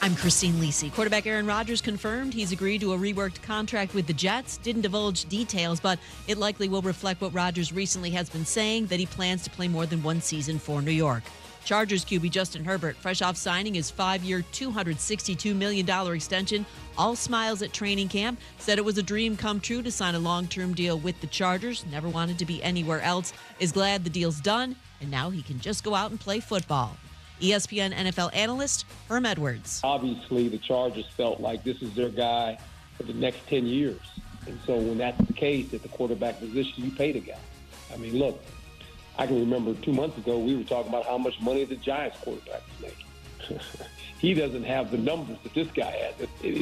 I'm Christine Lisi. Quarterback Aaron Rodgers confirmed he's agreed to a reworked contract with the Jets. Didn't divulge details, but it likely will reflect what Rodgers recently has been saying, that he plans to play more than one season for New York. Chargers QB Justin Herbert, fresh off signing his 5-year, $262 million extension, all smiles at training camp, said it was a dream come true to sign a long-term deal with the Chargers, never wanted to be anywhere else, is glad the deal's done, and now he can just go out and play football. ESPN NFL analyst Herm Edwards. Obviously, the Chargers felt like this is their guy for the next 10 years. And so when that's the case at the quarterback position, you pay the guy. I mean, look, I can remember 2 months ago we were talking about how much money the Giants quarterback was making. He doesn't have the numbers that this guy has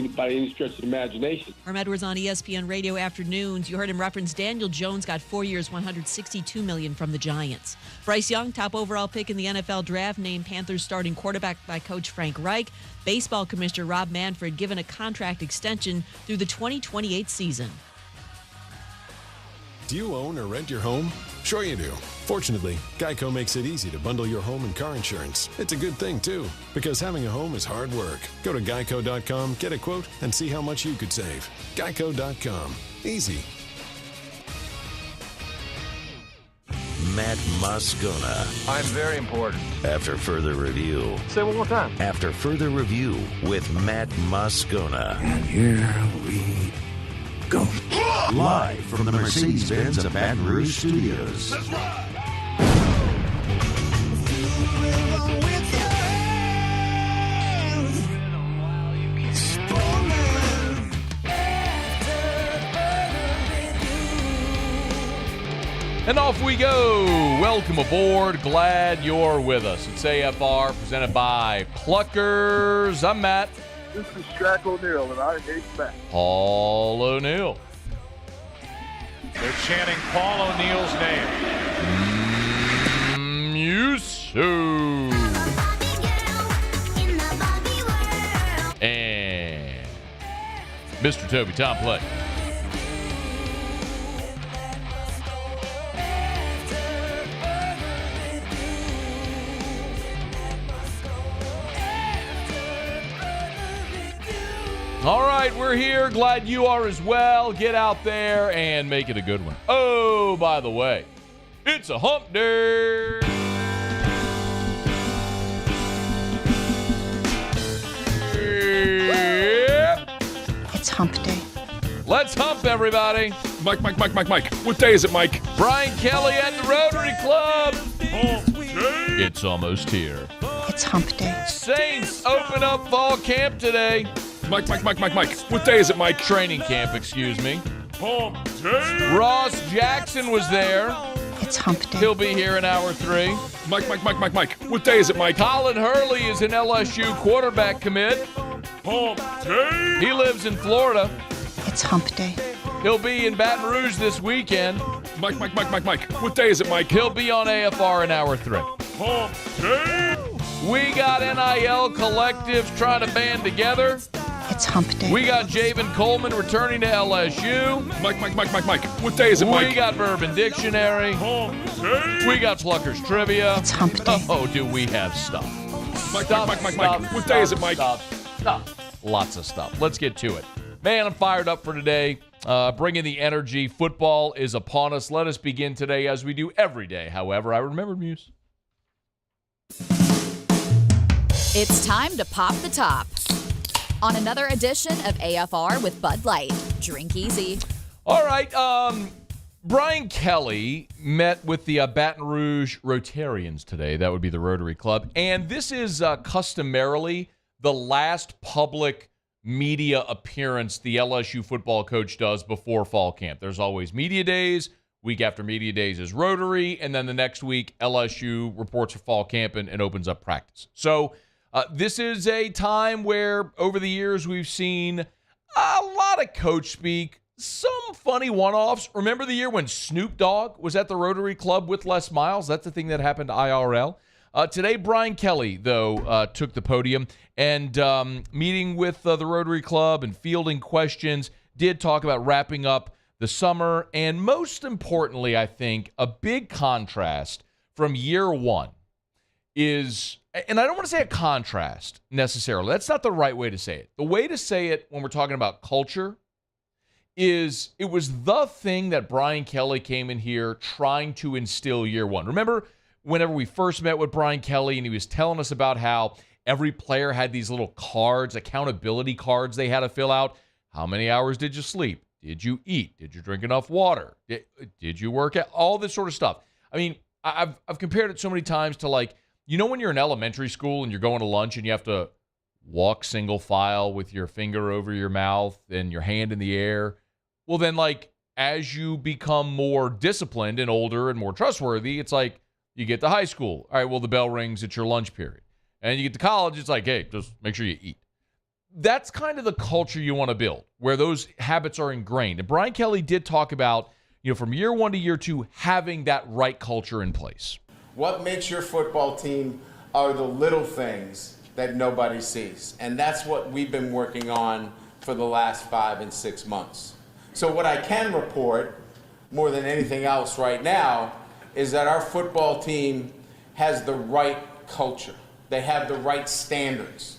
by any stretch of the imagination. Herm Edwards on ESPN Radio Afternoons. You heard him reference Daniel Jones got 4 years, $162 million from the Giants. Bryce Young, top overall pick in the NFL draft, named Panthers starting quarterback by coach Frank Reich. Baseball commissioner Rob Manfred given a contract extension through the 2028 season. Do you own or rent your home? Sure you do. Fortunately, Geico makes it easy to bundle your home and car insurance. It's a good thing, too, because having a home is hard work. Go to geico.com, get a quote, and see how much you could save. Geico.com. Easy. Matt Moscona. I'm very important. After further review. Say it one more time. After further review with Matt Moscona. And here we go. Live from the Mercedes-Benz of Baton Rouge Studios. Let's ride. And off we go. Welcome aboard. Glad you're with us. It's AFR presented by Pluckers. I'm Matt. This is Shaq O'Neal, and I hate Matt. Paul O'Neal. They're chanting Paul O'Neal's name. Yusu. And Mr. Toby Tom Play. All right, we're here. Glad you are as well. Get out there and make it a good one. Oh, by the way, it's a hump day. It's hump day. Let's hump, everybody. Mike. What day is it, Mike? Brian Kelly at the Rotary Club. Hump day. It's almost here. It's hump day. Saints open up fall camp today. Mike. What day is it, Mike? Training camp, excuse me. Hump day. Ross Jackson was there. It's hump day. He'll be here in hour 3. Mike. What day is it, Mike? Colin Hurley is an LSU quarterback commit. Hump day. He lives in Florida. It's hump day. He'll be in Baton Rouge this weekend. Mike. What day is it, Mike? He'll be on AFR in hour 3. Hump day. We got NIL collectives trying to band together. It's hump day. We got Javen Coleman returning to LSU. Mike. What day is it, Mike? We got Bourbon Dictionary. Hump day. We got Pluckers Trivia. It's hump day. Oh, do we have stuff? Mike. What day is it, Mike? Stuff. Lots of stuff. Let's get to it. Man, I'm fired up for today. Bringing the energy. Football is upon us. Let us begin today as we do every day. However, I remembered Muse. It's time to pop the top on another edition of AFR with Bud Light. Drink easy. All right. Brian Kelly met with the Baton Rouge Rotarians today. That would be the Rotary Club. And this is customarily the last public media appearance the LSU football coach does before fall camp. There's always media days. Week after media days is Rotary. And then the next week, LSU reports for fall camp and opens up practice. So this is a time where over the years we've seen a lot of coach speak, some funny one-offs. Remember the year when Snoop Dogg was at the Rotary Club with Les Miles? That's the thing that happened to IRL. Today, Brian Kelly, though, took the podium and meeting with the Rotary Club and fielding questions, did talk about wrapping up the summer. And most importantly, I think, a big contrast from year one is and I don't want to say a contrast necessarily. That's not the right way to say it. The way to say it when we're talking about culture is it was the thing that Brian Kelly came in here trying to instill year one. Remember whenever we first met with Brian Kelly and he was telling us about how every player had these little cards, accountability cards they had to fill out. How many hours did you sleep? Did you eat? Did you drink enough water? Did you work out? All this sort of stuff. I mean, I've compared it so many times to, like, you know when you're in elementary school and you're going to lunch and you have to walk single file with your finger over your mouth and your hand in the air? Well, then, like, as you become more disciplined and older and more trustworthy, it's like you get to high school. All right, well, the bell rings at your lunch period. And you get to college, it's like, hey, just make sure you eat. That's kind of the culture you want to build, where those habits are ingrained. And Brian Kelly did talk about, from year one to year two, having that right culture in place. What makes your football team are the little things that nobody sees. And that's what we've been working on for the last 5 and 6 months. So what I can report, more than anything else right now, is that our football team has the right culture. They have the right standards.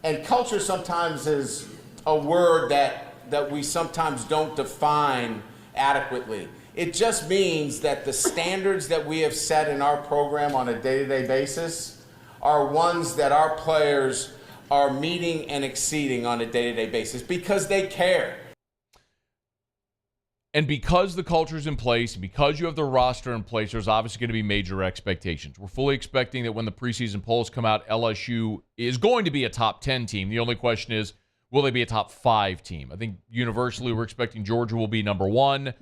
And culture sometimes is a word that we sometimes don't define adequately. It just means that the standards that we have set in our program on a day-to-day basis are ones that our players are meeting and exceeding on a day-to-day basis because they care. And because the culture's in place, and because you have the roster in place, there's obviously going to be major expectations. We're fully expecting that when the preseason polls come out, LSU is going to be a top 10 team. The only question is, will they be a top 5 team? I think universally we're expecting Georgia will be number 1.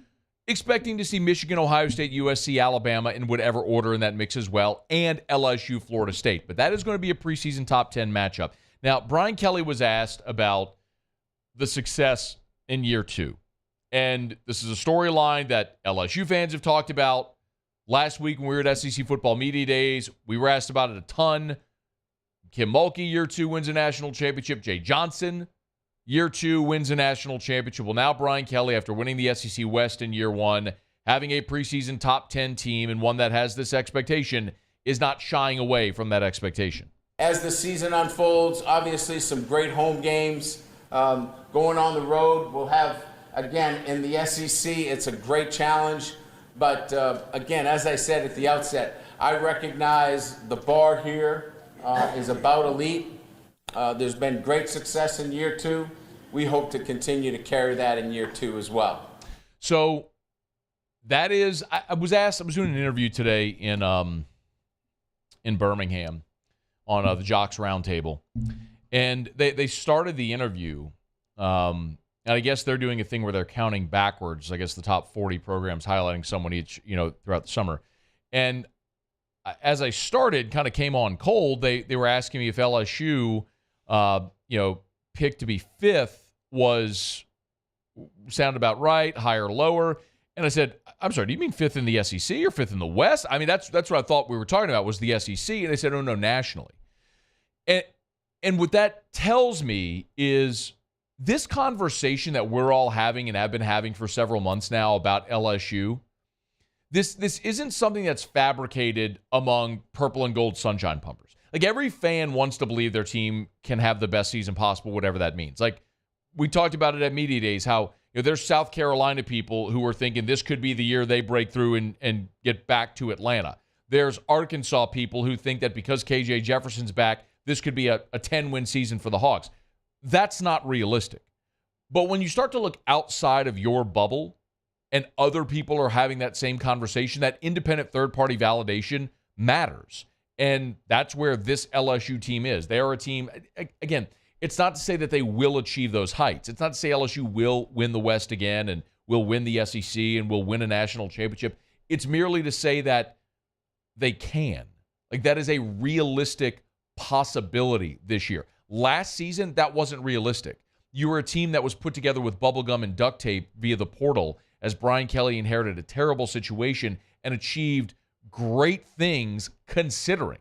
Expecting to see Michigan, Ohio State, USC, Alabama in whatever order in that mix as well, and LSU, Florida State. But that is going to be a preseason top 10 matchup. Now, Brian Kelly was asked about the success in year 2. And this is a storyline that LSU fans have talked about. Last week when we were at SEC Football Media Days, we were asked about it a ton. Kim Mulkey, year 2, wins a national championship. Jay Johnson, year 2, wins a national championship. Well, now Brian Kelly, after winning the SEC West in year 1, having a preseason top 10 team and one that has this expectation, is not shying away from that expectation. As the season unfolds, obviously some great home games. Going on the road, we'll have... Again, in the SEC, it's a great challenge. But again, as I said at the outset, I recognize the bar here is about elite. There's been great success in year 2. We hope to continue to carry that in year 2 as well. So that is, I was doing an interview today in Birmingham on the Jocks Roundtable. And they started the interview. And I guess they're doing a thing where they're counting backwards, I guess the top 40 programs, highlighting someone each, throughout the summer. And as I started, kind of came on cold, they were asking me if LSU, picked to be 5th sounded about right, higher or lower. And I said, I'm sorry, do you mean 5th in the SEC or 5th in the West? I mean, that's what I thought we were talking about was the SEC. And they said, oh, no, nationally. And what that tells me is this conversation that we're all having and have been having for several months now about LSU, this isn't something that's fabricated among purple and gold sunshine pumpers. Like, every fan wants to believe their team can have the best season possible, whatever that means. Like, we talked about it at Media Days, how there's South Carolina people who are thinking this could be the year they break through and get back to Atlanta. There's Arkansas people who think that because KJ Jefferson's back, this could be a 10-win season for the Hawks. That's not realistic. But when you start to look outside of your bubble and other people are having that same conversation, that independent third-party validation matters. And that's where this LSU team is. They are a team, again, it's not to say that they will achieve those heights. It's not to say LSU will win the West again and will win the SEC and will win a national championship. It's merely to say that they can. Like, that is a realistic possibility this year. Last season, that wasn't realistic. You were a team that was put together with bubblegum and duct tape via the portal as Brian Kelly inherited a terrible situation and achieved great things considering.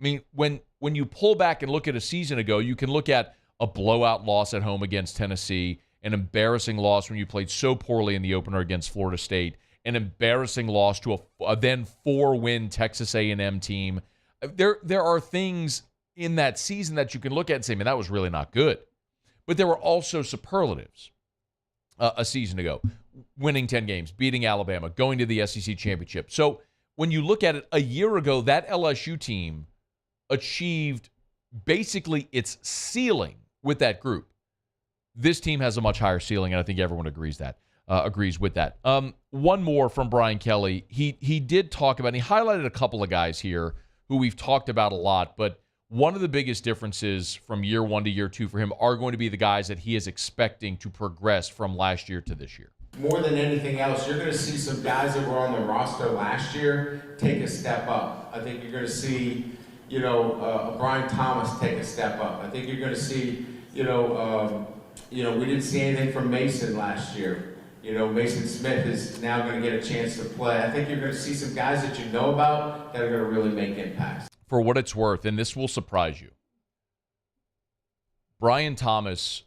I mean, when you pull back and look at a season ago, you can look at a blowout loss at home against Tennessee, an embarrassing loss when you played so poorly in the opener against Florida State, an embarrassing loss to a then 4-win Texas A&M team. There are things in that season that you can look at and say, man, that was really not good. But there were also superlatives a season ago. Winning 10 games, beating Alabama, going to the SEC championship. So when you look at it, a year ago, that LSU team achieved basically its ceiling with that group. This team has a much higher ceiling, and I think everyone agrees with that. One more from Brian Kelly. He did talk about, and he highlighted a couple of guys here who we've talked about a lot, but one of the biggest differences from year one to year two for him are going to be the guys that he is expecting to progress from last year to this year. More than anything else, you're going to see some guys that were on the roster last year take a step up. I think you're going to see, Brian Thomas take a step up. I think you're going to see, we didn't see anything from Mason last year. Mason Smith is now going to get a chance to play. I think you're going to see some guys that you know about that are going to really make impacts. For what it's worth, and this will surprise you, Brian Thomas,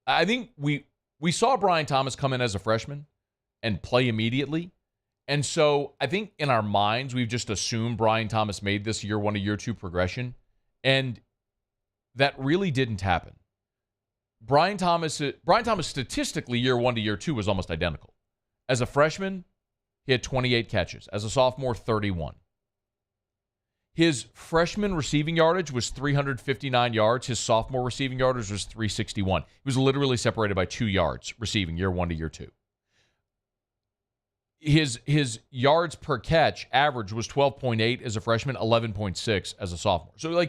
I think we saw Brian Thomas come in as a freshman and play immediately. And so I think in our minds, we've just assumed Brian Thomas made this year one to year two progression. And that really didn't happen. Brian Thomas statistically, year one to year two was almost identical. As a freshman, he had 28 catches. As a sophomore, 31. His freshman receiving yardage was 359 yards. His sophomore receiving yardage was 361. He was literally separated by 2 yards receiving year one to year two. His yards per catch average was 12.8 as a freshman, 11.6 as a sophomore. So,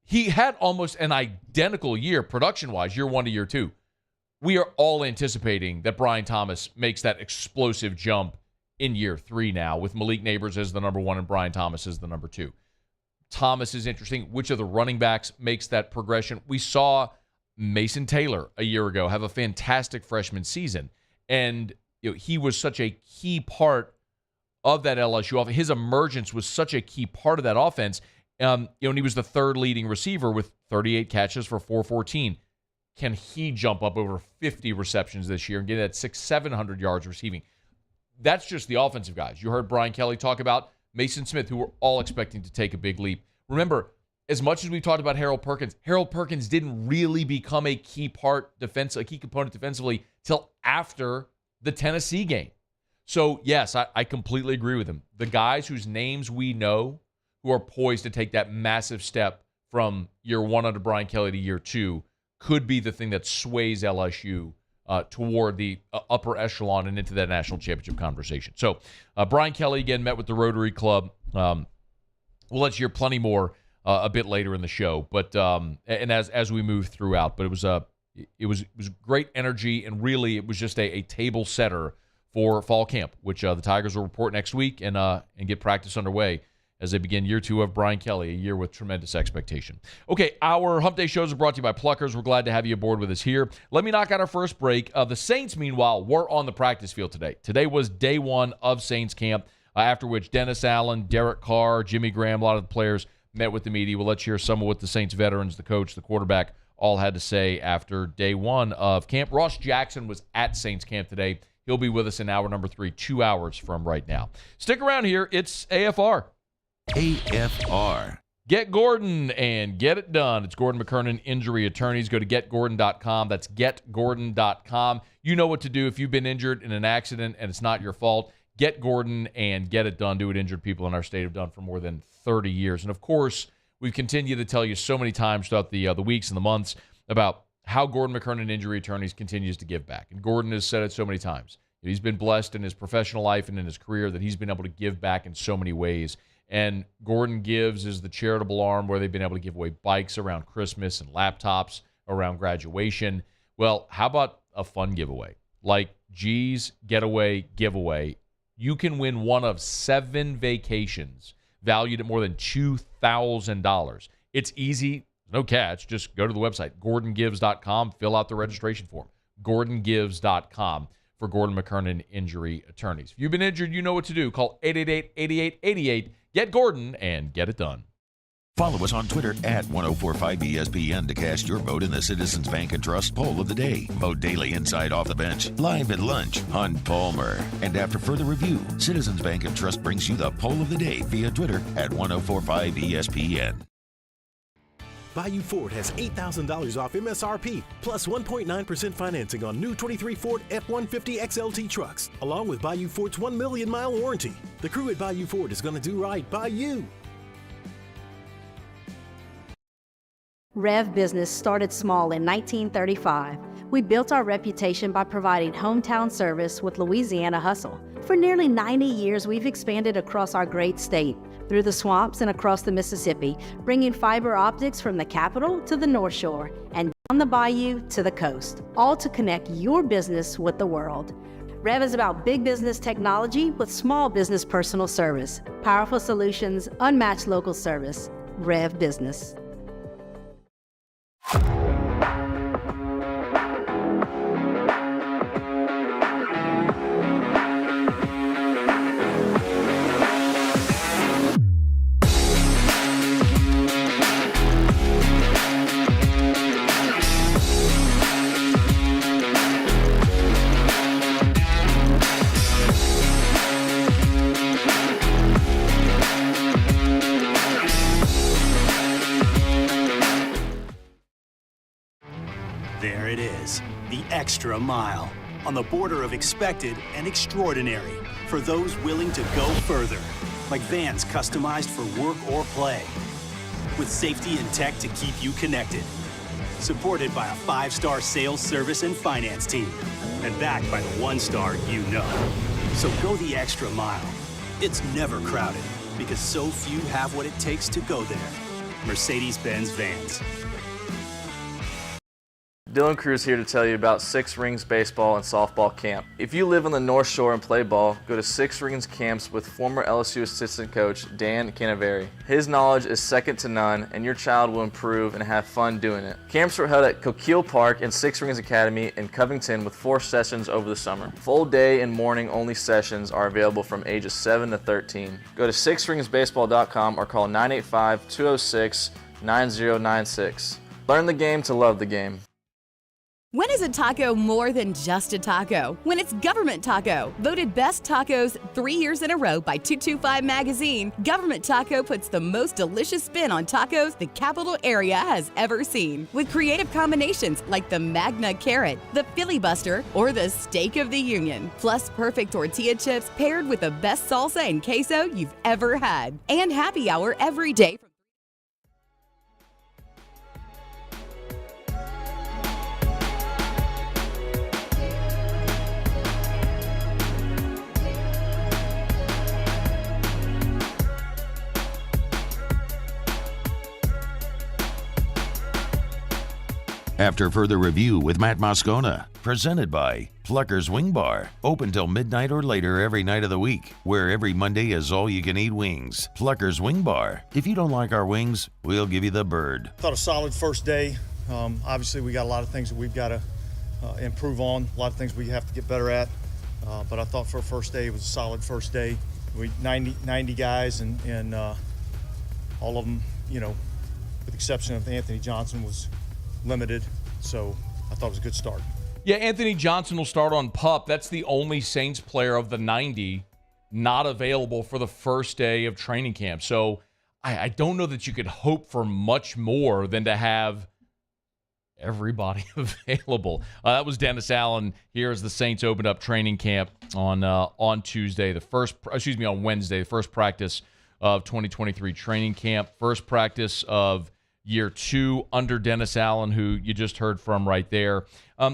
he had almost an identical year production-wise, year one to year two. We are all anticipating that Brian Thomas makes that explosive jump in year three now, with Malik Neighbors as the number one and Brian Thomas as the number two. Thomas is interesting. Which of the running backs makes that progression? We saw Mason Taylor a year ago have a fantastic freshman season, and he was such a key part of that LSU offense. His emergence was such a key part of that offense. And he was the third leading receiver with 38 catches for 414. Can he jump up over 50 receptions this year and get that 600-700 yards receiving? That's just the offensive guys. You heard Brian Kelly talk about Mason Smith, who we're all expecting to take a big leap. Remember, as much as we talked about Harold Perkins didn't really become a key component defensively till after the Tennessee game. So, yes, I completely agree with him. The guys whose names we know who are poised to take that massive step from year one under Brian Kelly to year two could be the thing that sways LSU toward the upper echelon and into that national championship conversation. So Brian Kelly, again, met with the Rotary Club. We'll let you hear plenty more a bit later in the show, but and as we move throughout. But it was great energy, and really it was just a table setter for fall camp, which the Tigers will report next week and get practice underway as they begin year two of Brian Kelly, a year with tremendous expectation. Okay, our Hump Day shows are brought to you by Pluckers. We're glad to have you aboard with us here. Let me knock out our first break. The Saints, meanwhile, were on the practice field today. Today was day one of Saints camp, after which Dennis Allen, Derek Carr, Jimmy Graham, a lot of the players met with the media. We'll let you hear some of what the Saints veterans, the coach, the quarterback, all had to say after day one of camp. Ross Jackson was at Saints camp today. He'll be with us in hour number 3, 2 hours from right now. Stick around here. It's AFR. AFR. Get Gordon and get it done. It's Gordon McKernan Injury Attorneys. Go to getgordon.com. That's getgordon.com. You know what to do if you've been injured in an accident and it's not your fault. Get Gordon and get it done. Do what injured people in our state have done for more than 30 years. And, of course, we've continued to tell you so many times throughout the weeks and the months about how Gordon McKernan Injury Attorneys continues to give back. And Gordon has said it so many times. He's been blessed in his professional life and in his career that he's been able to give back in so many ways. And Gordon Gives is the charitable arm where they've been able to give away bikes around Christmas and laptops around graduation. Well, how about a fun giveaway? Like G's Getaway Giveaway. You can win one of 7 vacations valued at more than $2,000. It's easy, no catch. Just go to the website, GordonGives.com, fill out the registration form. GordonGives.com for Gordon McKernan Injury Attorneys. If you've been injured, you know what to do. Call 888-8888. Get Gordon and get it done. Follow us on Twitter at 1045ESPN to cast your vote in the Citizens Bank and Trust Poll of the Day. Vote daily inside Off the Bench, live at lunch on Palmer. And after further review, Citizens Bank and Trust brings you the Poll of the Day via Twitter at 1045ESPN. Bayou Ford has $8,000 off MSRP, plus 1.9% financing on new 23 Ford F-150 XLT trucks, along with Bayou Ford's 1 million mile warranty. The crew at Bayou Ford is going to do right by you. Rev Business started small in 1935. We built our reputation by providing hometown service with Louisiana hustle. For nearly 90 years, we've expanded across our great state, through the swamps and across the Mississippi, bringing fiber optics from the capital to the North Shore and down the bayou to the coast, all to connect your business with the world. Rev is about big business technology with small business personal service, powerful solutions, unmatched local service. Rev Business. There it is, the extra mile, on the border of expected and extraordinary for those willing to go further, like vans customized for work or play, with safety and tech to keep you connected, supported by a 5-star sales, service, and finance team, and backed by the 1-star you know. So go the extra mile. It's never crowded, because so few have what it takes to go there. Mercedes-Benz Vans. Dylan Cruz here to tell you about Six Rings Baseball and Softball Camp. If you live on the North Shore and play ball, go to Six Rings Camps with former LSU assistant coach Dan Canaveri. His knowledge is second to none, and your child will improve and have fun doing it. Camps were held at Coquille Park and Six Rings Academy in Covington with 4 sessions over the summer. Full day and morning only sessions are available from ages 7 to 13. Go to sixringsbaseball.com or call 985-206-9096. Learn the game to love the game. When is a taco more than just a taco? When it's Government Taco. Voted best tacos 3 years in a row by 225 Magazine, Government Taco puts the most delicious spin on tacos the capital area has ever seen. With creative combinations like the Magna Carrot, the Filibuster, or the Steak of the Union. Plus perfect tortilla chips paired with the best salsa and queso you've ever had. And happy hour every day. After further review with Matt Moscona, presented by Plucker's Wing Bar, open till midnight or later every night of the week, where every Monday is all-you-can-eat wings. Plucker's Wing Bar. If you don't like our wings, we'll give you the bird. Thought a solid first day. Obviously, we got a lot of things that we've got to improve on, a lot of things we have to get better at. But I thought for a first day, it was a solid first day. We 90 guys, and all of them, with the exception of Anthony Johnson, was limited, so I thought it was a good start. Yeah, Anthony Johnson will start on PUP. That's the only Saints player of the 90 not available for the first day of training camp. So I don't know that you could hope for much more than to have everybody available. That was Dennis Allen here as the Saints opened up training camp on Tuesday, on Wednesday, the first practice of 2023 training camp, first practice of year 2 under Dennis Allen, who you just heard from right there.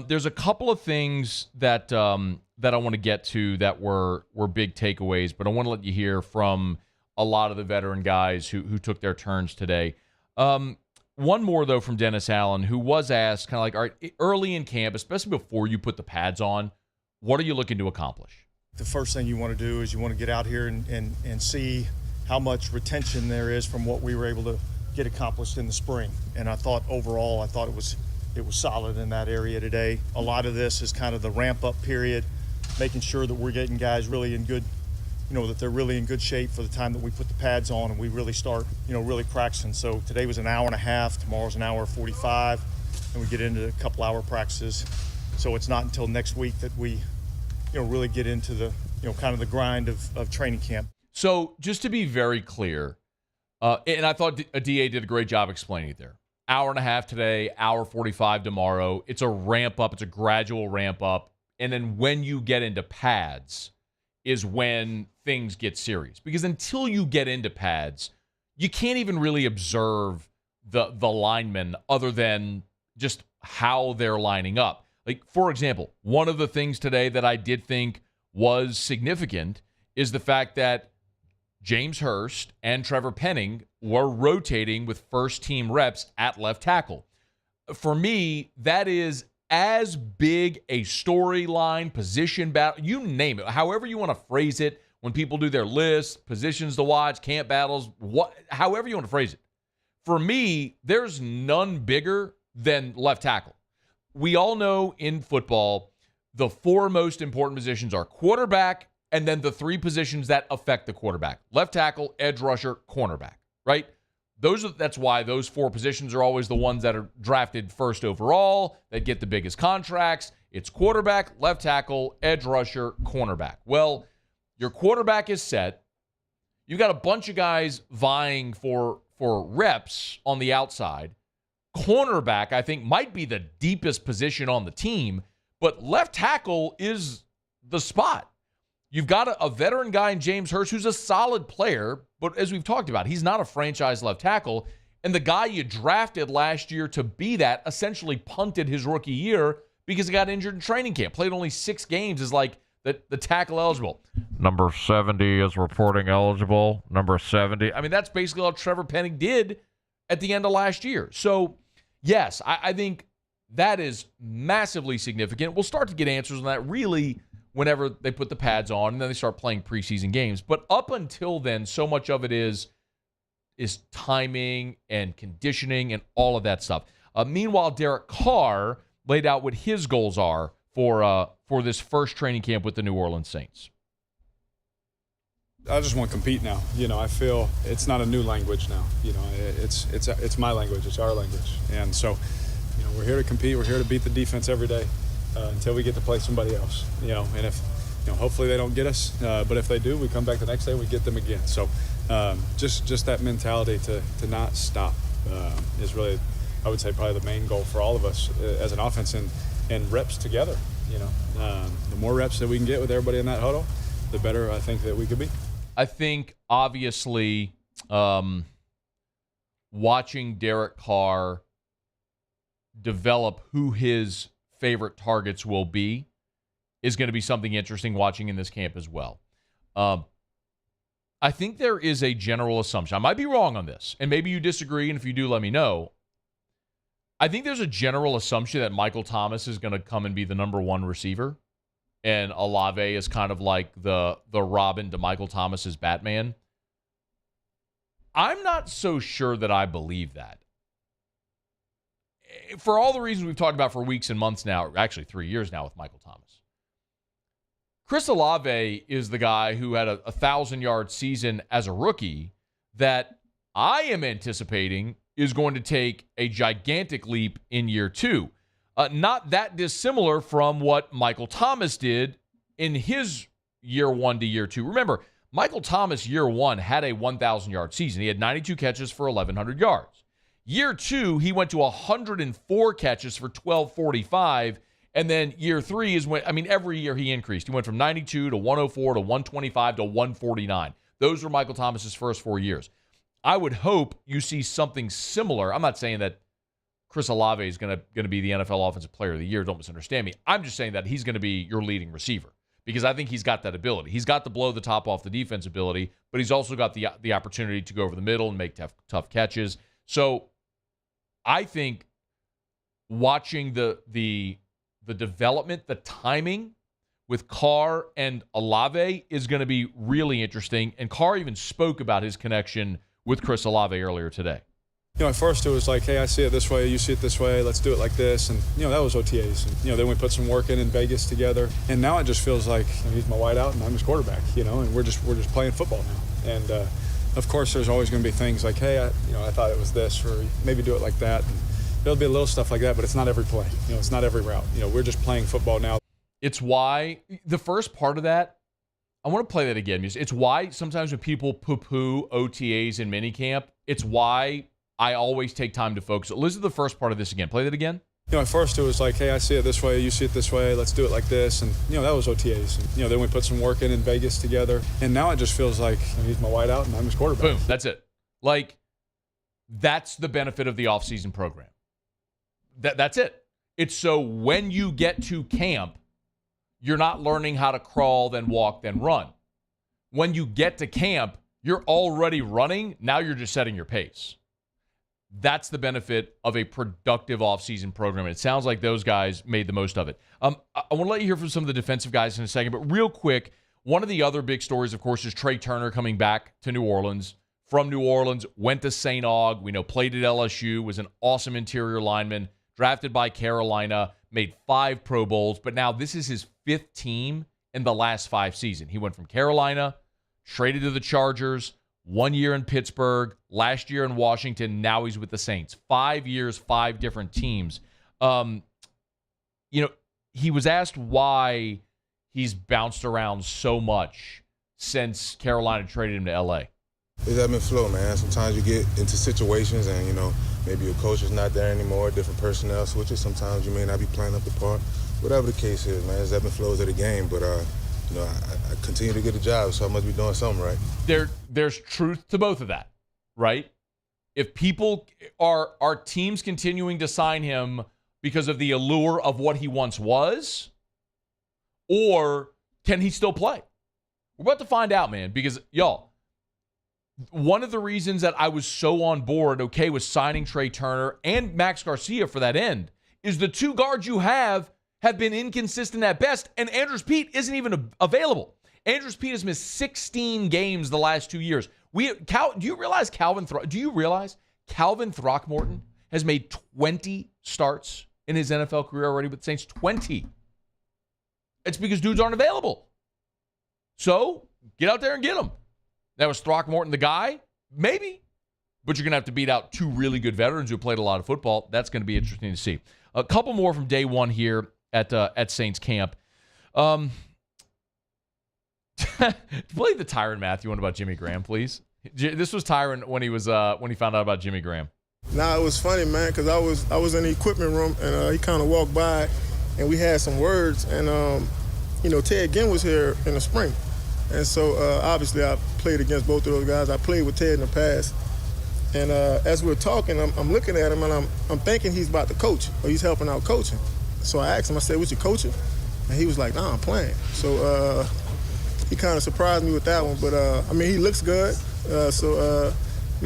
There's a couple of things that I want to get to that were big takeaways, but I want to let you hear from a lot of the veteran guys who took their turns today. One more, though, from Dennis Allen, who was asked kind of like, all right, early in camp, especially before you put the pads on, what are you looking to accomplish? The first thing you want to do is you want to get out here and see how much retention there is from what we were able to get accomplished in the spring. And I thought overall, it was solid in that area today. A lot of this is kind of the ramp up period, making sure that we're getting guys really in good that they're really in good shape for the time that we put the pads on and we really start, really practicing. So today was an hour and a half, tomorrow's an hour 45, and we get into a couple hour practices. So it's not until next week that we, really get into the, kind of the grind of training camp. So just to be very clear, and I thought DA did a great job explaining it there. Hour and a half today, hour 45 tomorrow. It's a ramp up. It's a gradual ramp up. And then when you get into pads is when things get serious. Because until you get into pads, you can't even really observe the linemen other than just how they're lining up. Like, for example, one of the things today that I did think was significant is the fact that James Hurst and Trevor Penning were rotating with first-team reps at left tackle. For me, that is as big a storyline, position battle, you name it, however you want to phrase it, when people do their lists, positions to watch, camp battles, however you want to phrase it. For me, there's none bigger than left tackle. We all know in football, the four most important positions are quarterback, and then the three positions that affect the quarterback: left tackle, edge rusher, cornerback, right? That's why those four positions are always the ones that are drafted first overall, that get the biggest contracts. It's quarterback, left tackle, edge rusher, cornerback. Well, your quarterback is set. You got a bunch of guys vying for reps on the outside. Cornerback, I think, might be the deepest position on the team, but left tackle is the spot. You've got a veteran guy in James Hurst who's a solid player, but as we've talked about, he's not a franchise left tackle. And the guy you drafted last year to be that essentially punted his rookie year because he got injured in training camp. Played only 6 games, is like the tackle eligible. Number 70 is reporting eligible. Number 70. I mean, that's basically all Trevor Penning did at the end of last year. So, yes, I think that is massively significant. We'll start to get answers on that really whenever they put the pads on and then they start playing preseason games. But up until then, so much of it is timing and conditioning and all of that stuff. Meanwhile, Derek Carr laid out what his goals are for this first training camp with the New Orleans Saints. I just want to compete now. I feel it's not a new language now. It's my language. It's our language. And so, we're here to compete. We're here to beat the defense every day. Until we get to play somebody else, and if, hopefully they don't get us, but if they do, we come back the next day and we get them again. So just that mentality to not stop is really, I would say, probably the main goal for all of us as an offense and reps together. The more reps that we can get with everybody in that huddle, the better I think that we could be. I think, obviously, watching Derek Carr develop who his favorite targets will be is going to be something interesting watching in this camp as well. I think there is a general assumption. I might be wrong on this, and maybe you disagree, and if you do, let me know. I think there's a general assumption that Michael Thomas is going to come and be the number one receiver, and Olave is kind of like the Robin to Michael Thomas's Batman. I'm not so sure that I believe that. For all the reasons we've talked about for weeks and months now, actually 3 years now with Michael Thomas. Chris Olave is the guy who had a 1,000-yard season as a rookie that I am anticipating is going to take a gigantic leap in year 2. Not that dissimilar from what Michael Thomas did in his year 1 to year 2. Remember, Michael Thomas year 1 had a 1,000-yard season. He had 92 catches for 1,100 yards. Year 2, he went to 104 catches for 1,245, and then year 3 is when, every year he increased. He went from 92 to 104 to 125 to 149. Those were Michael Thomas's first 4 years. I would hope you see something similar. I'm not saying that Chris Olave is going to be the NFL Offensive Player of the Year. Don't misunderstand me. I'm just saying that he's going to be your leading receiver because I think he's got that ability. He's got the blow the top off the defense ability, but he's also got the opportunity to go over the middle and make tough catches. So I think watching the development, the timing with Carr and Olave is going to be really interesting. And Carr even spoke about his connection with Chris Olave earlier today. At first it was like, hey, I see it this way, you see it this way, let's do it like this. And, that was OTAs. And, then we put some work in Vegas together. And now it just feels like he's my wideout and I'm his quarterback, and we're just playing football now. And, of course, there's always going to be things like, hey, I thought it was this, or maybe do it like that. And there'll be a little stuff like that, but it's not every play. It's not every route. We're just playing football now. It's why the first part of that, I want to play that again. It's why sometimes when people poo-poo OTAs in minicamp, it's why I always take time to focus. Listen to the first part of this again. Play that again. At first it was like, hey, I see it this way, you see it this way, let's do it like this. And, that was OTAs. And, then we put some work in Vegas together. And now it just feels like he's my wideout and I'm his quarterback. Boom. That's it. That's the benefit of the offseason program. That's it. It's so when you get to camp, you're not learning how to crawl, then walk, then run. When you get to camp, you're already running. Now you're just setting your pace. That's the benefit of a productive offseason program. And it sounds like those guys made the most of it. I want to let you hear from some of the defensive guys in a second, but real quick, one of the other big stories, of course, is Trey Turner coming back to New Orleans. From New Orleans, went to St. Aug. We know played at LSU, was an awesome interior lineman, drafted by Carolina, made 5 Pro Bowls, but now this is his 5th team in the last 5 seasons. He went from Carolina, traded to the Chargers, 1 year in Pittsburgh, last year in Washington, now he's with the Saints. 5 years, 5 different teams. He was asked why he's bounced around so much since Carolina traded him to L.A. It's ebb and flow, man. Sometimes you get into situations and, maybe your coach is not there anymore, different personnel switches. Sometimes you may not be playing up the part. Whatever the case is, man, it's ebb and flows of the game. But, I continue to get a job, so I must be doing something right. There's truth to both of that, right? If people are teams continuing to sign him because of the allure of what he once was, or can he still play? We're about to find out, man, because, y'all, one of the reasons that I was so on board, with signing Trey Turner and Max Garcia for that end, is the 2 guards you have been inconsistent at best, and Andrews Pete isn't even available. Andrews Pete has missed 16 games the last 2 years. Do you realize Calvin Throckmorton has made 20 starts in his NFL career already with the Saints? 20. It's because dudes aren't available. So get out there and get them. Now, was Throckmorton the guy? Maybe. But you're going to have to beat out 2 really good veterans who played a lot of football. That's going to be interesting to see. A couple more from day one here at Saints camp. Play the Tyrann Mathieu one about Jimmy Graham, please. This was Tyrann when he found out about Jimmy Graham. Nah, it was funny, man, because I was in the equipment room and he kind of walked by and we had some words and Ted Ginn was here in the spring. And so, obviously, I played against both of those guys. I played with Ted in the past. And as we're talking, I'm looking at him, and I'm thinking he's about to coach, or he's helping out coaching. So I asked him, I said, what you coaching? And he was like, nah, I'm playing. So he kind of surprised me with that one. But, he looks good. I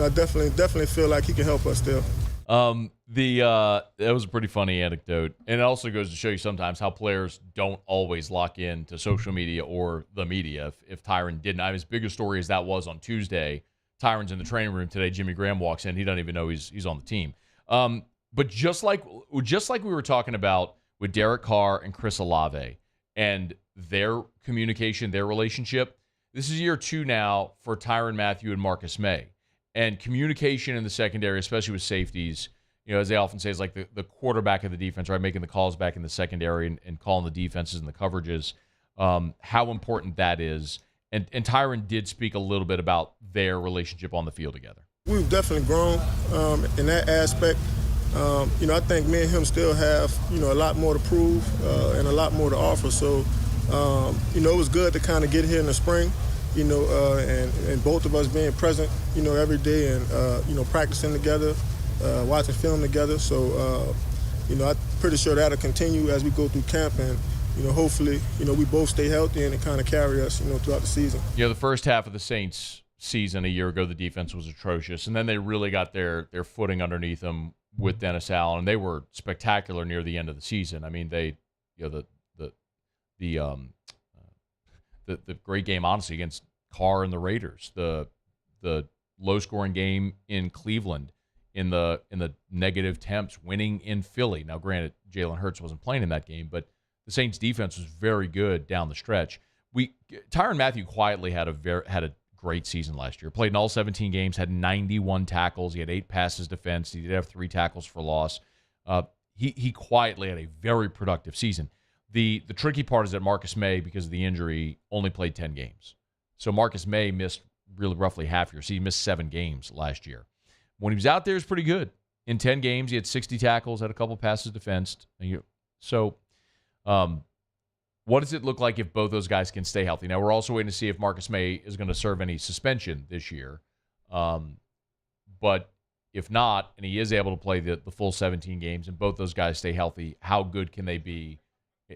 definitely feel like he can help us still. That was a pretty funny anecdote. And it also goes to show you sometimes how players don't always lock in to social media or the media. If Tyrann didn't, as big a story as that was on Tuesday, Tyrann's in the training room today. Jimmy Graham walks in. He doesn't even know he's on the team. But just like we were talking about with Derek Carr and Chris Olave and their communication, their relationship, this is year 2 now for Tyrann Mathieu and Marcus May. And communication in the secondary, especially with safeties, as they often say, is like the quarterback of the defense, right? Making the calls back in the secondary and calling the defenses and the coverages, how important that is. And Tyrann did speak a little bit about their relationship on the field together. We've definitely grown in that aspect. I think me and him still have, a lot more to prove and a lot more to offer. So, it was good to kind of get here in the spring. And both of us being present, every day and, practicing together, watching film together. So, I'm pretty sure that'll continue as we go through camp and, hopefully, we both stay healthy and it kind of carry us, throughout the season. The first half of the Saints season a year ago, the defense was atrocious. And then they really got their footing underneath them with Dennis Allen. And they were spectacular near the end of the season. I mean, they, the great game, honestly, against Carr and the Raiders, the low-scoring game in Cleveland in the negative temps, winning in Philly. Now, granted, Jalen Hurts wasn't playing in that game, but the Saints defense was very good down the stretch. Tyrann Mathieu quietly had a great season last year. Played in all 17 games, had 91 tackles. He had 8 passes defense. He did have 3 tackles for loss. He quietly had a very productive season. The tricky part is that Marcus May, because of the injury, only played 10 games. So Marcus May missed really roughly half year. So he missed 7 games last year. When he was out there, it was pretty good. In 10 games, he had 60 tackles, had a couple passes defensed. So what does it look like if both those guys can stay healthy? Now, we're also waiting to see if Marcus May is going to serve any suspension this year. But if not, and he is able to play the full 17 games, and both those guys stay healthy, how good can they be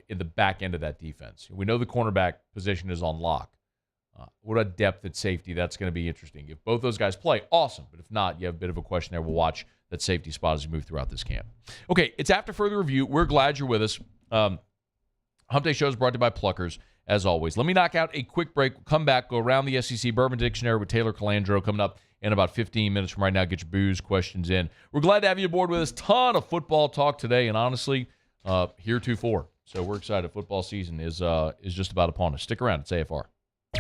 in the back end of that defense? We know the cornerback position is on lock. What a depth at safety. That's going to be interesting. If both those guys play, awesome. But if not, you have a bit of a question there. We'll watch that safety spot as we move throughout this camp. Okay, it's After Further Review. We're glad you're with us. Hump Day Show is brought to you by Pluckers, as always. Let me knock out a quick break. We'll come back, go around the SEC Bourbon Dictionary with Taylor Calandro coming up in about 15 minutes from right now. Get your booze questions in. We're glad to have you aboard with us. Ton of football talk today, and honestly, heretofore. So we're excited. Football season is just about upon us. Stick around. It's AFR.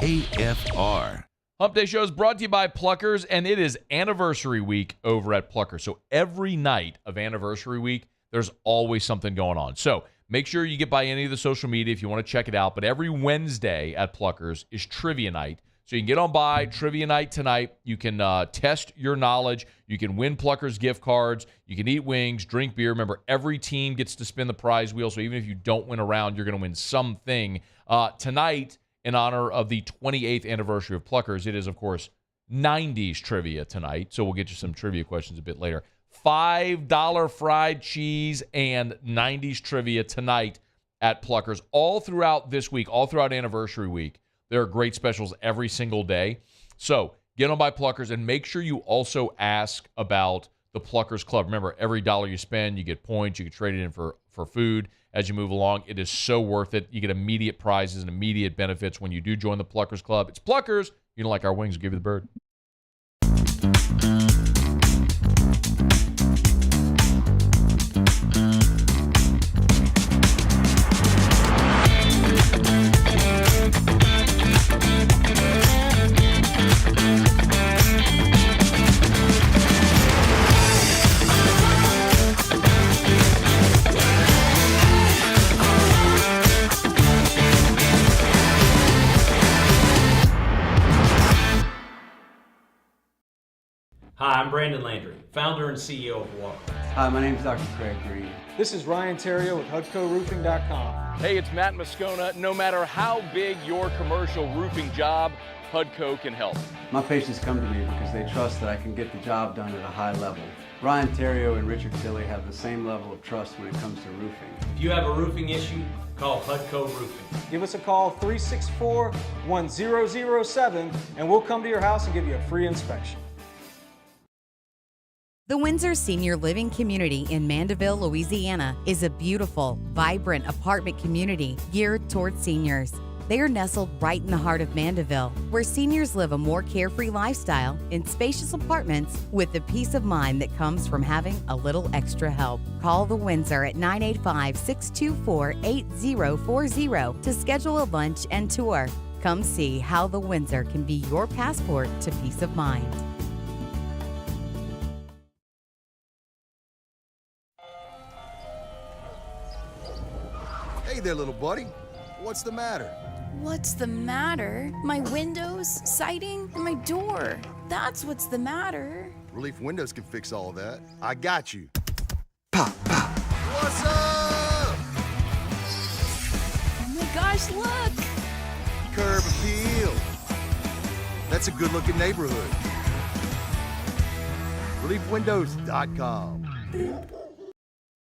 AFR. Hump Day Show is brought to you by Pluckers, and it is anniversary week over at Pluckers. So every night of anniversary week, there's always something going on. So make sure you get by any of the social media if you want to check it out. But every Wednesday at Pluckers is trivia night. So you can get on by trivia night tonight. You can test your knowledge. You can win Pluckers gift cards. You can eat wings, drink beer. Remember, every team gets to spin the prize wheel. So even if you don't win a round, you're going to win something. Tonight, in honor of the 28th anniversary of Pluckers, it is, of course, 90s trivia tonight. So we'll get you some trivia questions a bit later. $5 fried cheese and 90s trivia tonight at Pluckers. All throughout this week, all throughout anniversary week, there are great specials every single day. So get on by Pluckers and make sure you also ask about the Pluckers Club. Remember, every dollar you spend, you get points. You can trade it in for food as you move along. It is so worth it. You get immediate prizes and immediate benefits when you do join the Pluckers Club. It's Pluckers. You don't like our wings, we'll give you the bird. Hi, I'm Brandon Landry, founder and CEO of Walker. Hi, my name is Dr. Craig Green. This is Ryan Terrio with HUDCORoofing.com. Hey, it's Matt Moscona. No matter how big your commercial roofing job, HUDCO can help. My patients come to me because they trust that I can get the job done at a high level. Ryan Terrio and Richard Tilley have the same level of trust when it comes to roofing. If you have a roofing issue, call HUDCO Roofing. Give us a call, 364-1007, and we'll come to your house and give you a free inspection. The Windsor Senior Living Community in Mandeville, Louisiana is a beautiful, vibrant apartment community geared towards seniors. They are nestled right in the heart of Mandeville, where seniors live a more carefree lifestyle in spacious apartments with the peace of mind that comes from having a little extra help. Call the Windsor at 985-624-8040 to schedule a lunch and tour. Come see how the Windsor can be your passport to peace of mind. Hey there, little buddy. What's the matter? What's the matter? My windows, siding, and my door. That's what's the matter. Relief Windows can fix all of that. I got you. Pop, pop. What's up? Oh my gosh, look! Curb appeal. That's a good-looking neighborhood. ReliefWindows.com.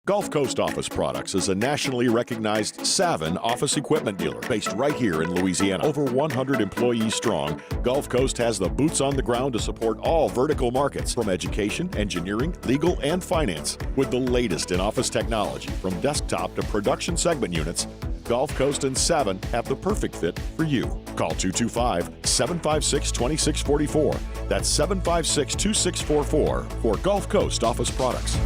Gulf Coast Office Products is a nationally recognized Savin office equipment dealer based right here in Louisiana. Over 100 employees strong, Gulf Coast has the boots on the ground to support all vertical markets, from education, engineering, legal, and finance. With the latest in office technology, from desktop to production segment units, Gulf Coast and Savin have the perfect fit for you. Call 225-756-2644. That's 756-2644 for Gulf Coast Office Products.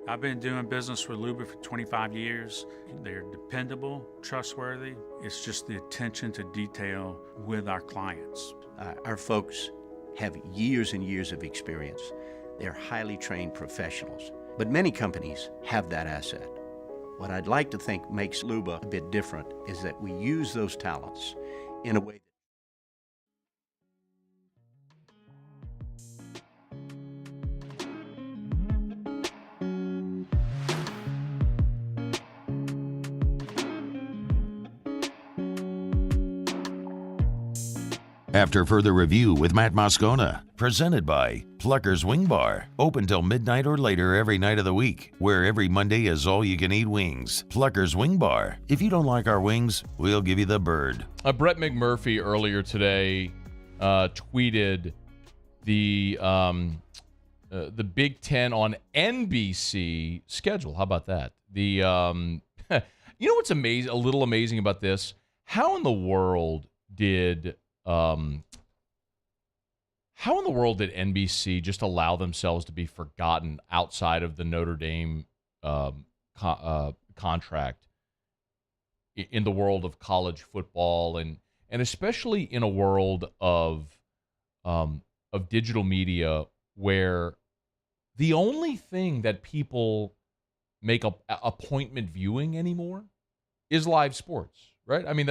I've been doing business with Luba for 25 years. They're dependable, trustworthy. It's just the attention to detail with our clients. Our folks have years and years of experience. They're highly trained professionals, but many companies have that asset. What I'd like to think makes Luba a bit different is that we use those talents in a way. After further review with Matt Moscona, presented by Plucker's Wing Bar, open till midnight or later every night of the week, where every Monday is all-you-can-eat wings. Plucker's Wing Bar. If you don't like our wings, we'll give you the bird. Brett McMurphy earlier today tweeted the Big Ten on NBC schedule. How about that? You know what's amazing? A little amazing about this? How in the world did NBC just allow themselves to be forgotten outside of the Notre Dame contract in the world of college football and especially in a world of digital media where the only thing that people make appointment viewing anymore is live sports, right? I mean,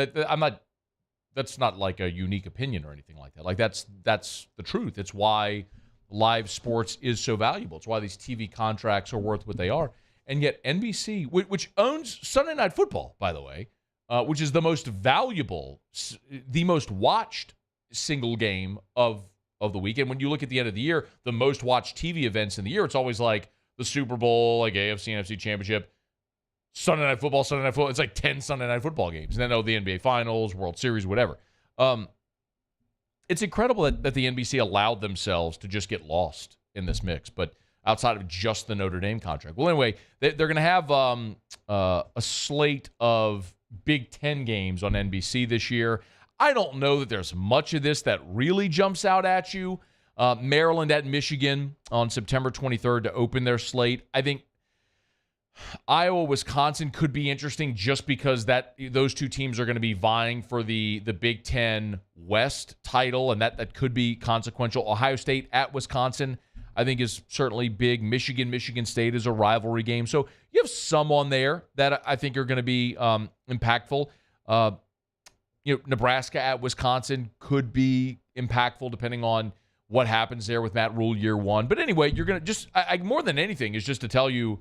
that's not like a unique opinion or anything like that. Like that's the truth. It's why live sports is so valuable. It's why these TV contracts are worth what they are. And yet NBC, which owns Sunday Night Football, by the way, which is the most valuable, the most watched single game of the weekend. When you look at the end of the year, the most watched TV events in the year, it's always like the Super Bowl, like AFC and NFC Championship, Sunday Night Football. It's like 10 Sunday Night Football games. And then, the NBA Finals, World Series, whatever. It's incredible that the NBC allowed themselves to just get lost in this mix, but outside of just the Notre Dame contract. Well, anyway, they're going to have a slate of Big Ten games on NBC this year. I don't know that there's much of this that really jumps out at you. Maryland at Michigan on September 23rd to open their slate. I think Iowa, Wisconsin could be interesting just because those two teams are going to be vying for the Big Ten West title, and that could be consequential. Ohio State at Wisconsin, I think, is certainly big. Michigan State is a rivalry game. So you have some on there that I think are going to be impactful. Nebraska at Wisconsin could be impactful depending on what happens there with Matt Rule year one. But anyway, you're going to just more than anything is just to tell you,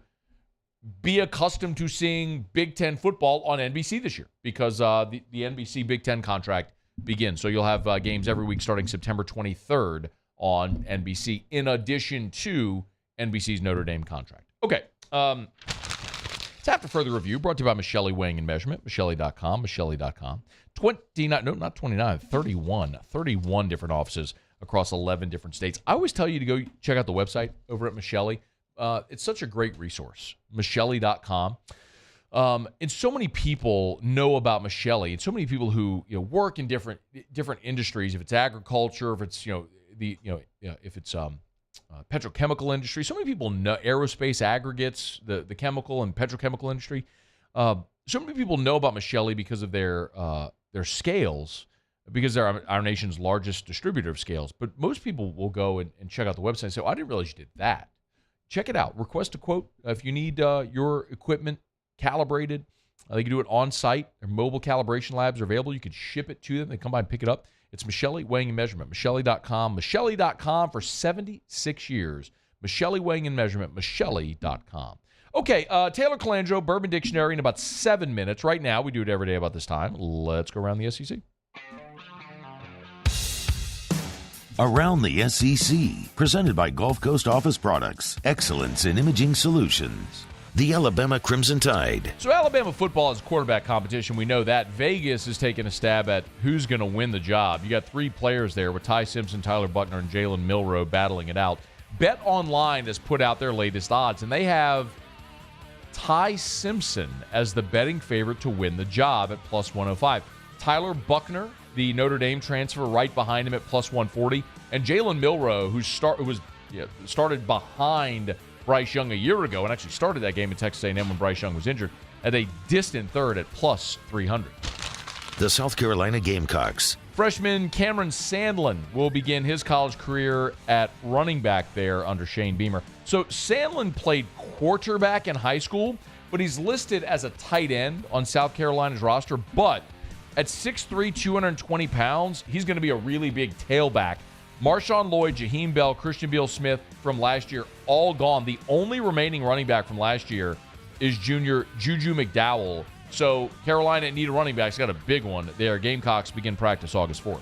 be accustomed to seeing Big Ten football on NBC this year because the NBC Big Ten contract begins. So you'll have games every week starting September 23rd on NBC in addition to NBC's Notre Dame contract. Okay. It's After Further Review brought to you by Michelli Weighing and Measurement, Michelli.com, Michelli.com. 31 different offices across 11 different states. I always tell you to go check out the website over at Michelli. It's such a great resource, Michelli.com. And so many people know about Michelli, and so many people who work in different industries. If it's agriculture, if it's if it's petrochemical industry, so many people know aerospace aggregates, the chemical and petrochemical industry. So many people know about Michelli because of their scales, because they're our nation's largest distributor of scales. But most people will go and check out the website and say, "Oh, I didn't realize you did that." Check it out. Request a quote. If you need your equipment calibrated, they can do it on site. Their mobile calibration labs are available. You can ship it to them. They come by and pick it up. It's Michelli Weighing and Measurement. Michelli.com. Michelli.com for 76 years. Michelli Weighing and Measurement. Michelli.com. Okay, Taylor Calandro, Bourbon Dictionary in about 7 minutes. Right now, we do it every day about this time. Let's go around the SEC. Around the SEC, presented by Gulf Coast Office Products, excellence in imaging solutions. The Alabama Crimson Tide. So Alabama football is quarterback competition. We know that. Vegas is taking a stab at who's going to win the job. You got three players there with Ty Simpson, Tyler Buckner, and Jalen Milroe battling it out. Bet Online has put out their latest odds, and they have Ty Simpson as the betting favorite to win the job at plus 105. Tyler Buckner, the Notre Dame transfer, right behind him at plus 140. And Jalen Milroe, who started behind Bryce Young a year ago and actually started that game at Texas A&M when Bryce Young was injured, at a distant third at plus 300. The South Carolina Gamecocks. Freshman Cameron Sandlin will begin his college career at running back there under Shane Beamer. So Sandlin played quarterback in high school, but he's listed as a tight end on South Carolina's roster. But at 6'3", 220 pounds, he's going to be a really big tailback. Marshawn Lloyd, Jaheim Bell, Christian Beal-Smith from last year, all gone. The only remaining running back from last year is junior Juju McDowell. So Carolina need a running back. It's got a big one there. Gamecocks begin practice August 4th.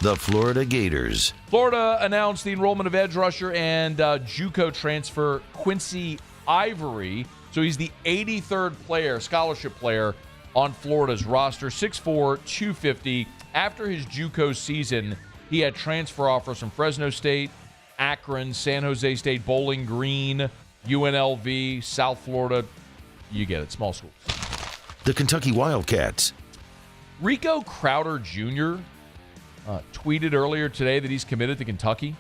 The Florida Gators. Florida announced the enrollment of edge rusher and JUCO transfer Quincy Ivory. So he's the 83rd player, scholarship player on Florida's roster, 6'4", 250. After his JUCO season, he had transfer offers from Fresno State, Akron, San Jose State, Bowling Green, UNLV, South Florida. You get it, small schools. The Kentucky Wildcats. Rico Crowder Jr. Tweeted earlier today that he's committed to Kentucky.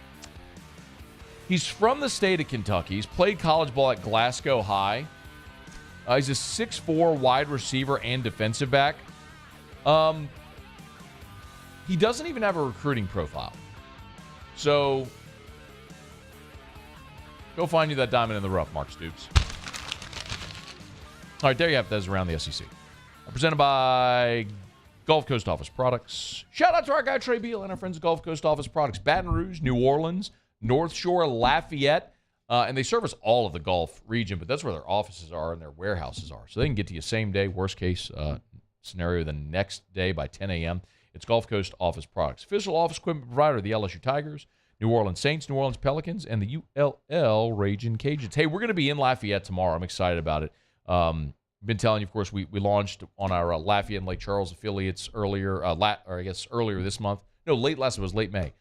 He's from the state of Kentucky. He's played college ball at Glasgow High. He's a 6'4" wide receiver and defensive back. He doesn't even have a recruiting profile. So go find you that diamond in the rough, Mark Stoops. All right, there you have it. That's around the SEC. Presented by Gulf Coast Office Products. Shout out to our guy Trey Beal and our friends at Gulf Coast Office Products. Baton Rouge, New Orleans, North Shore, Lafayette. And they service all of the Gulf region, but that's where their offices are and their warehouses are. So they can get to you same day, worst case scenario, the next day by 10 a.m. It's Gulf Coast Office Products. Official office equipment provider of the LSU Tigers, New Orleans Saints, New Orleans Pelicans, and the ULL Ragin' Cajuns. Hey, we're going to be in Lafayette tomorrow. I'm excited about it. Been telling you, of course, we launched on our Lafayette and Lake Charles affiliates earlier, earlier this month. No, late May.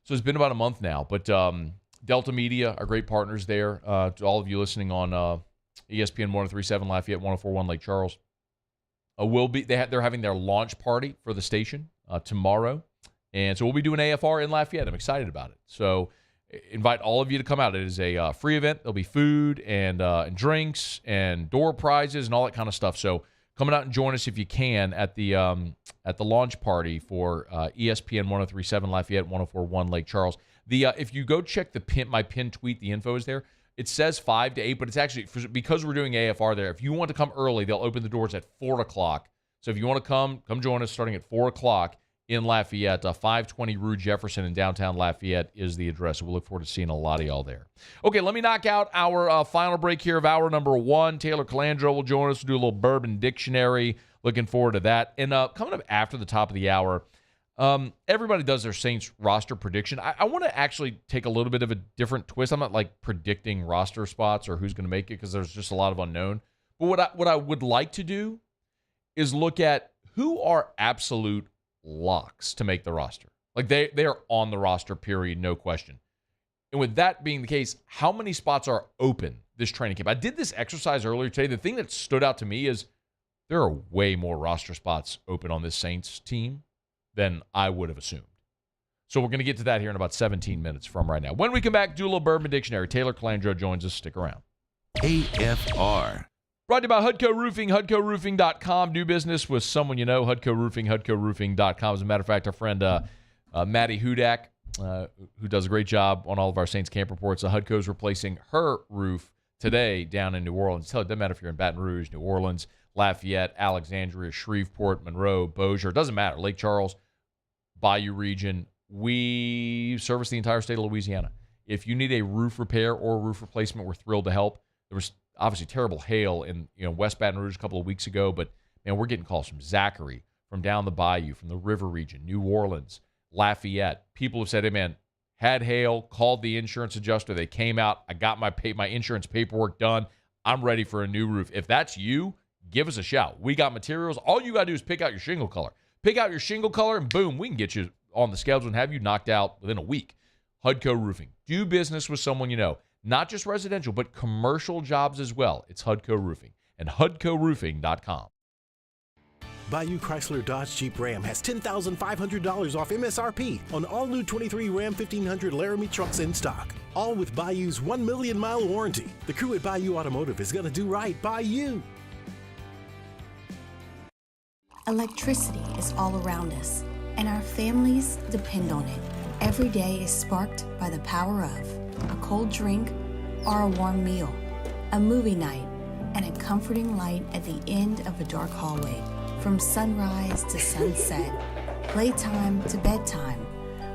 So it's been about a month now. But Delta Media, our great partners there, to all of you listening on ESPN 103.7 Lafayette, 104.1 Lake Charles, they're having their launch party for the station tomorrow. And so we'll be doing AFR in Lafayette. I'm excited about it. So invite all of you to come out. It is a free event. There'll be food and drinks and door prizes and all that kind of stuff. So come out and join us if you can at the launch party for ESPN 103.7 Lafayette, 104.1 Lake Charles. If you go check my pinned tweet, the info is there. It says 5 to 8, but it's actually, because we're doing AFR there, if you want to come early, they'll open the doors at 4 o'clock. So if you want to come join us starting at 4 o'clock in Lafayette. 520 Rue Jefferson in downtown Lafayette is the address. So we'll look forward to seeing a lot of y'all there. Okay, let me knock out our final break here of hour number 1. Taylor Calandro will join us to do a little Bourbon Dictionary. Looking forward to that. And coming up after the top of the hour, everybody does their Saints roster prediction. I want to actually take a little bit of a different twist. I'm not like predicting roster spots or who's going to make it because there's just a lot of unknown. But what I would like to do is look at who are absolute locks to make the roster. Like they are on the roster, period, no question. And with that being the case, how many spots are open this training camp? I did this exercise earlier today. The thing that stood out to me is there are way more roster spots open on this Saints team than I would have assumed. So we're going to get to that here in about 17 minutes from right now. When we come back, do a little Bourbon Dictionary. Taylor Calandro joins us. Stick around. AFR. Brought to you by Hudco Roofing, HudcoRoofing.com. Do business with someone you know, Hudco Roofing, HudcoRoofing.com. As a matter of fact, our friend Maddie Hudak, who does a great job on all of our Saints camp reports, Hudco's replacing her roof today down in New Orleans. It doesn't matter if you're in Baton Rouge, New Orleans, Lafayette, Alexandria, Shreveport, Monroe, Bossier. It doesn't matter. Lake Charles, Bayou region. We service the entire state of Louisiana. If you need a roof repair or roof replacement, we're thrilled to help. There was obviously terrible hail in West Baton Rouge a couple of weeks ago, but man, we're getting calls from Zachary, from down the bayou, from the river region, New Orleans, Lafayette. People have said, hey man, had hail, called the insurance adjuster, they came out, I got my insurance paperwork done, I'm ready for a new roof. If that's you, give us a shout. We got materials. All you got to do is pick out your shingle color. Pick out your shingle color, and boom, we can get you on the schedule and have you knocked out within a week. Hudco Roofing. Do business with someone you know. not just residential, but commercial jobs as well. It's HUDCO Roofing and HUDCOroofing.com. Bayou Chrysler Dodge Jeep Ram has $10,500 off MSRP on all new 23 Ram 1500 Laramie trucks in stock. All with Bayou's 1 million mile warranty. The crew at Bayou Automotive is going to do right by you. Electricity is all around us, and our families depend on it. Every day is sparked by the power of a cold drink or a warm meal, a movie night, and a comforting light at the end of a dark hallway. From sunrise to sunset, playtime to bedtime,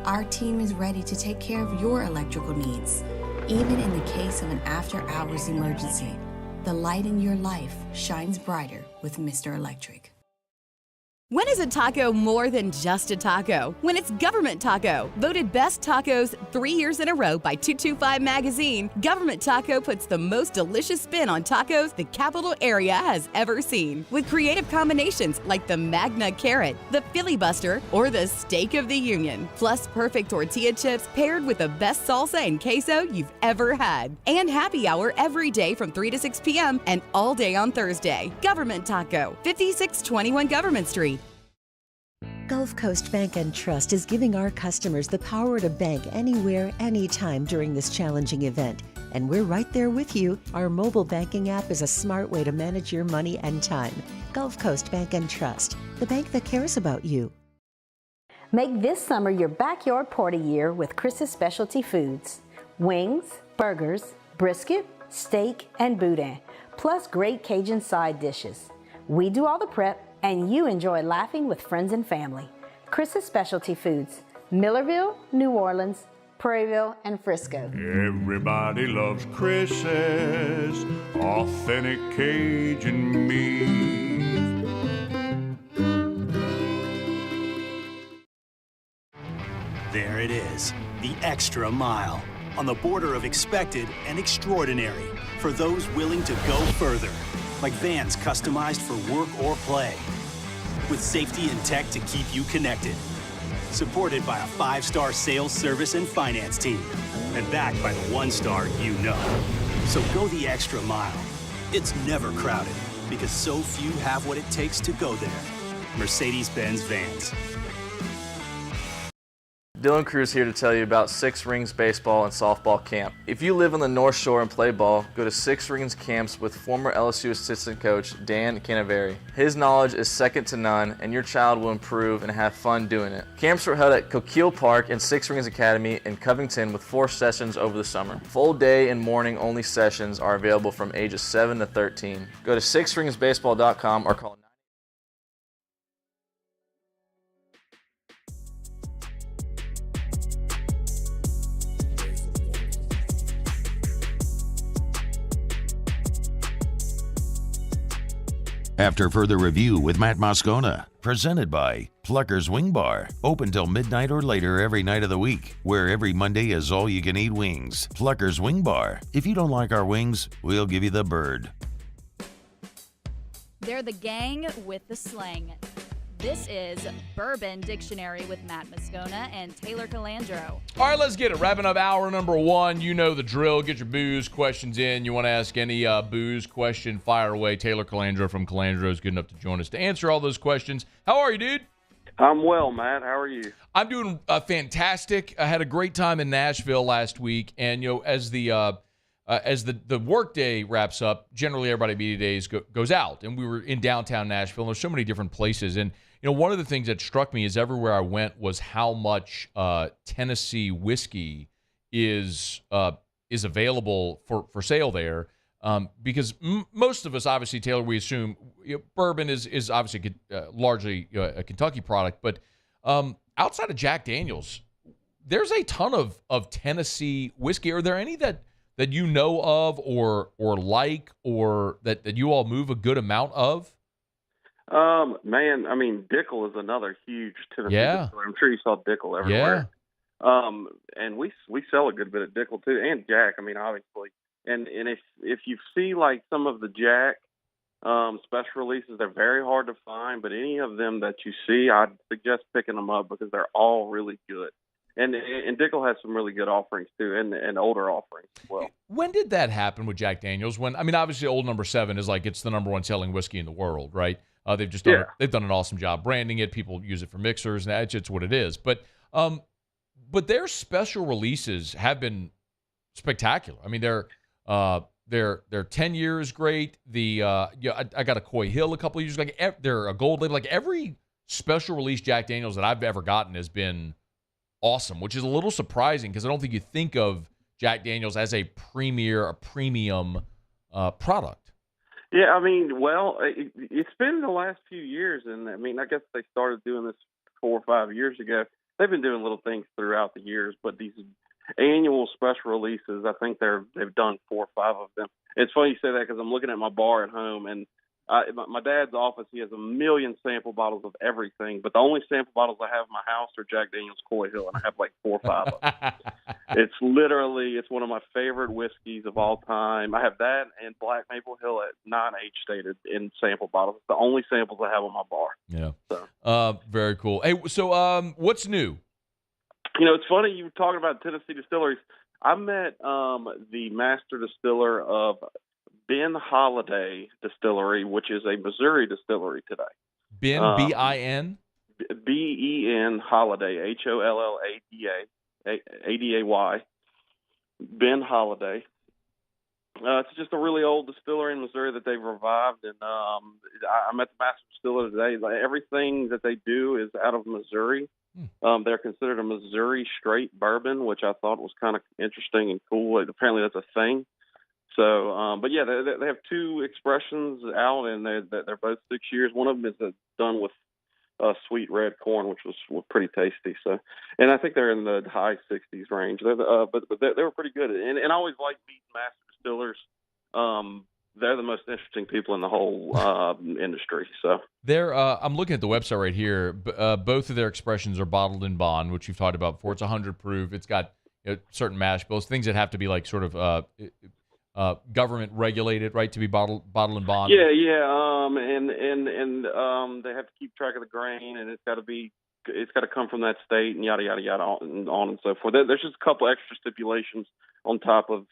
our team is ready to take care of your electrical needs. Even in the case of an after-hours emergency, the light in your life shines brighter with Mr. Electric. When is a taco more than just a taco? When it's Government Taco. Voted best tacos 3 years in a row by 225 Magazine, Government Taco puts the most delicious spin on tacos the capital area has ever seen. With creative combinations like the Magna Carrot, the Filibuster, or the Steak of the Union. Plus perfect tortilla chips paired with the best salsa and queso you've ever had. And happy hour every day from 3 to 6 p.m. and all day on Thursday. Government Taco, 5621 Government Street. Gulf Coast Bank and Trust is giving our customers the power to bank anywhere, anytime during this challenging event. And we're right there with you. Our mobile banking app is a smart way to manage your money and time. Gulf Coast Bank and Trust, the bank that cares about you. Make this summer your backyard party year with Chris's Specialty Foods. Wings, burgers, brisket, steak, and boudin, plus great Cajun side dishes. We do all the prep, and you enjoy laughing with friends and family. Chris's Specialty Foods, Millerville, New Orleans, Prairieville, and Frisco. Everybody loves Chris's authentic Cajun meat. There it is, the extra mile, on the border of expected and extraordinary, for those willing to go further. Like vans customized for work or play, with safety and tech to keep you connected. Supported by a 5-star sales, service, and finance team, and backed by the 1-star you know. So go the extra mile. It's never crowded, because so few have what it takes to go there. Mercedes-Benz Vans. Dylan Cruz here to tell you about Six Rings Baseball and Softball Camp. If you live on the North Shore and play ball, go to Six Rings Camps with former LSU assistant coach Dan Canaveri. His knowledge is second to none, and your child will improve and have fun doing it. Camps were held at Coquille Park and Six Rings Academy in Covington with 4 sessions over the summer. Full day and morning only sessions are available from ages 7 to 13. Go to sixringsbaseball.com or call After further review with Matt Moscona, presented by Plucker's Wing Bar, open till midnight or later every night of the week, where every Monday is all-you-can-eat wings. Plucker's Wing Bar. If you don't like our wings, we'll give you the bird. They're the gang with the slang. This is Bourbon Dictionary with Matt Moscona and Taylor Calandro. All right, let's get it. Wrapping up hour number 1. You know the drill. Get your booze questions in. You want to ask any booze question, fire away. Taylor Calandro from Calandro is good enough to join us to answer all those questions. How are you, dude? I'm well, Matt. How are you? I'm doing fantastic. I had a great time in Nashville last week, and as the work day wraps up, generally everybody media days goes out, and we were in downtown Nashville. And there's so many different places, and one of the things that struck me is everywhere I went was how much Tennessee whiskey is available for sale there. Because most of us, obviously, Taylor, we assume bourbon is obviously largely a Kentucky product, but outside of Jack Daniels, there's a ton of Tennessee whiskey. Are there any that you know of or like or that you all move a good amount of? Man, I mean, Dickel is another huge Tennessee distillery. I'm sure you saw Dickel everywhere. Yeah. And we sell a good bit of Dickel too, and Jack. I mean, obviously. And if you see like some of the Jack special releases, they're very hard to find. But any of them that you see, I'd suggest picking them up because they're all really good. And Dickel has some really good offerings too, and older offerings as well. When did that happen with Jack Daniels? Obviously, Old Number 7 is like it's the number one selling whiskey in the world, right? They've just done they've done an awesome job branding it. People use it for mixers, and it's what it is. But their special releases have been spectacular. I mean, their 10 year is great. I got a Coy Hill a couple of years ago. They're a gold label. Like every special release Jack Daniels that I've ever gotten has been awesome, which is a little surprising because I don't think you think of Jack Daniels as a premium product. Yeah, I mean, well, it's been the last few years, and I mean, I guess they started doing this 4 or 5 years ago. They've been doing little things throughout the years, but these annual special releases, I think they've done 4 or 5 of them. It's funny you say that because I'm looking at my bar at home, and my dad's office, he has 1 million sample bottles of everything, but the only sample bottles I have in my house are Jack Daniel's Coy Hill, and I have like 4 or 5 of them. It's one of my favorite whiskeys of all time. I have that and Black Maple Hill at non-age stated in sample bottles. It's the only samples I have on my bar. Yeah. So. Very cool. Hey, so what's new? You know, it's funny you were talking about Tennessee distilleries. I met the master distiller of Ben Holiday Distillery, which is a Missouri distillery today. Ben, B-I-N? B-E-N Holiday, H-O-L-L-A-D-A-Y. Ben Holiday. It's just a really old distillery in Missouri that they've revived, and I met the master distiller today. Like, everything that they do is out of Missouri. They're considered a Missouri straight bourbon, which I thought was kind of interesting and cool. Apparently that's a thing. So, but yeah, they have 2 expressions out, and they're both 6 years. One of them is done with sweet red corn, which was pretty tasty. So, and I think they're in the high 60s range. But they were pretty good. And I always like meeting master distillers. They're the most interesting people in the whole industry. So I'm looking at the website right here. Both of their expressions are bottled in bond, which you've talked about before. It's 100 proof. It's got certain mash bills, things that have to be like sort of government regulated, right, to be bottled in bond. Yeah. And they have to keep track of the grain, and it's got to come from that state, and yada yada yada, on and so forth. There's just a couple extra stipulations on top of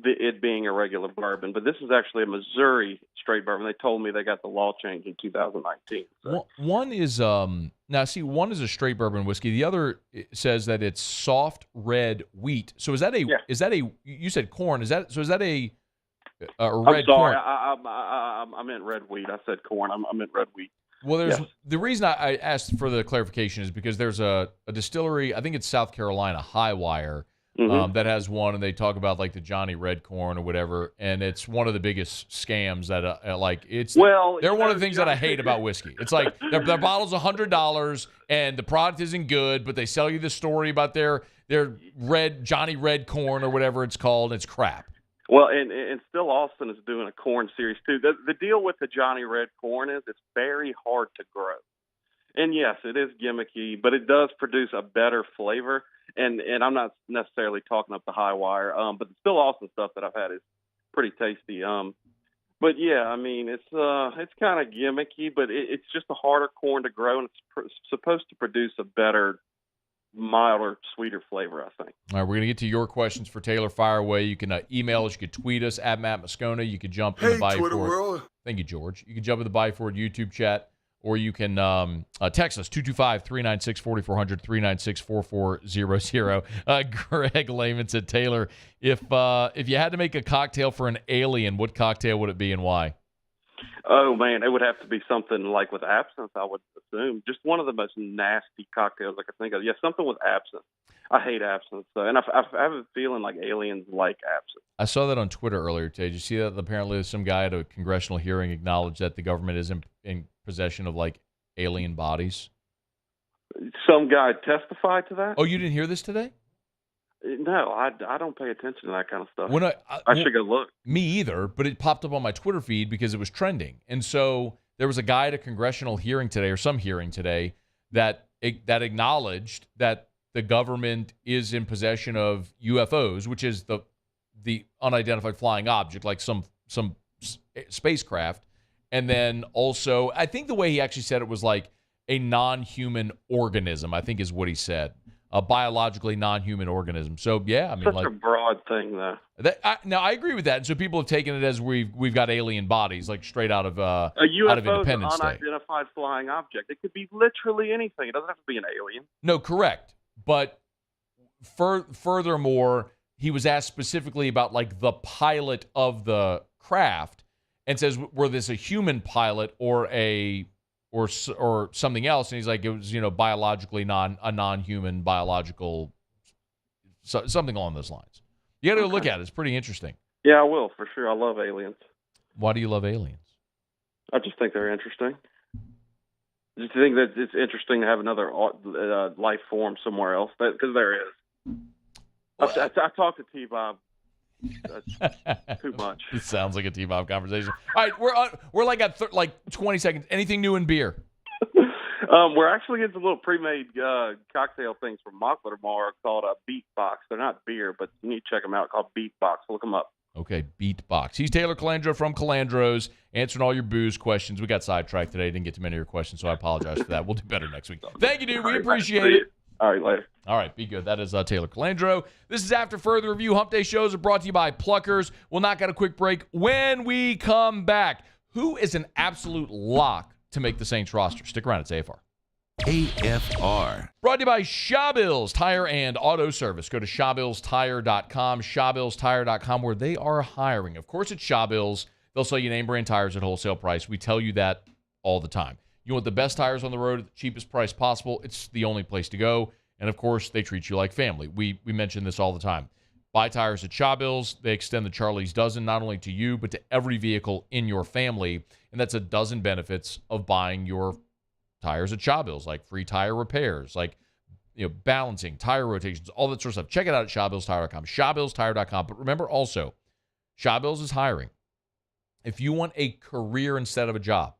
it being a regular bourbon, but this is actually a Missouri straight bourbon. They told me they got the law change in 2019. So. One is one is a straight bourbon whiskey. The other says that it's soft red wheat. So is that you said corn? Is that a red I'm sorry, corn? I meant red wheat. I said corn. I meant red wheat. Well, the reason I asked for the clarification is because there's a distillery, I think it's South Carolina, Highwire, that has one, and they talk about like the Johnny Red Corn or whatever, and it's one of the biggest scams that they're one of the things that I hate about whiskey. It's like their bottle's $100 and the product isn't good, but they sell you the story about their red Johnny Red Corn or whatever it's called. It's crap. Well, and still Austin is doing a corn series too. The deal with the Johnny Red Corn is it's very hard to grow. And yes, it is gimmicky, but it does produce a better flavor. And I'm not necessarily talking up the high wire, but the still Austin stuff that I've had is pretty tasty. But yeah, I mean, it's kind of gimmicky, but it's just a harder corn to grow, and it's supposed to produce a better, milder, sweeter flavor, I think. All right, we're going to get to your questions for Taylor. Fire away. You can email us. You could tweet us at Matt Moscona. You could jump in the Buy Twitter Ford. world. Thank you, George. You can jump in the Buy Ford YouTube chat, or you can text us, 225-396-4400, 396-4400. Greg Lehman said, Taylor, if you had to make a cocktail for an alien, what cocktail would it be and why? Oh, man, it would have to be something like with absinthe, I would assume. Just one of the most nasty cocktails I could think of. Yeah, something with absinthe. I hate absinthe. And I have a feeling like aliens like absinthe. I saw that on Twitter earlier today. Did you see that? Apparently some guy at a congressional hearing acknowledged that the government is in possession of, like, alien bodies. Some guy testified to that? Oh, you didn't hear this today? No, I don't pay attention to that kind of stuff. When I should go look. Me either, but it popped up on my Twitter feed because it was trending. And so there was a guy at a congressional hearing today, or some hearing today, that acknowledged that the government is in possession of UFOs, which is the unidentified flying object, like some spacecraft. And then also, I think the way he actually said it was like a non-human organism, I think is what he said. a biologically non-human organism. So, yeah, I mean, Such a broad thing, though. Now, I agree with that. And so people have taken it as we've got alien bodies, like straight out of A UFO is an Independence Day. unidentified flying object. It could be literally anything. It doesn't have to be an alien. No, correct. But furthermore, he was asked specifically about like the pilot of the craft, and says, were this a human pilot or something else? And he's like, it was, biologically non-human biological, something along those lines. You got to go look at it. It's pretty interesting. Yeah, I will, for sure. I love aliens. Why do you love aliens? I just think they're interesting. I just think that it's interesting to have another life form somewhere else, because there is. I talked to T-Bob. That's too much. It sounds like a T-Bob conversation. All right, we're like at 20 seconds. Anything new in beer? We're actually getting some little pre-made cocktail things from Mockler tomorrow called Beatbox. They're not beer, but you need to check them out. Called Beatbox. Look them up. Okay, Beatbox. He's Taylor Calandro from Calandro's, answering all your booze questions. We got sidetracked today. Didn't get to many of your questions, so I apologize for that. We'll do better next week. Thank you, dude. We appreciate it. All right, later. All right, be good. That is Taylor Calandro. This is After Further Review. Hump Day shows are brought to you by Pluckers. We'll knock out a quick break. When we come back, who is an absolute lock to make the Saints roster? Stick around. It's AFR. AFR. Brought to you by Shawbills Tire and Auto Service. Go to ShawbillsTire.com, ShawbillsTire.com, where they are hiring. Of course, at Shawbills, they'll sell you name brand tires at wholesale price. We tell you that all the time. You want the best tires on the road at the cheapest price possible, it's the only place to go. And, of course, they treat you like family. We mention this all the time. Buy tires at Shawbills. They extend the Charlie's Dozen not only to you, but to every vehicle in your family. And that's a dozen benefits of buying your tires at Shawbills, like free tire repairs, like balancing, tire rotations, all that sort of stuff. Check it out at ShawbillsTire.com, ShawbillsTire.com. But remember also, Shawbills is hiring. If you want a career instead of a job,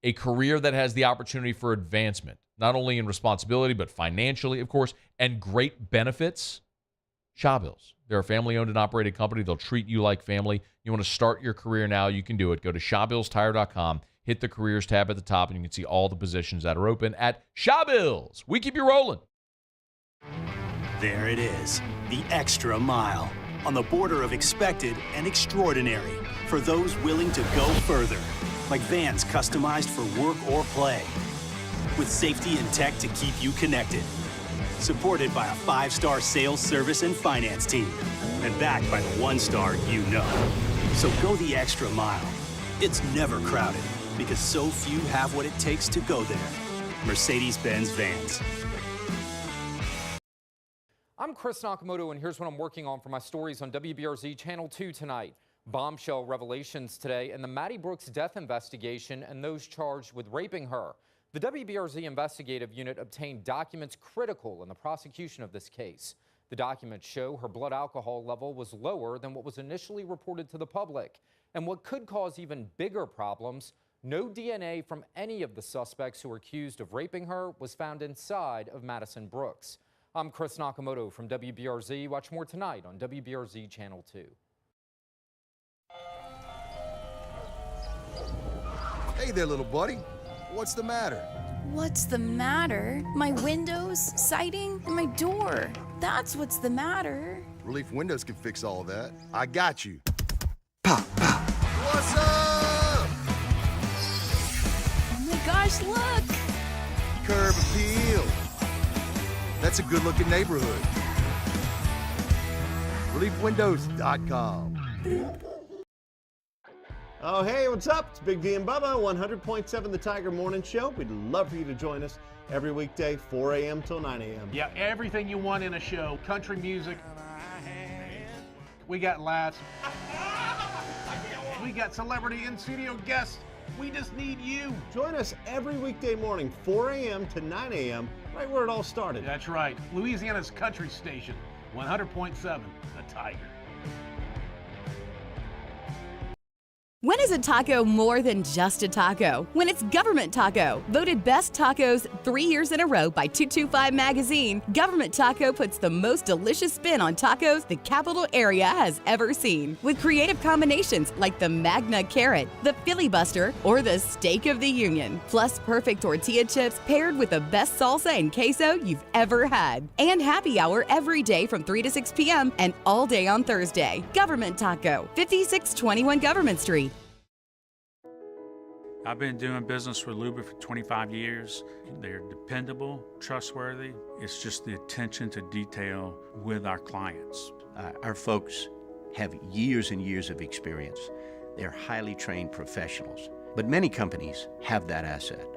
a career that has the opportunity for advancement, not only in responsibility, but financially, of course, and great benefits, Shawbills. They're a family-owned and operated company. They'll treat you like family. You want to start your career now, you can do it. Go to ShawbillsTire.com, hit the careers tab at the top, and you can see all the positions that are open at Shawbills. We keep you rolling. There it is, the extra mile, on the border of expected and extraordinary, for those willing to go further, like vans customized for work or play, with safety and tech to keep you connected, supported by a 5-star sales, service, and finance team, and backed by the 1-star you know. So go the extra mile. It's never crowded, because so few have what it takes to go there. Mercedes-Benz Vans. I'm Chris Nakamoto, and here's what I'm working on for my stories on WBRZ Channel 2 tonight. Bombshell revelations today in the Maddie Brooks death investigation and those charged with raping her. The WBRZ investigative unit obtained documents critical in the prosecution of this case. The documents show her blood alcohol level was lower than what was initially reported to the public. And what could cause even bigger problems, no DNA from any of the suspects who were accused of raping her was found inside of Madison Brooks. I'm Chris Nakamoto from WBRZ. Watch more tonight on WBRZ Channel 2. Hey there, little buddy. What's the matter? What's the matter? My windows, siding, and my door. That's what's the matter. Relief Windows can fix all of that. I got you. Pop, pop. What's up? Oh my gosh, look! Curb appeal. That's a good-looking neighborhood. ReliefWindows.com. Oh, hey, what's up? It's Big D and Bubba, 100.7 The Tiger Morning Show. We'd love for you to join us every weekday, 4 a.m. till 9 a.m. Yeah, everything you want in a show. Country music. We got laughs. We got celebrity in-studio guests. We just need you. Join us every weekday morning, 4 a.m. to 9 a.m., right where it all started. That's right. Louisiana's country station, 100.7 The Tiger. When is a taco more than just a taco? When it's Government Taco. Voted best tacos 3 years in a row by 225 Magazine, Government Taco puts the most delicious spin on tacos the capital area has ever seen. With creative combinations like the Magna Carrot, the Filibuster, or the Steak of the Union. Plus perfect tortilla chips paired with the best salsa and queso you've ever had. And happy hour every day from 3 to 6 p.m. and all day on Thursday. Government Taco, 5621 Government Street. I've been doing business with Luba for 25 years. They're dependable, trustworthy. It's just the attention to detail with our clients. Our folks have years and years of experience. They're highly trained professionals. But many companies have that asset.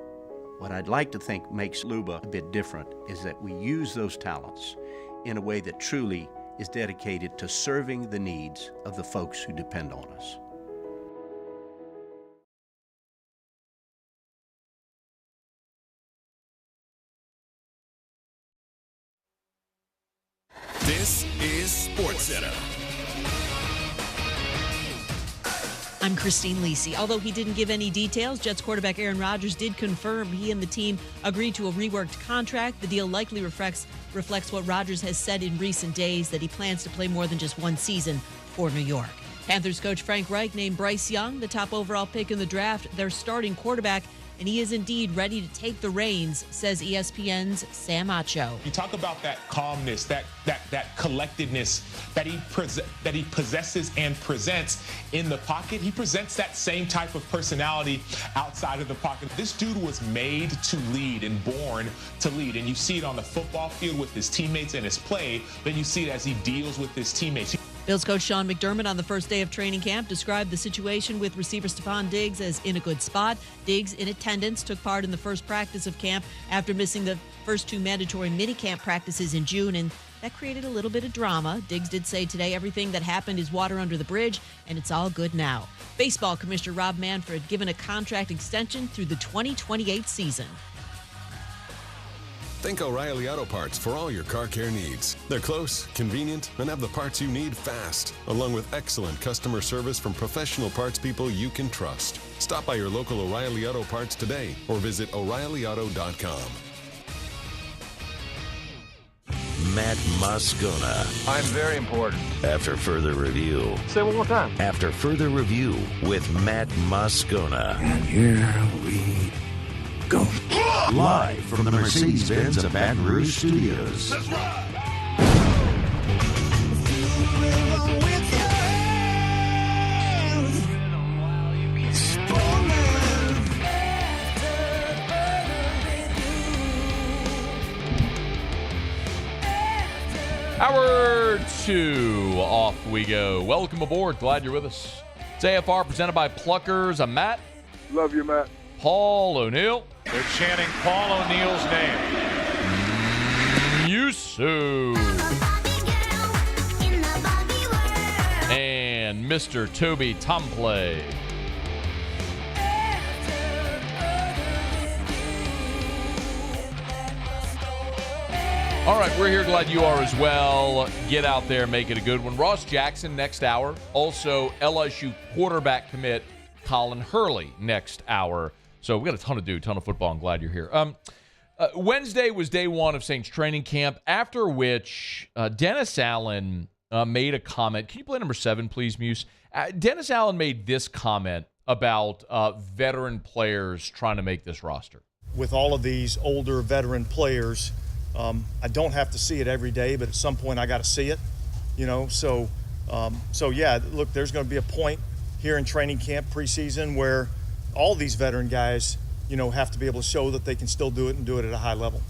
What I'd like to think makes Luba a bit different is that we use those talents in a way that truly is dedicated to serving the needs of the folks who depend on us. This is SportsCenter. I'm Christine Lisi. Although he didn't give any details, Jets quarterback Aaron Rodgers did confirm he and the team agreed to a reworked contract. The deal likely reflects what Rodgers has said in recent days, that he plans to play more than just one season for New York. Panthers coach Frank Reich named Bryce Young the top overall pick in the draft, their starting quarterback, and he is indeed ready to take the reins, says ESPN's Sam Acho. You talk about that calmness, that collectedness that he possesses and presents in the pocket. He presents that same type of personality outside of the pocket. This dude was made to lead and born to lead, and you see it on the football field with his teammates and his play, then you see it as he deals with his teammates. Bills coach Sean McDermott on the first day of training camp described the situation with receiver Stephon Diggs as in a good spot. Diggs, in attendance, took part in the first practice of camp after missing the first two mandatory minicamp practices in June, and that created a little bit of drama. Diggs did say today everything that happened is water under the bridge, and it's all good now. Baseball Commissioner Rob Manfred given a contract extension through the 2028 season. Think O'Reilly Auto Parts for all your car care needs. They're close, convenient, and have the parts you need fast, along with excellent customer service from professional parts people you can trust. Stop by your local O'Reilly Auto Parts today or visit O'ReillyAuto.com. Matt Moscona. I'm very important. After further review. Say it one more time. After further review with Matt Moscona. And here we go. Live from the Mercedes-Benz of Baton Rouge Studios. Let's ride! Hour 2, off we go. Welcome aboard. Glad you're with us. It's AFR presented by Pluckers. I'm Matt. Love you, Matt. Paul O'Neill. They're chanting Paul O'Neill's name. Yusu. And Mr. Toby Tomplay. All right, we're here. Glad you are as well. Get out there, make it a good one. Ross Jackson next hour. Also, LSU quarterback commit Colin Hurley next hour. So we got a ton of football. I'm glad you're here. Wednesday was day one of Saints training camp, after which Dennis Allen made a comment. Can you play number 7, please, Muse? Dennis Allen made this comment about veteran players trying to make this roster. With all of these older veteran players, I don't have to see it every day, but at some point I got to see it, So yeah, look, there's going to be a point here in training camp preseason where all these veteran guys, have to be able to show that they can still do it and do it at a high level.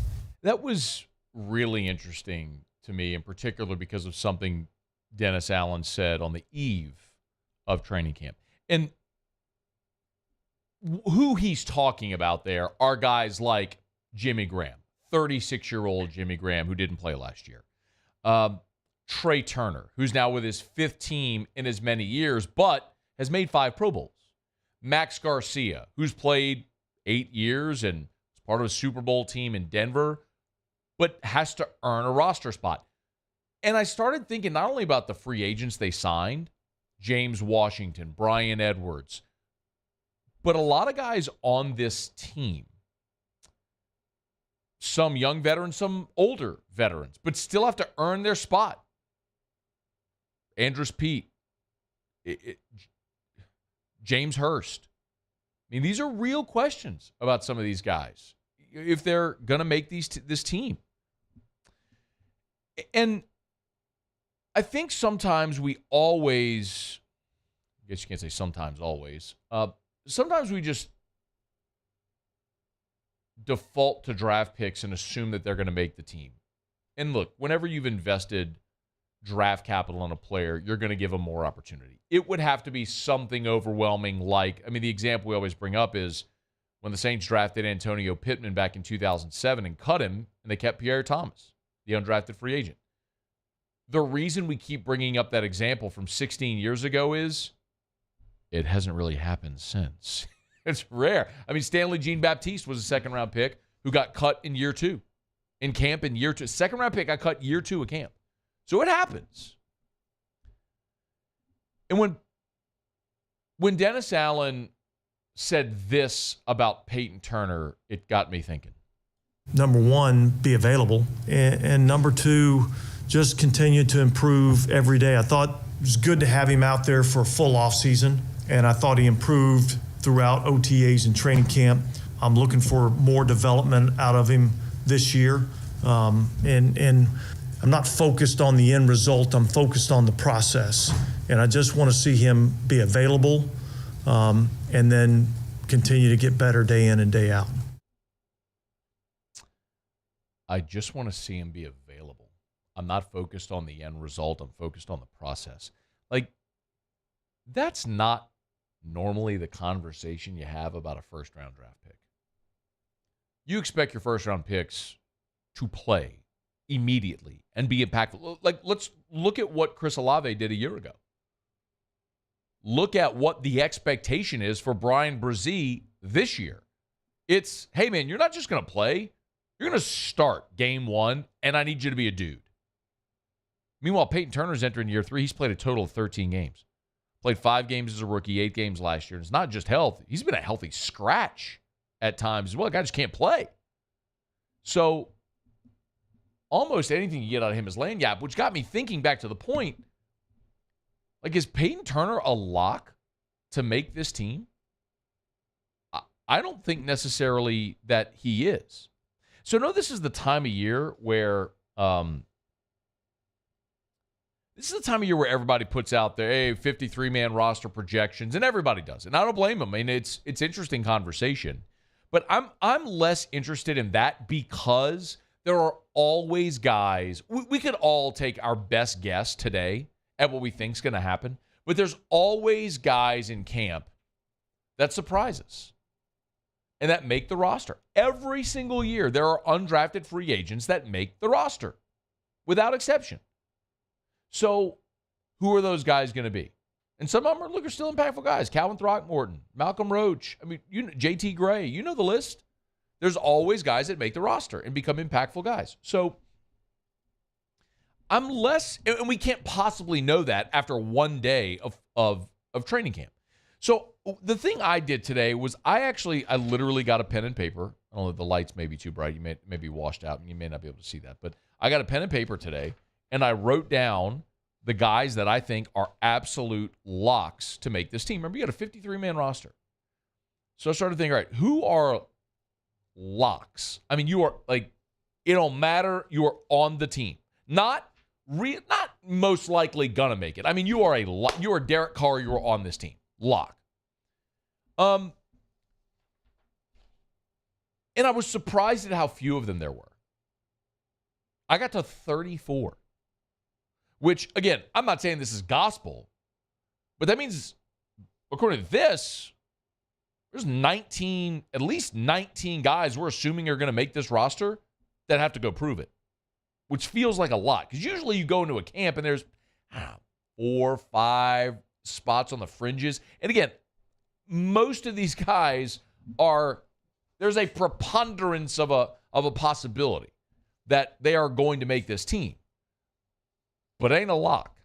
That was really interesting to me, in particular because of something Dennis Allen said on the eve of training camp. And who he's talking about there are guys like Jimmy Graham, 36-year-old Jimmy Graham, who didn't play last year. Trey Turner, who's now with his 5th team in as many years, but has made 5 Pro Bowls. Max Garcia, who's played 8 years and is part of a Super Bowl team in Denver, but has to earn a roster spot. And I started thinking not only about the free agents they signed, James Washington, Brian Edwards. But a lot of guys on this team, some young veterans, some older veterans, but still have to earn their spot. Andrus Peat, James Hurst. I mean, these are real questions about some of these guys, if they're going to make this team. And I think sometimes we always, I guess you can't say sometimes, always. Sometimes we just default to draft picks and assume that they're going to make the team. And look, whenever you've invested draft capital on a player, you're going to give them more opportunity. It would have to be something overwhelming like, I mean, the example we always bring up is when the Saints drafted Antonio Pittman back in 2007 and cut him, and they kept Pierre Thomas, the undrafted free agent. The reason we keep bringing up that example from 16 years ago is it hasn't really happened since. It's rare. I mean, Stanley Jean-Baptiste was a second-round pick who got cut in year 2. In camp in year 2. Second-round pick got cut year 2 of camp. So it happens. And when Dennis Allen said this about Peyton Turner, it got me thinking. Number one, be available. And number two, just continue to improve every day. I thought it was good to have him out there for a full offseason, and I thought he improved throughout OTAs and training camp. I'm looking for more development out of him this year. And I'm not focused on the end result. I'm focused on the process. And I just want to see him be available and then continue to get better day in and day out. I just want to see him be available. I'm not focused on the end result. I'm focused on the process. Like, that's not normally the conversation you have about a first-round draft pick. You expect your first-round picks to play immediately and be impactful. Like, let's look at what Chris Olave did a year ago. Look at what the expectation is for Brian Brzee this year. It's, hey, man, you're not just going to play. You're going to start game 1, and I need you to be a dude. Meanwhile, Peyton Turner's entering year 3. He's played a total of 13 games. Played 5 games as a rookie, 8 games last year. And it's not just health. He's been a healthy scratch at times as well. The guy just can't play. So almost anything you get out of him is land gap, which got me thinking back to the point, like, is Peyton Turner a lock to make this team? I don't think necessarily that he is. So no, this is the time of year where everybody puts out their 53-man roster projections, and everybody does it. And I don't blame them. I mean, it's interesting conversation. But I'm less interested in that because there are always guys. We could all take our best guess today at what we think is going to happen, but there's always guys in camp that surprise us and that make the roster. Every single year, there are undrafted free agents that make the roster, without exception. So who are those guys going to be? And some of them are still impactful guys. Calvin Throckmorton, Malcolm Roach, I mean, JT Gray, you know the list. There's always guys that make the roster and become impactful guys. So I'm less, and we can't possibly know that after one day of training camp. So the thing I did today was I literally got a pen and paper. I don't know, the lights may be too bright. You may be washed out and you may not be able to see that. But I got a pen and paper today, and I wrote down the guys that I think are absolute locks to make this team. Remember, you got a 53-man roster. So I started thinking, all right, who are locks? I mean, you are like, it don't matter. You are on the team. Not most likely gonna make it. I mean, you are Derek Carr. You are on this team. Lock. And I was surprised at how few of them there were. I got to 34. Which, again, I'm not saying this is gospel, but that means, according to this, there's at least 19 guys we're assuming are going to make this roster that have to go prove it, which feels like a lot. Because usually you go into a camp and there's 4 or 5 spots on the fringes. And again, most of these guys there's a preponderance of a possibility that they are going to make this team. But it ain't a lock.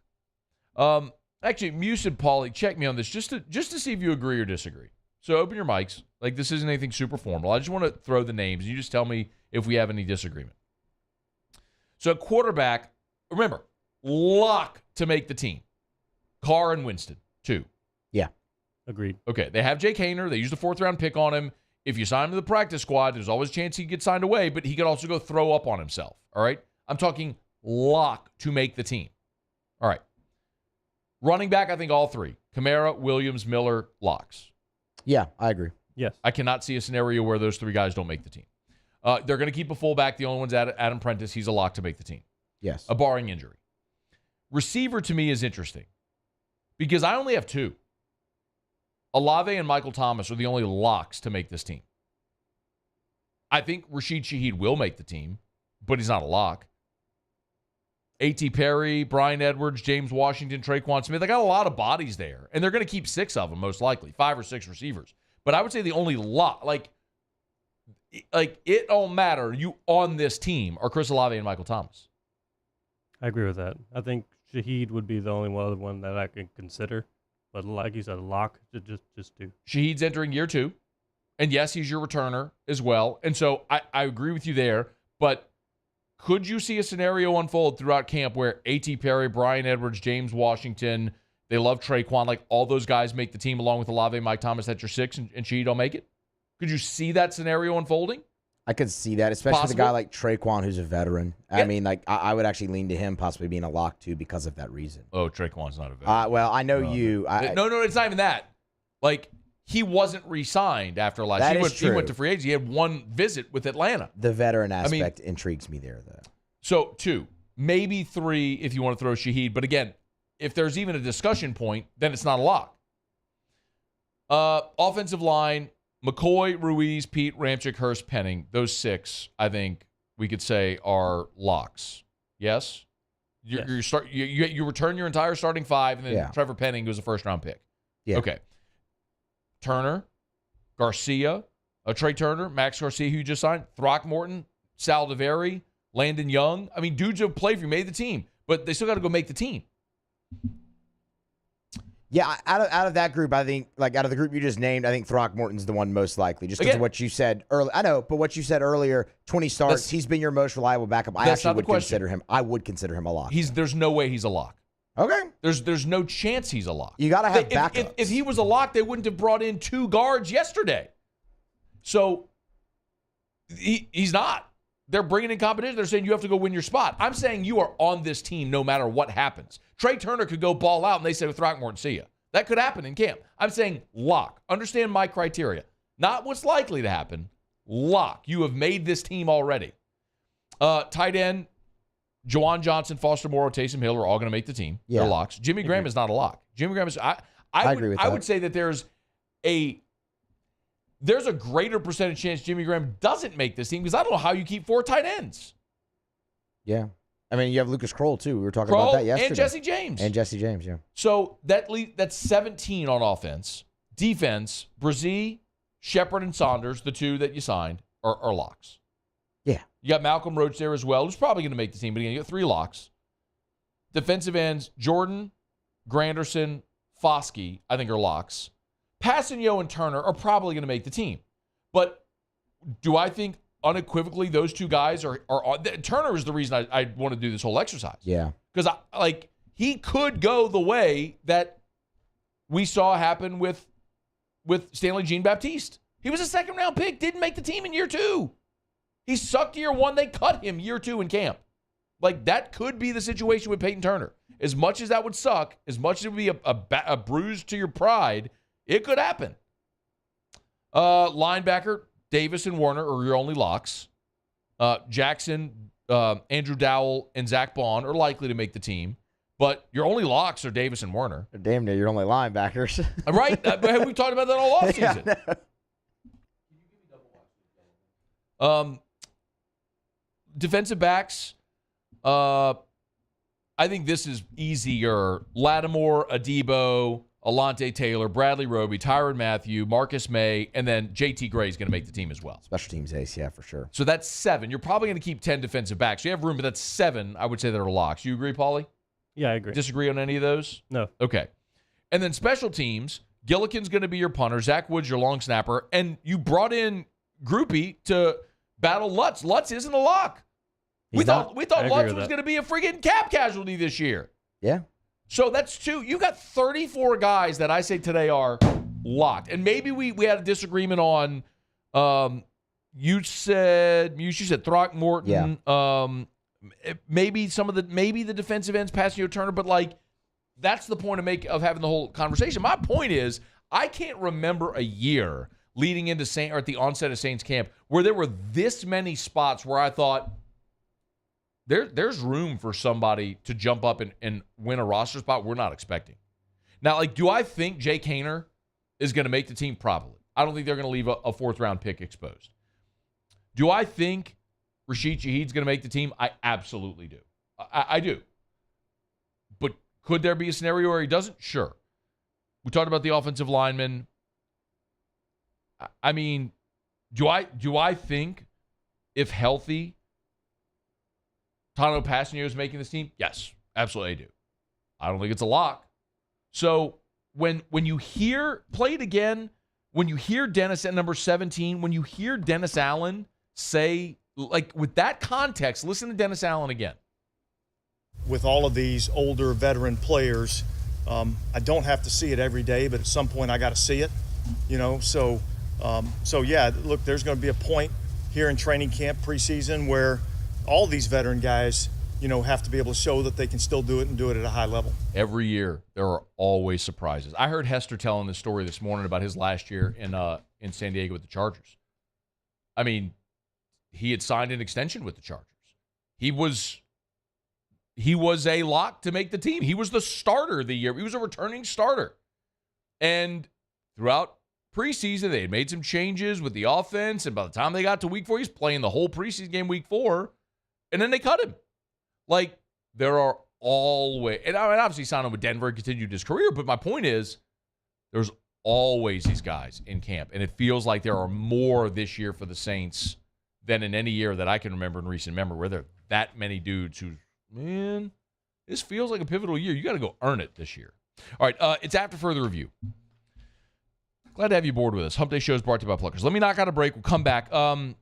Actually, Muse and Paulie, check me on this just to see if you agree or disagree. So open your mics. Like, this isn't anything super formal. I just want to throw the names. You just tell me if we have any disagreement. So quarterback, remember, lock to make the team. Carr and Winston, 2. Yeah, agreed. Okay, they have Jake Hayner. They used a 4th-round pick on him. If you sign him to the practice squad, there's always a chance he could get signed away, but he could also go throw up on himself, all right? I'm talking lock to make the team. All right. Running back, I think all 3. Kamara, Williams, Miller, locks. Yeah, I agree. Yes. I cannot see a scenario where those 3 guys don't make the team. They're going to keep a fullback. The only one's Adam Prentice. He's a lock to make the team. Yes. Barring injury. Receiver to me is interesting because I only have 2. Olave and Michael Thomas are the only locks to make this team. I think Rashid Shaheed will make the team, but he's not a lock. A.T. Perry, Brian Edwards, James Washington, Traquan Smith. They got a lot of bodies there, and they're going to keep 6 of them most likely, 5 or 6 receivers. But I would say the only lock, like it don't matter, you on this team are Chris Olave and Michael Thomas. I agree with that. I think Shaheed would be the only other one that I could consider. But like you said, lock, just 2. Shaheed's entering year 2. And yes, he's your returner as well. And so I agree with you there. But could you see a scenario unfold throughout camp where A.T. Perry, Brian Edwards, James Washington, they love Traquan, like all those guys make the team along with Olave, Mike Thomas, that's your 6, and Shaheed don't make it? Could you see that scenario unfolding? I could see that, especially with a guy like Traquan, who's a veteran. Yeah. I mean, like I would actually lean to him possibly being a lock too because of that reason. Oh, Traquan's not a veteran. Well, I know you. No, it's not even that. Like, he wasn't re-signed after last year. He went to free agency. He had 1 visit with Atlanta. The veteran aspect intrigues me there, though. So 2, maybe 3 if you want to throw Shaheed. But again, if there's even a discussion point, then it's not a lock. Offensive line, McCoy, Ruiz, Pete, Ramczyk, Hurst, Penning. Those 6, I think we could say, are locks. Yes? You return your entire starting 5, and then Trevor Penning was a first-round pick. Yeah. Okay. Turner, Garcia, Trey Turner, Max Garcia, who you just signed, Throckmorton, Saldiveri, Landon Young. I mean, dudes have played for you, made the team, but they still got to go make the team. Yeah, out of that group, I think, like out of the group you just named, I think Throckmorton's the one most likely. Just because of what you said earlier. I know, but what you said earlier, 20 starts, he's been your most reliable backup. I actually would consider him. I would consider him a lock. There's no way he's a lock. Okay. There's no chance he's a lock. You got to have backups. If he was a lock, they wouldn't have brought in 2 guards yesterday. So he's not. They're bringing in competition. They're saying you have to go win your spot. I'm saying you are on this team no matter what happens. Trey Turner could go ball out, and they say with Throckmorton, see ya. That could happen in camp. I'm saying lock. Understand my criteria. Not what's likely to happen. Lock. You have made this team already. Tight end, Juwan Johnson, Foster Moreau, Taysom Hill are all going to make the team. Yeah. They're locks. Jimmy Graham is not a lock. Jimmy Graham is. I agree with that. I would say that there's a greater percentage chance Jimmy Graham doesn't make this team because I don't know how you keep 4 tight ends. Yeah. I mean, you have Lucas Kroll, too. We were talking about that yesterday. And Jesse James. Yeah. So that's 17 on offense. Defense, Brzee, Shepard, and Saunders, the 2 that you signed, are locks. Yeah. You got Malcolm Roach there as well, who's probably going to make the team, but again, you got 3 locks. Defensive ends, Jordan, Granderson, Foskey, I think are locks. Passanio and Turner are probably going to make the team. But do I think unequivocally those 2 guys are Turner is the reason I want to do this whole exercise. Yeah. Because he could go the way that we saw happen with Stanley Jean-Baptiste. He was a 2nd-round pick, didn't make the team in year 2. He sucked year 1. They cut him year 2 in camp. Like, that could be the situation with Peyton Turner. As much as that would suck, as much as it would be a bruise to your pride, it could happen. Linebacker, Davis and Warner are your only locks. Jackson, Andrew Dowell, and Zach Bond are likely to make the team. But your only locks are Davis and Warner. Damn near your only linebackers. Right? We've talked about that all offseason. Yeah, defensive backs, I think this is easier. Lattimore, Adebo, Alante Taylor, Bradley Roby, Tyrann Mathieu, Marcus May, and then JT Gray is going to make the team as well. Special teams ace, yeah, for sure. So that's 7. You're probably going to keep 10 defensive backs. You have room, but that's 7, I would say, that are locks. You agree, Paulie? Yeah, I agree. Disagree on any of those? No. Okay. And then special teams, Gillikin's going to be your punter, Zach Woods your long snapper, and you brought in Groupie to battle Lutz. Lutz isn't a lock. We thought Lutz was going to be a freaking cap casualty this year. Yeah. So that's two. You got 34 guys that I say today are locked. And maybe we had a disagreement on you said Throckmorton. Yeah. Maybe the defensive ends passing you Turner, but like that's the point of having the whole conversation. My point is I can't remember a year leading into Saint or at the onset of Saints camp where there were this many spots where I thought there's room for somebody to jump up and win a roster spot we're not expecting. Now, like, do I think Jake Haener is going to make the team? Probably. I don't think they're going to leave a fourth-round pick exposed. Do I think Rashid Shaheed's going to make the team? I absolutely do. I do. But could there be a scenario where he doesn't? Sure. We talked about the offensive linemen. I mean, do I think if healthy, Tano Passanio is making this team? Yes, absolutely I do. I don't think it's a lock. So when you hear, play it again, when you hear Dennis at number 17, when you hear Dennis Allen say, like with that context, listen to Dennis Allen again. With all of these older veteran players, I don't have to see it every day, but at some point I got to see it, So yeah, look, there's going to be a point here in training camp preseason where all these veteran guys, have to be able to show that they can still do it and do it at a high level. Every year, there are always surprises. I heard Hester telling this story this morning about his last year in San Diego with the Chargers. I mean, he had signed an extension with the Chargers. He was a lock to make the team. He was the starter the year. He was a returning starter. And throughout preseason, they had made some changes with the offense, and by the time they got to week 4, he's playing the whole preseason game week 4, and then they cut him. Like, there are always, and I mean, obviously he signed on with Denver and continued his career, but my point is there's always these guys in camp, and it feels like there are more this year for the Saints than in any year that I can remember in recent memory where there are that many dudes who, man, this feels like a pivotal year. You got to go earn it this year. All right, it's after further review. Glad to have you aboard with us. Hump Day Show is brought to you by Pluckers. Let me knock out a break. We'll come back. A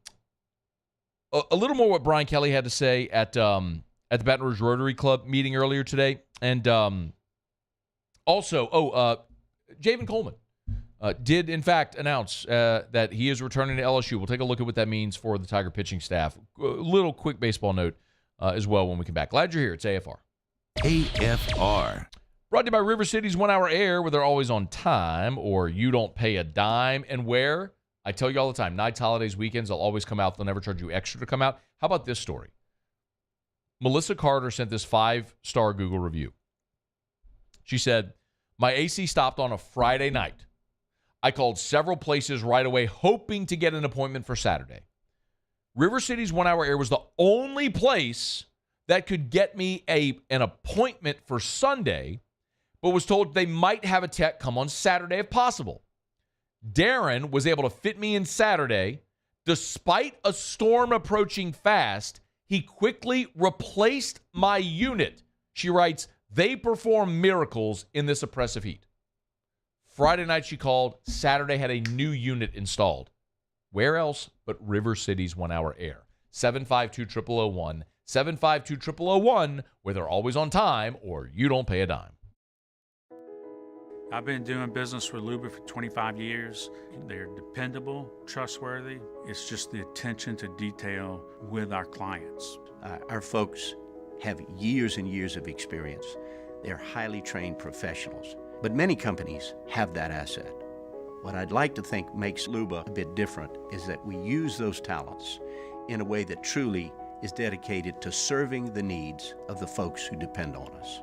little more what Brian Kelly had to say at the Baton Rouge Rotary Club meeting earlier today. And also, Javen Coleman did, in fact, announce that he is returning to LSU. We'll take a look at what that means for the Tiger pitching staff. A little quick baseball note as well when we come back. Glad you're here. It's AFR. AFR. Brought to you by River City's 1 Hour Air, where they're always on time or you don't pay a dime. And where, I tell you all the time, nights, holidays, weekends, they'll always come out. They'll never charge you extra to come out. How about this story? Melissa Carter sent this 5-star Google review. She said, my AC stopped on a Friday night. I called several places right away, hoping to get an appointment for Saturday. River City's 1 Hour Air was the only place that could get me an appointment for Sunday, but was told they might have a tech come on Saturday if possible. Darren was able to fit me in Saturday. Despite a storm approaching fast, he quickly replaced my unit. She writes, they perform miracles in this oppressive heat. Friday night she called. Saturday had a new unit installed. Where else but River City's 1 Hour Air? 752-0001. 752-0001, where they're always on time or you don't pay a dime. I've been doing business with Luba for 25 years. They're dependable, trustworthy. It's just the attention to detail with our clients. Our folks have years and years of experience. They're highly trained professionals. But many companies have that asset. What I'd like to think makes Luba a bit different is that we use those talents in a way that truly is dedicated to serving the needs of the folks who depend on us.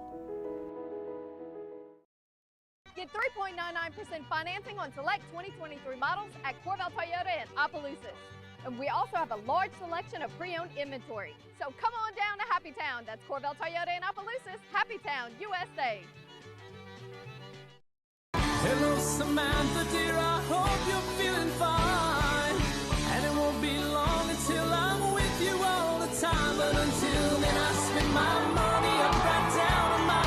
Get 3.99% financing on select 2023 models at Corvell Toyota in Opelousas. And we also have a large selection of pre-owned inventory. So come on down to Happy Town. That's Corvell Toyota in Opelousas, Happy Town, USA. Hello, Samantha, dear, I hope you're feeling fine. And it won't be long until I'm with you all the time. But until then, I spend my money up right down on my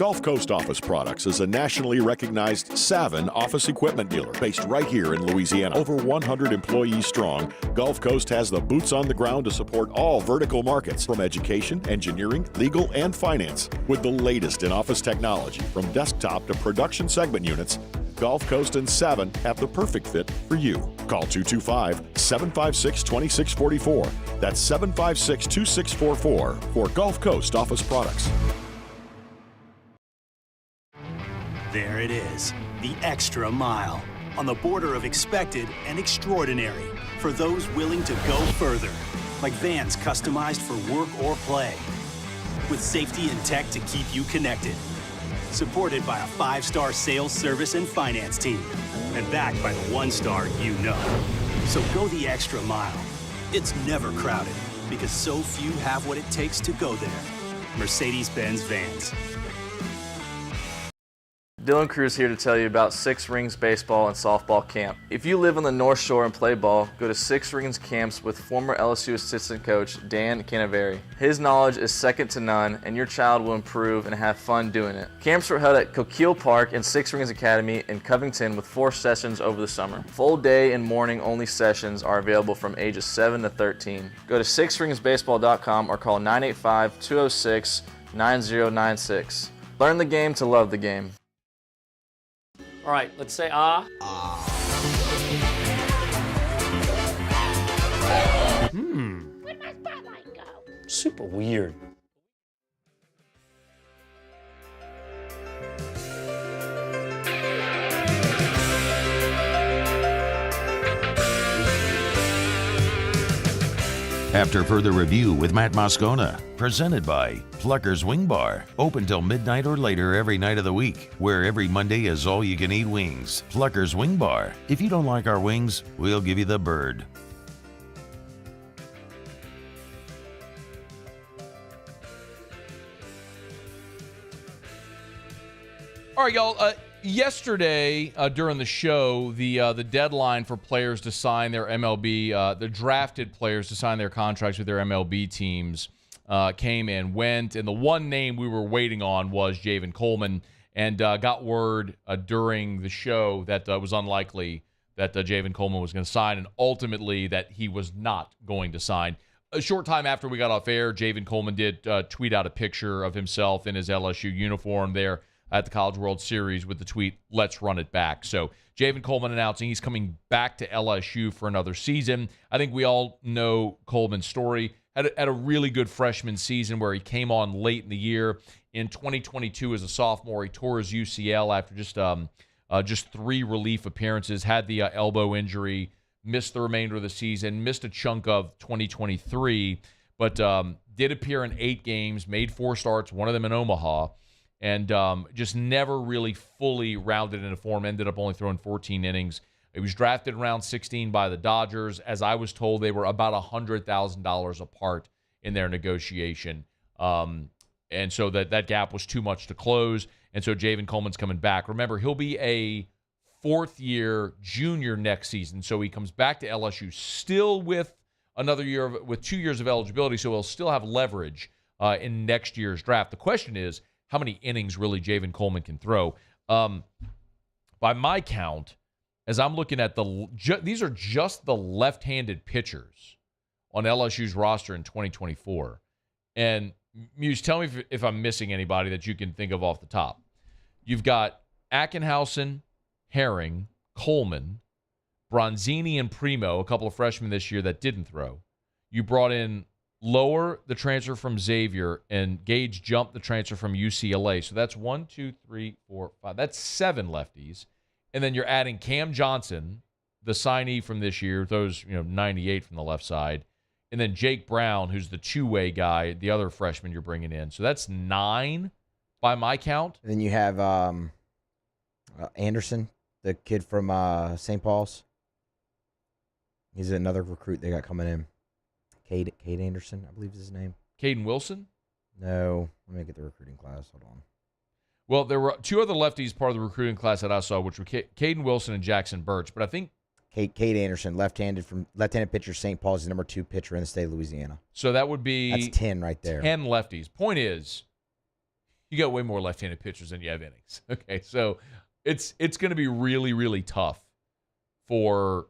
Gulf Coast Office Products is a nationally recognized Savin office equipment dealer based right here in Louisiana. Over 100 employees strong, Gulf Coast has the boots on the ground to support all vertical markets, from education, engineering, legal, and finance. With the latest in office technology, from desktop to production segment units, Gulf Coast and Savin have the perfect fit for you. Call 225-756-2644. That's 756-2644 for Gulf Coast Office Products. There it is, the extra mile, on the border of expected and extraordinary, for those willing to go further, like vans customized for work or play, with safety and tech to keep you connected. Supported by a 5-star sales, service, and finance team, and backed by the 1-star you know. So go the extra mile. It's never crowded, because so few have what it takes to go there. Mercedes-Benz Vans. Dylan Cruz here to tell you about Six Rings Baseball and Softball Camp. If you live on the North Shore and play ball, go to Six Rings Camps with former LSU assistant coach Dan Canaveri. His knowledge is second to none, and your child will improve and have fun doing it. Camps were held at Coquille Park and Six Rings Academy in Covington with 4 sessions over the summer. Full day and morning only sessions are available from ages 7 to 13. Go to sixringsbaseball.com or call 985-206-9096. Learn the game to love the game. All right, let's say ah. Where'd my spotlight go? Super weird. After further review with Matt Moscona, presented by Plucker's Wing Bar, open till midnight or later every night of the week, where every Monday is all-you-can-eat wings. Plucker's Wing Bar. If you don't like our wings, we'll give you the bird. All right, y'all. Yesterday, during the show, the deadline for players to sign their MLB, the drafted players to sign their contracts with their MLB teams came and went. And the one name we were waiting on was Javen Coleman, and got word during the show that it was unlikely that Javen Coleman was going to sign, and ultimately that he was not going to sign. A short time after we got off air, Javen Coleman did tweet out a picture of himself in his LSU uniform there at the College World Series with the tweet, "Let's run it back." So Javen Coleman announcing he's coming back to LSU for another season. I think we all know Coleman's story. Had a really good freshman season where he came on late in the year. In 2022 as a sophomore, he tore his UCL after just 3 relief appearances, had the elbow injury, missed the remainder of the season, missed a chunk of 2023, but did appear in 8 games, made 4 starts, one of them in Omaha, and just never really fully rounded into form, ended up only throwing 14 innings. He was drafted in round 16 by the Dodgers. As I was told, they were about $100,000 apart in their negotiation. And so that gap was too much to close. And so Javen Coleman's coming back. Remember, he'll be a 4th-year junior next season. So he comes back to LSU still with another year, with 2 years of eligibility. So he'll still have leverage in next year's draft. The question is, how many innings really Javen Coleman can throw? By my count, as I'm looking at these are just the left-handed pitchers on LSU's roster in 2024. And Muse, tell me if I'm missing anybody that you can think of off the top. You've got Ackenhausen, Herring, Coleman, Bronzini, and Primo, a couple of freshmen this year that didn't throw. You brought in Lower, the transfer from Xavier, and Gage Jump, the transfer from UCLA. So that's 1, 2, 3, 4, 5. That's 7 lefties. And then you're adding Cam Johnson, the signee from this year, those 98 from the left side. And then Jake Brown, who's the two-way guy, the other freshman you're bringing in. So that's 9 by my count. And then you have Anderson, the kid from St. Paul's. He's another recruit they got coming in. Cade Anderson, I believe is his name. Caden Wilson? No. Let me get the recruiting class. Hold on. Well, there were 2 other lefties part of the recruiting class that I saw, which were Caden Wilson and Jackson Birch. But I think Cade Anderson, left-handed pitcher, St. Paul's, is the number 2 pitcher in the state of Louisiana. So that would be... That's 10 right there. 10 lefties. Point is, You got way more left-handed pitchers than you have innings. Okay, so it's going to be really, really tough for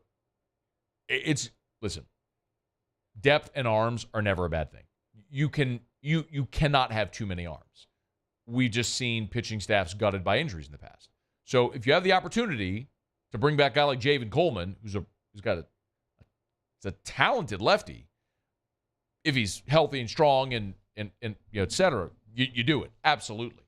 listen, depth and arms are never a bad thing. You cannot have too many arms. We've just seen pitching staffs gutted by injuries in the past. So if you have the opportunity to bring back a guy like Javen Coleman, who's got a talented lefty, if he's healthy and strong and et cetera, you do it. Absolutely.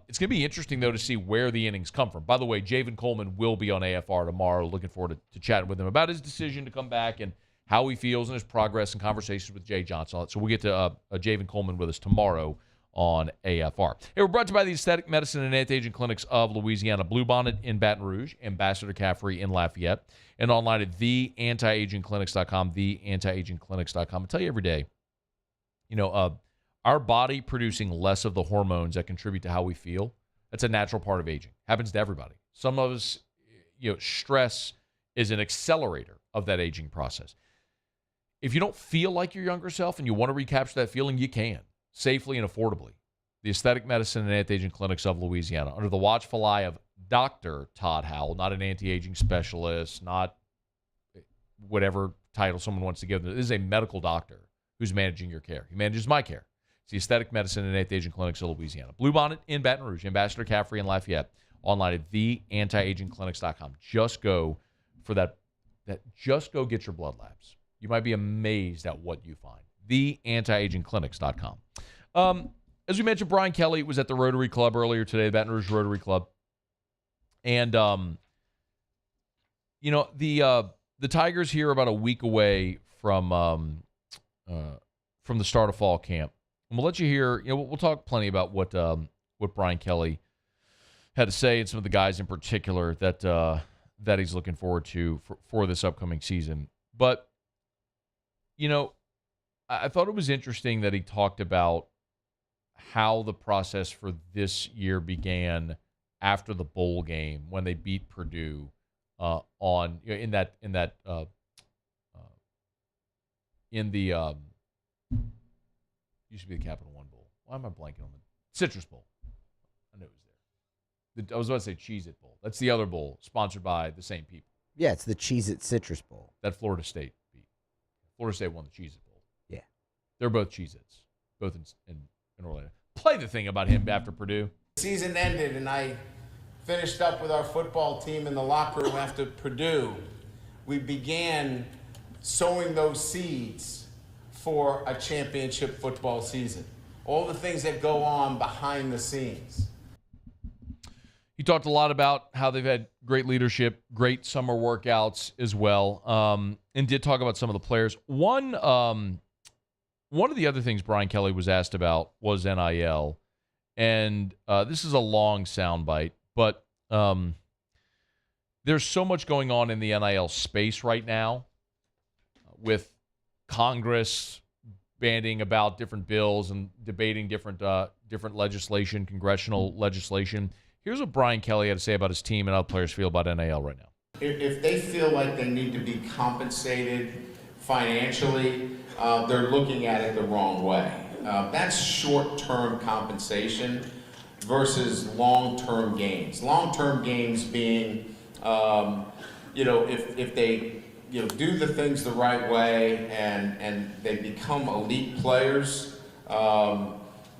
It's going to be interesting, though, to see where the innings come from. By the way, Javen Coleman will be on AFR tomorrow. Looking forward to chatting with him about his decision to come back and how he feels and his progress and conversations with Jay Johnson. So we'll get to Javen Coleman with us tomorrow on AFR. Hey, we're brought to you by the Aesthetic Medicine and Anti-Aging Clinics of Louisiana. Bluebonnet in Baton Rouge, Ambassador Caffrey in Lafayette, and online at theantiagingclinics.com, theantiagingclinics.com. I tell you every day, our body producing less of the hormones that contribute to how we feel, that's a natural part of aging. Happens to everybody. Some of us, stress is an accelerator of that aging process. If you don't feel like your younger self and you want to recapture that feeling, you can, safely and affordably. The Aesthetic Medicine and Anti-Aging Clinics of Louisiana, under the watchful eye of Dr. Todd Howell, not an anti-aging specialist, not whatever title someone wants to give them. This is a medical doctor who's managing your care. He manages my care. It's the Aesthetic Medicine and Anti-Aging Clinics of Louisiana. Bluebonnet in Baton Rouge, Ambassador Caffrey in Lafayette, online at theantiagingclinics.com. Just go for that. Just go get your blood labs. You might be amazed at what you find. Theantiagingclinics.com. As we mentioned, Brian Kelly was at the Rotary Club earlier today, the Baton Rouge Rotary Club. And, the Tigers here are about a week away from the start of fall camp. And we'll let you hear, we'll talk plenty about what Brian Kelly had to say and some of the guys in particular that he's looking forward to for this upcoming season. But, I thought it was interesting that he talked about how the process for this year began after the bowl game when they beat Purdue in the used to be the Capital One Bowl. Why am I blanking on the Citrus Bowl? I knew it was there. I was about to say Cheez-It Bowl. That's the other bowl sponsored by the same people. Yeah, it's the Cheez-It Citrus Bowl. That Florida State beat. Florida State won the Cheez-It Bowl. Yeah. They're both Cheez-Its, both in Orlando. Play the thing about him after Purdue. Season ended, and I finished up with our football team in the locker room after Purdue. We began sowing those seeds for a championship football season. All the things that go on behind the scenes. He talked a lot about how they've had great leadership, great summer workouts as well, and did talk about some of the players. One of the other things Brian Kelly was asked about was NIL, and this is a long soundbite, but there's so much going on in the NIL space right now with Congress bandying about different bills and debating different legislation, congressional legislation. Here's what Brian Kelly had to say about his team and how players feel about NIL right now. If they feel like they need to be compensated financially, they're looking at it the wrong way. That's short-term compensation versus long-term gains. Long-term gains being, if they do the things the right way and they become elite players,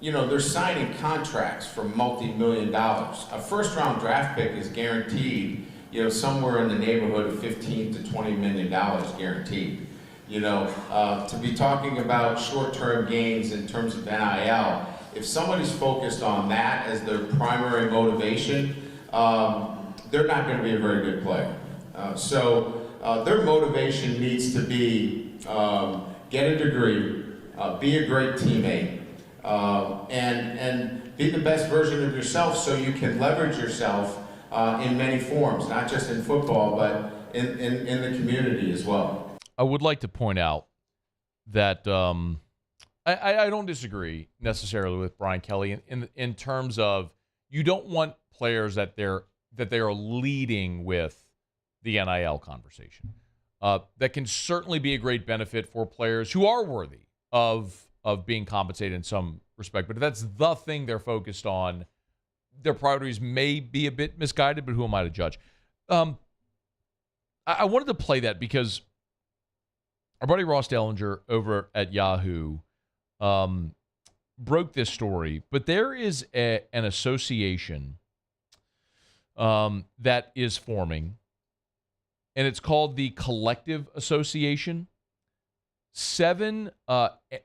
they're signing contracts for multi-million dollars. A first-round draft pick is guaranteed, somewhere in the neighborhood of $15 to $20 million guaranteed. To be talking about short-term gains in terms of NIL, if somebody's focused on that as their primary motivation, they're not going to be a very good player. So their motivation needs to be get a degree, be a great teammate, and be the best version of yourself so you can leverage yourself in many forms, not just in football, but in the community as well. I would like to point out that I don't disagree necessarily with Brian Kelly in terms of you don't want players that they are leading with the NIL conversation. That can certainly be a great benefit for players who are worthy of of being compensated in some respect. But if that's the thing they're focused on, their priorities may be a bit misguided, but who am I to judge? I wanted to play that because our buddy Ross Dellinger over at Yahoo broke this story, but there is an association that is forming, and it's called the Collective Association. 7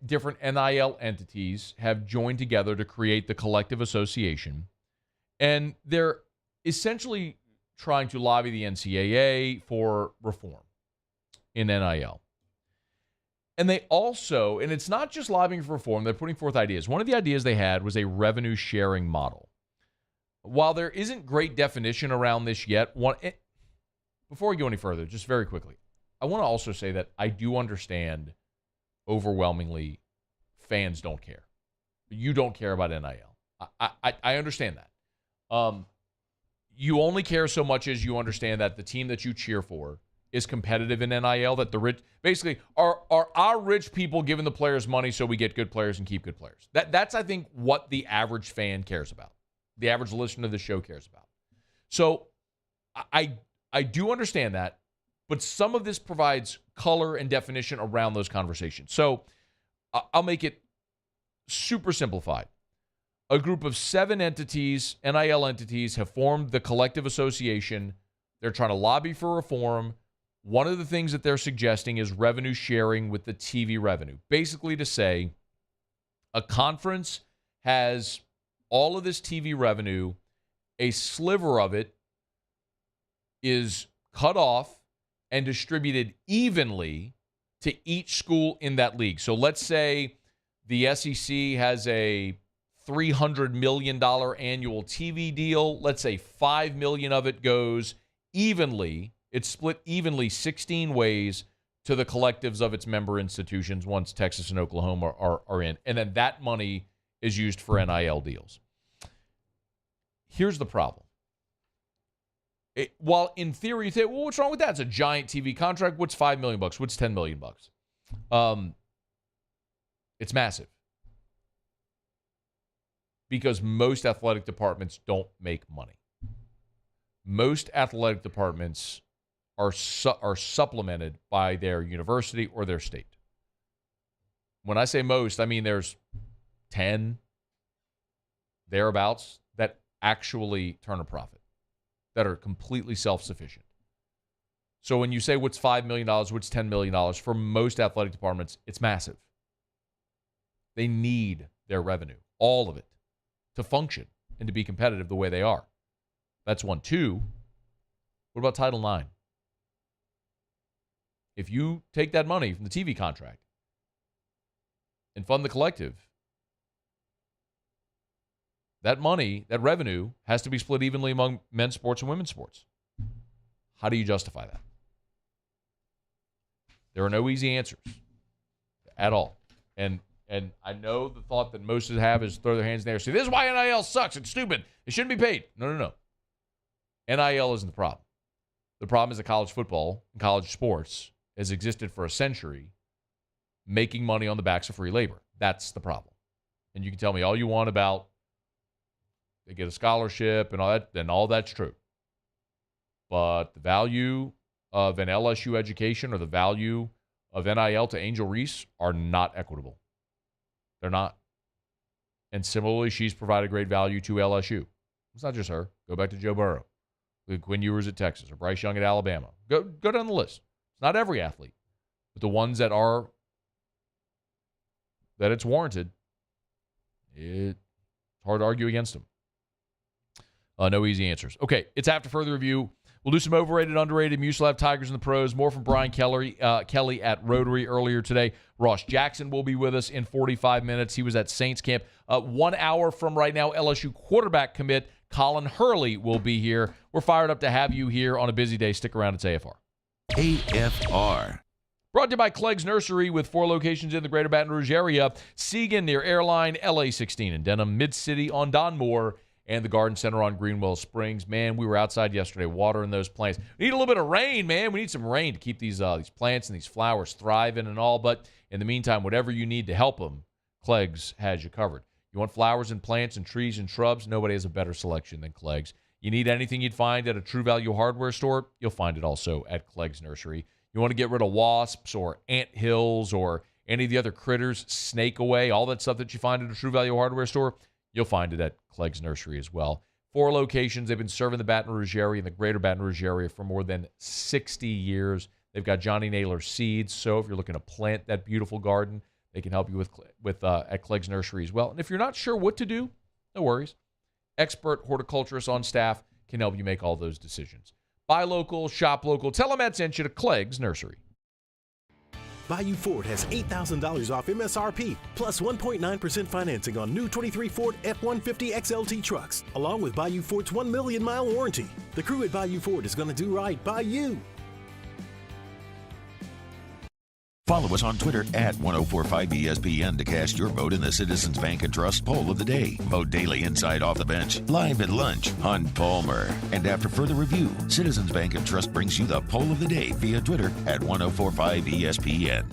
different NIL entities have joined together to create the Collective Association, and they're essentially trying to lobby the NCAA for reform in NIL. And they also, and it's not just lobbying for reform, they're putting forth ideas. One of the ideas they had was a revenue sharing model. While there isn't great definition around this yet, before we go any further, just very quickly, I want to also say that I do understand overwhelmingly fans don't care. You don't care about NIL. I understand that. You only care so much as you understand that the team that you cheer for is competitive in NIL, that the rich, basically, are our rich people giving the players money so we get good players and keep good players. That's, I think, what the average fan cares about. The average listener to the show cares about. So I do understand that, but some of this provides color and definition around those conversations. So I'll make it super simplified. A group of 7 entities, NIL entities, have formed the Collective Association. They're trying to lobby for reform. One of the things that they're suggesting is revenue sharing with the TV revenue. Basically to say a conference has all of this TV revenue, a sliver of it is cut off and distributed evenly to each school in that league. So let's say the SEC has a $300 million annual TV deal. Let's say $5 million of it goes evenly. It's split evenly 16 ways to the collectives of its member institutions once Texas and Oklahoma are in. And then that money is used for NIL deals. Here's the problem. While in theory you say, well, what's wrong with that? It's a giant TV contract. What's $5 million? What's $10 million? It's massive. Because most athletic departments don't make money. Most athletic departments are supplemented by their university or their state. When I say most, I mean there's 10 thereabouts that actually turn a profit, that are completely self-sufficient. So when you say what's $5 million, what's $10 million, for most athletic departments, it's massive. They need their revenue, all of it, to function and to be competitive the way they are. That's 1. 2, what about Title IX? If you take that money from the TV contract and fund the collective, that money, that revenue, has to be split evenly among men's sports and women's sports. How do you justify that? There are no easy answers at all. And I know the thought that most have is throw their hands in the air and say, this is why NIL sucks. It's stupid. It shouldn't be paid. No. NIL isn't the problem. The problem is that college football and college sports has existed for a century, making money on the backs of free labor. That's the problem. And you can tell me all you want about they get a scholarship and all that, then all that's true. But the value of an LSU education or the value of NIL to Angel Reese are not equitable. They're not. And similarly, she's provided great value to LSU. It's not just her. Go back to Joe Burrow. Look at Quinn Ewers at Texas or Bryce Young at Alabama. Go down the list. It's not every athlete. But the ones that it's warranted, it's hard to argue against them. No easy answers. Okay, it's after further review. We'll do some overrated, underrated. Muslav Tigers and the pros. More from Brian Kelly at Rotary earlier today. Ross Jackson will be with us in 45 minutes. He was at Saints camp. 1 hour from right now, LSU quarterback commit Colin Hurley will be here. We're fired up to have you here on a busy day. Stick around. It's AFR. AFR. Brought to you by Clegg's Nursery with 4 locations in the greater Baton Rouge area. Seagan near Airline, LA 16 in Denham, Mid-City on Don Moore, and the Garden Center on Greenwell Springs. Man, we were outside yesterday watering those plants. We need a little bit of rain, man. We need some rain to keep these plants and these flowers thriving and all. But in the meantime, whatever you need to help them, Clegg's has you covered. You want flowers and plants and trees and shrubs? Nobody has a better selection than Clegg's. You need anything you'd find at a True Value hardware store? You'll find it also at Clegg's Nursery. You want to get rid of wasps or ant hills or any of the other critters, snake away, all that stuff that you find at a True Value hardware store? You'll find it at Clegg's Nursery as well. 4 locations. They've been serving the Baton Rouge area and the greater Baton Rouge area for more than 60 years. They've got Johnny Naylor seeds, so if you're looking to plant that beautiful garden, they can help you with at Clegg's Nursery as well. And if you're not sure what to do, no worries. Expert horticulturists on staff can help you make all those decisions. Buy local, shop local. Tell them Matt sent you to Clegg's Nursery. Bayou Ford has $8,000 off MSRP, plus 1.9% financing on new 23 Ford F-150 XLT trucks, along with Bayou Ford's 1 million mile warranty. The crew at Bayou Ford is going to do right by you. Follow us on Twitter at 1045ESPN to cast your vote in the Citizens Bank and Trust poll of the day. Vote daily inside Off the Bench, live at lunch on Palmer. And after further review, Citizens Bank and Trust brings you the poll of the day via Twitter at 1045ESPN.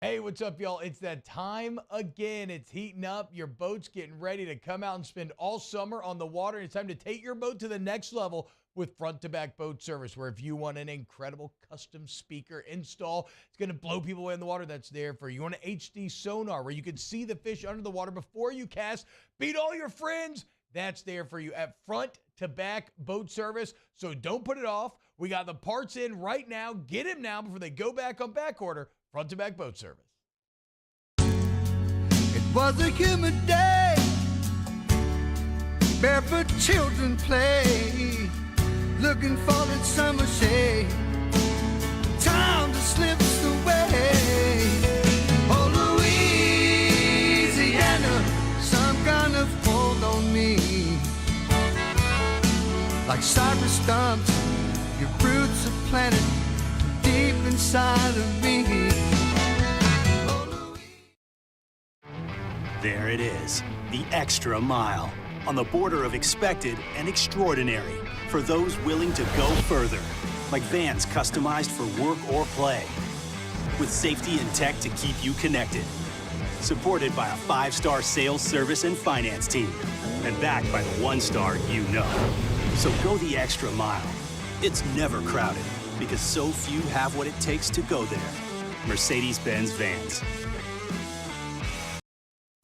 Hey, what's up, y'all? It's that time again. It's heating up. Your boat's getting ready to come out and spend all summer on the water. It's time to take your boat to the next level with front-to-back boat service, where if you want an incredible custom speaker install, it's going to blow people away in the water, that's there for you. You want an HD sonar where you can see the fish under the water before you cast, beat all your friends, that's there for you at front-to-back boat service. So don't put it off. We got the parts in right now. Get them now before they go back on back order. Front-to-back boat service. It was a humid day, barefoot children play, looking for that summer shade. Time to slip away. Oh, Louisiana, some kind of hold on me. Like cypress stumps, your roots are planted deep inside of me. There it is, the extra mile, on the border of expected and extraordinary, for those willing to go further, like vans customized for work or play, with safety and tech to keep you connected, supported by a 5-star sales, service, and finance team, and backed by the 1-star you know. So go the extra mile. It's never crowded, because so few have what it takes to go there. Mercedes-Benz Vans.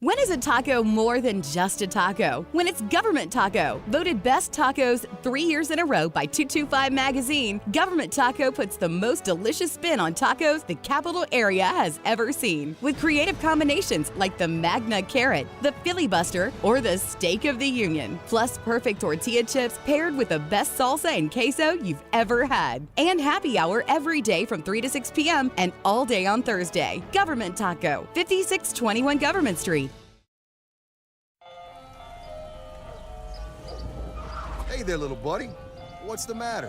When is a taco more than just a taco? When it's Government Taco. Voted best tacos 3 years in a row by 225 Magazine, Government Taco puts the most delicious spin on tacos the capital area has ever seen. With creative combinations like the Magna Carrot, the Filibuster, or the Steak of the Union. Plus perfect tortilla chips paired with the best salsa and queso you've ever had. And happy hour every day from 3 to 6 p.m. and all day on Thursday. Government Taco, 5621 Government Street. Hey there, little buddy. What's the matter?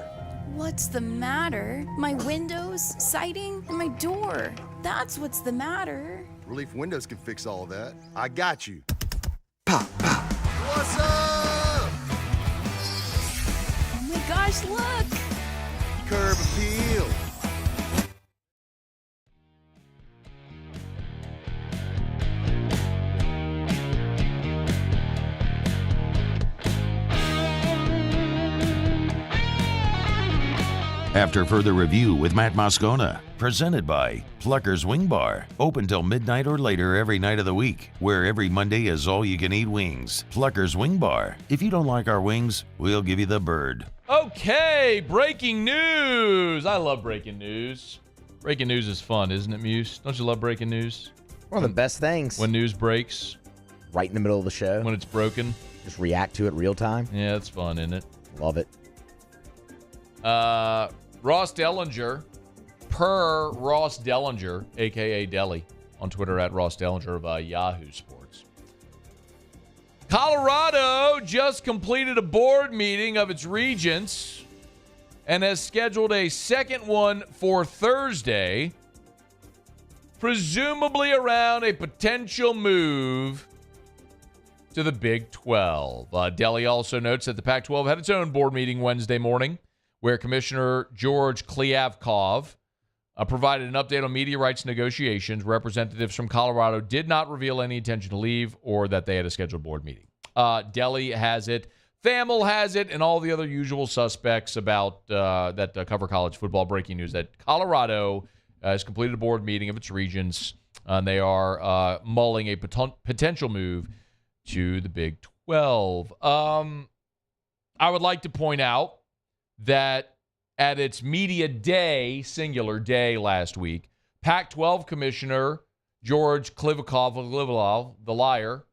What's the matter? My windows, siding, and my door. That's what's the matter. Relief Windows can fix all of that. I got you. Pop, pop. What's up? Oh my gosh, look! Curb appeal. After further review with Matt Moscona, presented by Plucker's Wing Bar, open till midnight or later every night of the week, where every Monday is all-you-can-eat wings. Plucker's Wing Bar. If you don't like our wings, we'll give you the bird. Okay, breaking news. I love breaking news. Breaking news is fun, isn't it, Muse? Don't you love breaking news? One of the best things. When news breaks. Right in the middle of the show. When it's broken. Just react to it real time. Yeah, it's fun, isn't it? Love it. Ross Dellinger, per Ross Dellinger, a.k.a. Deli, on Twitter at Ross Dellinger of Yahoo Sports. Colorado just completed a board meeting of its regents and has scheduled a second one for Thursday, presumably around a potential move to the Big 12. Deli also notes that the Pac-12 had its own board meeting Wednesday morning, where Commissioner George Kliavkov provided an update on media rights negotiations. Representatives from Colorado did not reveal any intention to leave or that they had a scheduled board meeting. Delhi has it. Thamel has it, and all the other usual suspects about that cover college football. Breaking news that Colorado has completed a board meeting of its regions, and they are mulling a potential move to the Big 12. I would like to point out that at its media day, singular day last week, Pac-12 Commissioner George Kliavkoff, the liar,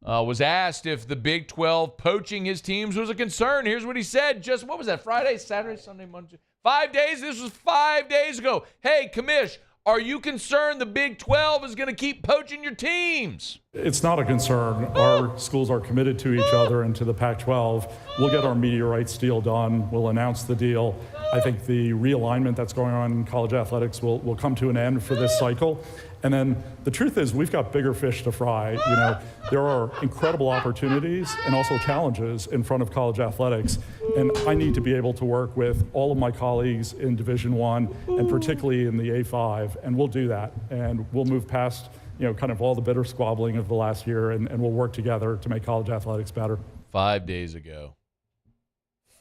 was asked if the Big 12 poaching his teams was a concern. Here's what he said. Just, what was that, Friday, Saturday, Sunday, Monday? 5 days? This was 5 days ago. Hey, Commish, are you concerned the Big 12 is going to keep poaching your teams? It's not a concern. Our schools are committed to each other and to the Pac-12. We'll get our media rights deal done. We'll announce the deal. I think the realignment that's going on in college athletics will come to an end for this cycle. And then the truth is we've got bigger fish to fry. You know, there are incredible opportunities and also challenges in front of college athletics. And I need to be able to work with all of my colleagues in Division I and particularly in the A5. And we'll do that. And we'll move past, you know, kind of all the bitter squabbling of the last year and we'll work together to make college athletics better. 5 days ago.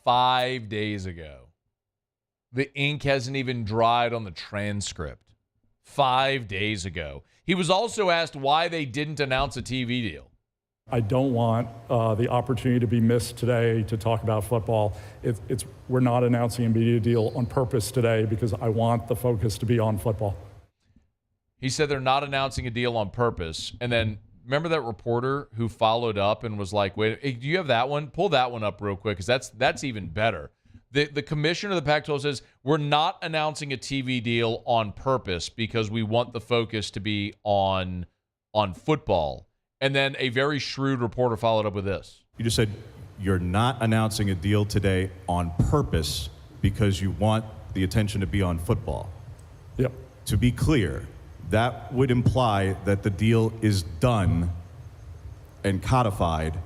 5 days ago. The ink hasn't even dried on the transcript. 5 days ago. He was also asked why they didn't announce a TV deal. I don't want the opportunity to be missed today to talk about football. We're not announcing a media deal on purpose today because I want the focus to be on football. He said they're not announcing a deal on purpose. And then remember that reporter who followed up and was like, wait, hey, do you have that one? Pull that one up real quick because that's even better. The commissioner of the Pac-12 says, we're not announcing a TV deal on purpose because we want the focus to be on football. And then a very shrewd reporter followed up with this. You just said you're not announcing a deal today on purpose because you want the attention to be on football. Yep. To be clear, that would imply that the deal is done and codified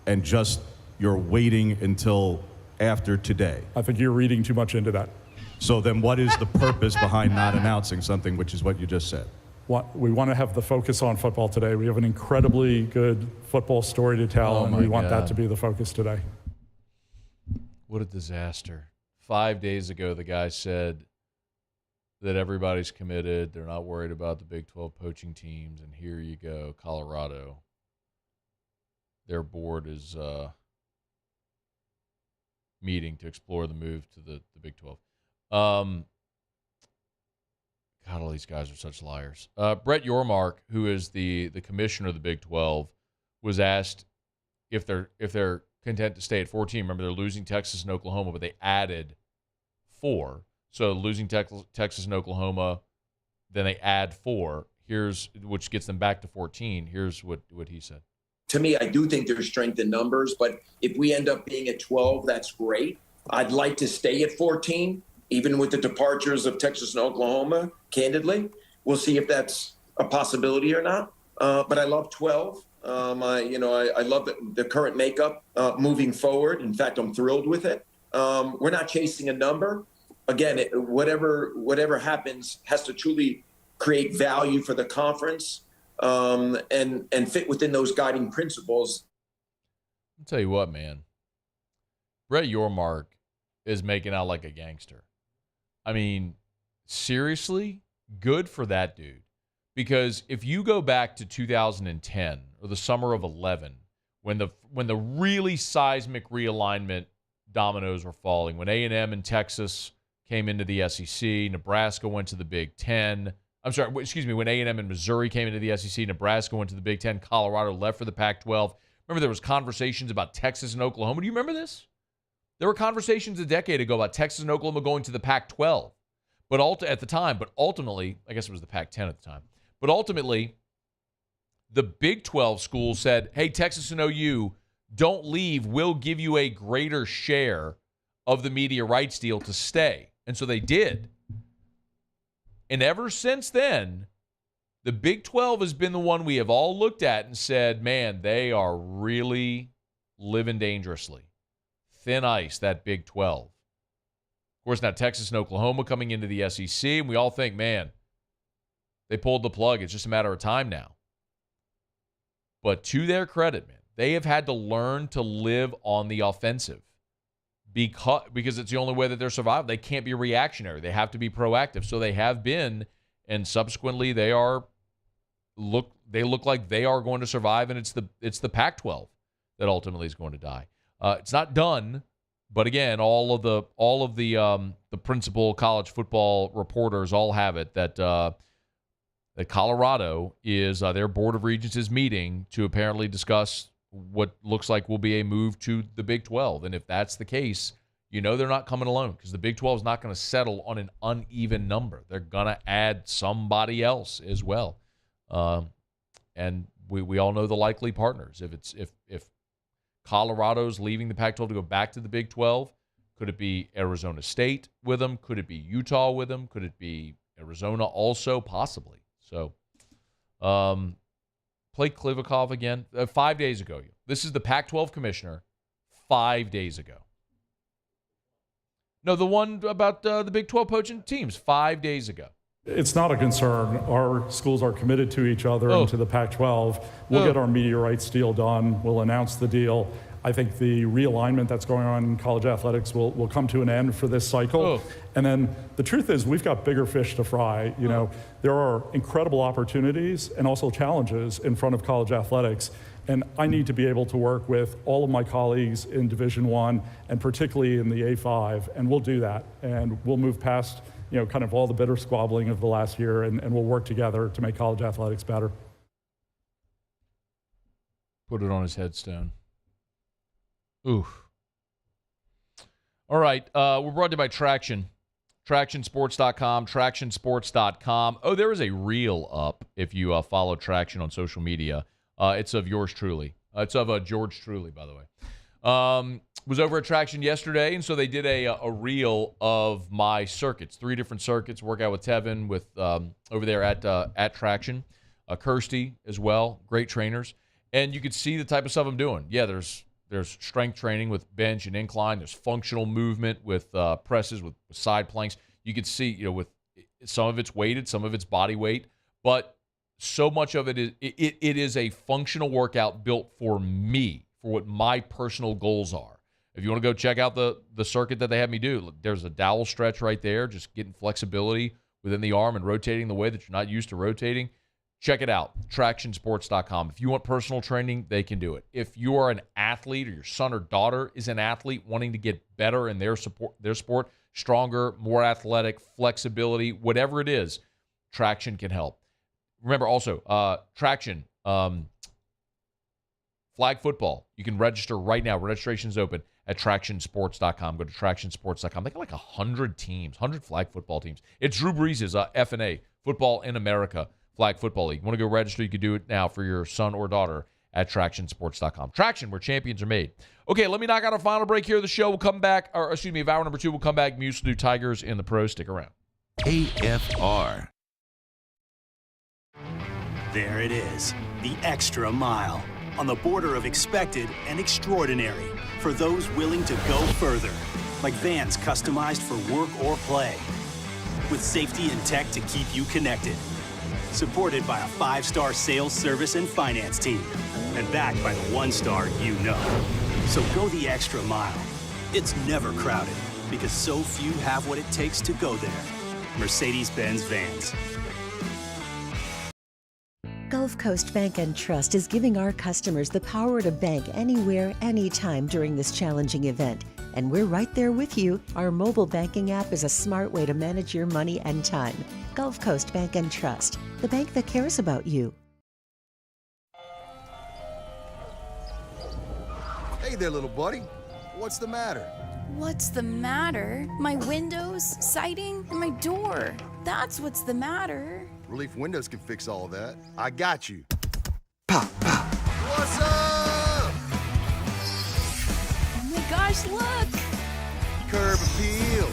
and just you're waiting until after today. I think you're reading too much into that. So then what is the purpose behind not announcing something, which is what you just said? We want to have the focus on football today. We have an incredibly good football story to tell, and we want that to be the focus today. What a disaster. 5 days ago, the guy said that everybody's committed. They're not worried about the Big 12 poaching teams. And here you go, Colorado. Their board is meeting to explore the move to the Big 12. God, all these guys are such liars. Brett Yormark, who is the commissioner of the Big 12, was asked if they're content to stay at 14. Remember, they're losing Texas and Oklahoma, but they added 4. So losing Texas and Oklahoma, then they add 4. Which gets them back to 14. Here's what he said. To me, I do think there's strength in numbers, but if we end up being at 12, that's great. I'd like to stay at 14, even with the departures of Texas and Oklahoma, candidly. We'll see if that's a possibility or not. But I love 12. I love the current makeup moving forward. In fact, I'm thrilled with it. We're not chasing a number. Again, whatever happens has to truly create value for the conference. And fit within those guiding principles. I'll tell you what, man. Brett Yormark is making out like a gangster. I mean, seriously, good for that dude. Because if you go back to 2010 or the summer of 11, when the really seismic realignment dominoes were falling, when A&M and Texas came into the SEC, Nebraska went to the Big Ten. When A&M and Missouri came into the SEC, Nebraska went to the Big Ten, Colorado left for the Pac-12. Remember there was conversations about Texas and Oklahoma. Do you remember this? There were conversations a decade ago about Texas and Oklahoma going to the Pac-12 at the time. But ultimately, I guess it was the Pac-10 at the time. But ultimately, the Big 12 schools said, hey, Texas and OU, don't leave. We'll give you a greater share of the media rights deal to stay. And so they did. And ever since then, the Big 12 has been the one we have all looked at and said, man, they are really living dangerously. Thin ice, that Big 12. Of course, now Texas and Oklahoma coming into the SEC, and we all think, man, they pulled the plug. It's just a matter of time now. But to their credit, man, they have had to learn to live on the offensive because it's the only way that they're surviving. They can't be reactionary. They have to be proactive. So they have been, and subsequently they look like they are going to survive, and it's the Pac-12 that ultimately is going to die. It's not done, but again, all of the principal college football reporters all have it that Colorado is their Board of Regents is meeting to apparently discuss what looks like will be a move to the Big 12. And if that's the case, they're not coming alone, because the Big 12 is not going to settle on an uneven number. They're going to add somebody else as well. And we all know the likely partners. If Colorado's leaving the Pac-12 to go back to the Big 12, could it be Arizona State with them? Could it be Utah with them? Could it be Arizona also? Possibly. So, play Klivikov again 5 days ago. This is the Pac-12 commissioner 5 days ago. No, the one about the Big 12 poaching teams 5 days ago. It's not a concern. Our schools are committed to each other and to the Pac-12. We'll get our media rights deal done. We'll announce the deal. I think the realignment that's going on in college athletics will come to an end for this cycle. And then the truth is, we've got bigger fish to fry. There are incredible opportunities and also challenges in front of college athletics. And I need to be able to work with all of my colleagues in Division I and particularly in the A5, and we'll do that. And we'll move past kind of all the bitter squabbling of the last year, and we'll work together to make college athletics better. Put it on his headstone. Oof. All right. We're brought to you by Traction. TractionSports.com, TractionSports.com. Oh, there is a reel up if you follow Traction on social media. It's of yours truly. It's of George Truly, by the way. Was over at Traction yesterday, and so they did a reel of my circuits, 3 different circuits, workout with Tevin with over there at Traction, Kirsty as well, great trainers, and you could see the type of stuff I'm doing. Yeah, there's strength training with bench and incline. There's functional movement with presses, with side planks. You could see, with some of it's weighted, some of it's body weight, but so much of it is a functional workout built for me, for what my personal goals are. If you want to go check out the circuit that they had me do, there's a dowel stretch right there, just getting flexibility within the arm and rotating the way that you're not used to rotating. Check it out, TractionSports.com. If you want personal training, they can do it. If you are an athlete or your son or daughter is an athlete wanting to get better in their sport, stronger, more athletic, flexibility, whatever it is, Traction can help. Remember also, Traction, flag football. You can register right now. Registration is open at TractionSports.com. Go to TractionSports.com. They got like 100 teams, 100 flag football teams. It's Drew Brees' F&A, Football in America Flag Football League. You want to go register, you can do it now for your son or daughter at TractionSports.com. Traction, where champions are made. Okay, let me knock out our final break here of the show. We'll come back, of hour number 2. We'll come back. Muse will do Tigers in the Pros. Stick around. AFR. There it is, the extra mile. On the border of expected and extraordinary. For those willing to go further. Like vans customized for work or play. With safety and tech to keep you connected. Supported by a 5-star sales, service, and finance team. And backed by the 1-star you know. So go the extra mile. It's never crowded because so few have what it takes to go there. Mercedes-Benz Vans. Gulf Coast Bank and Trust is giving our customers the power to bank anywhere, anytime during this challenging event. And we're right there with you. Our mobile banking app is a smart way to manage your money and time. Gulf Coast Bank and Trust, the bank that cares about you. Hey there, little buddy. What's the matter? What's the matter? My windows, siding, and my door. That's what's the matter. Relief Windows can fix all that. I got you. Pop, pop. What's up? Oh my gosh, look! Curb appeal.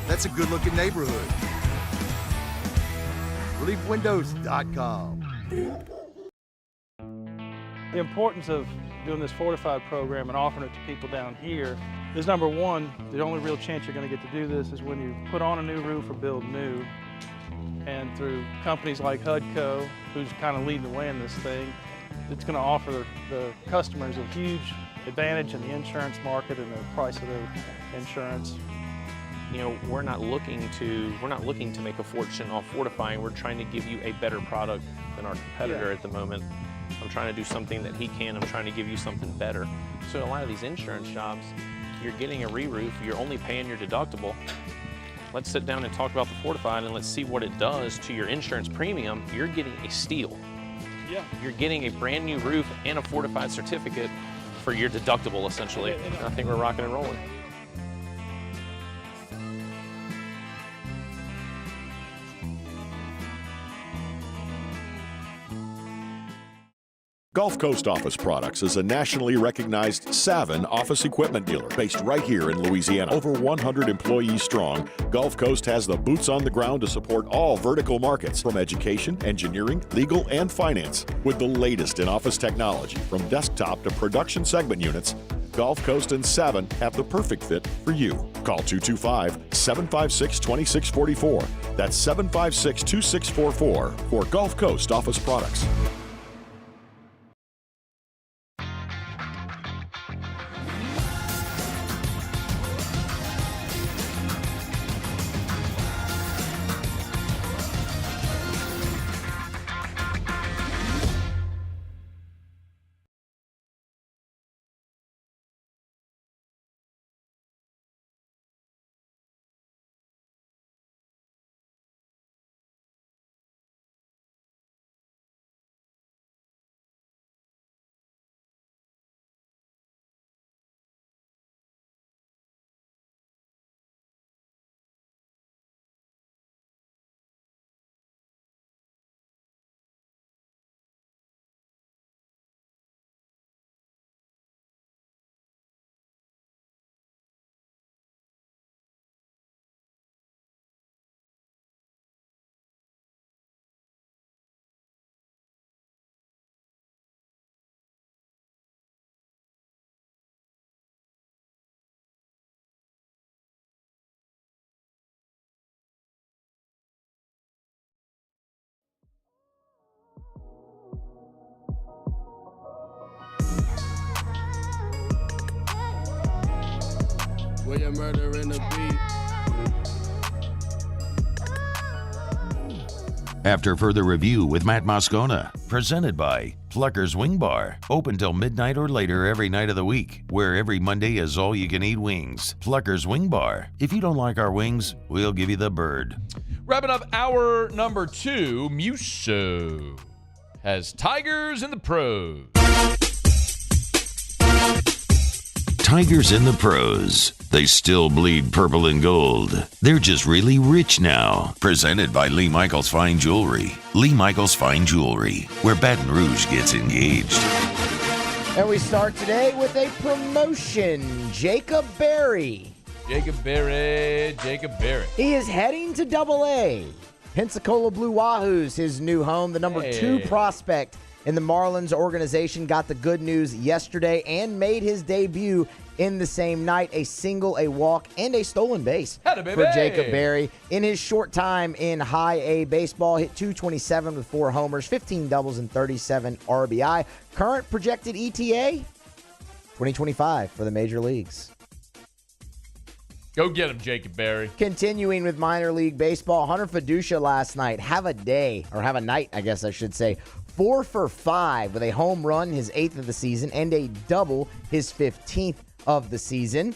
That's a good-looking neighborhood. ReliefWindows.com. The importance of doing this fortified program and offering it to people down here is, number one, the only real chance you're going to get to do this is when you put on a new roof or build new. And through companies like HUDCO, who's kind of leading the way in this thing, it's going to offer the customers a huge advantage in the insurance market and the price of their insurance. You know, we're not looking to make a fortune off fortifying. We're trying to give you a better product than our competitor at the moment. I'm trying to do something that he can. I'm trying to give you something better. So a lot of these insurance jobs, you're getting a re-roof, you're only paying your deductible. Let's sit down and talk about the fortified and let's see what it does to your insurance premium. You're getting a steal. Yeah. You're getting a brand new roof and a fortified certificate for your deductible, essentially. I think we're rocking and rolling. Gulf Coast Office Products is a nationally recognized Savin office equipment dealer based right here in Louisiana. Over 100 employees strong, Gulf Coast has the boots on the ground to support all vertical markets, from education, engineering, legal, and finance. With the latest in office technology, from desktop to production segment units, Gulf Coast and Savin have the perfect fit for you. Call 225-756-2644. That's 756-2644 for Gulf Coast Office Products. Where you're murdering the beat. After further review with Matt Moscona, presented by Plucker's Wing Bar, open till midnight or later every night of the week, where every Monday is all-you-can-eat wings. Plucker's Wing Bar. If you don't like our wings, we'll give you the bird. Wrapping up hour number 2, Musso has Tigers in the Pros. Tigers in the Pros. They still bleed purple and gold. They're just really rich now. Presented by Lee Michaels Fine Jewelry. Lee Michaels Fine Jewelry, where Baton Rouge gets engaged. And we start today with a promotion. Jacob Berry. Jacob Berry. He is heading to Double-A. Pensacola Blue Wahoos, his new home. The number 2 prospect in the Marlins organization got the good news yesterday and made his debut in the same night. A single, a walk, and a stolen base for Jacob Berry. In his short time in high A baseball, hit .227 with 4 homers, 15 doubles, and 37 RBI. Current projected ETA, 2025 for the major leagues. Go get him, Jacob Berry. Continuing with minor league baseball, Hunter Fiducia last night, have a night, I guess I should say. 4 for 5 with a home run, his 8th of the season, and a double, his 15th of the season.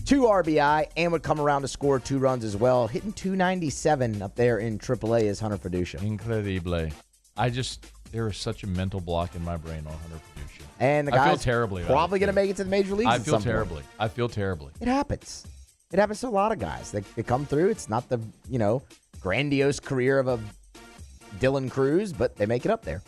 2 RBI, and would come around to score 2 runs as well. Hitting .297 up there in AAA is Hunter Fiducia. Incredible. There is such a mental block in my brain on Hunter Fiducia. And the I guy's feel terribly about probably going to make it to the major leagues. I feel terribly. It happens. It happens to a lot of guys. They come through. It's not the, grandiose career of a Dylan Cruz, but they make it up there.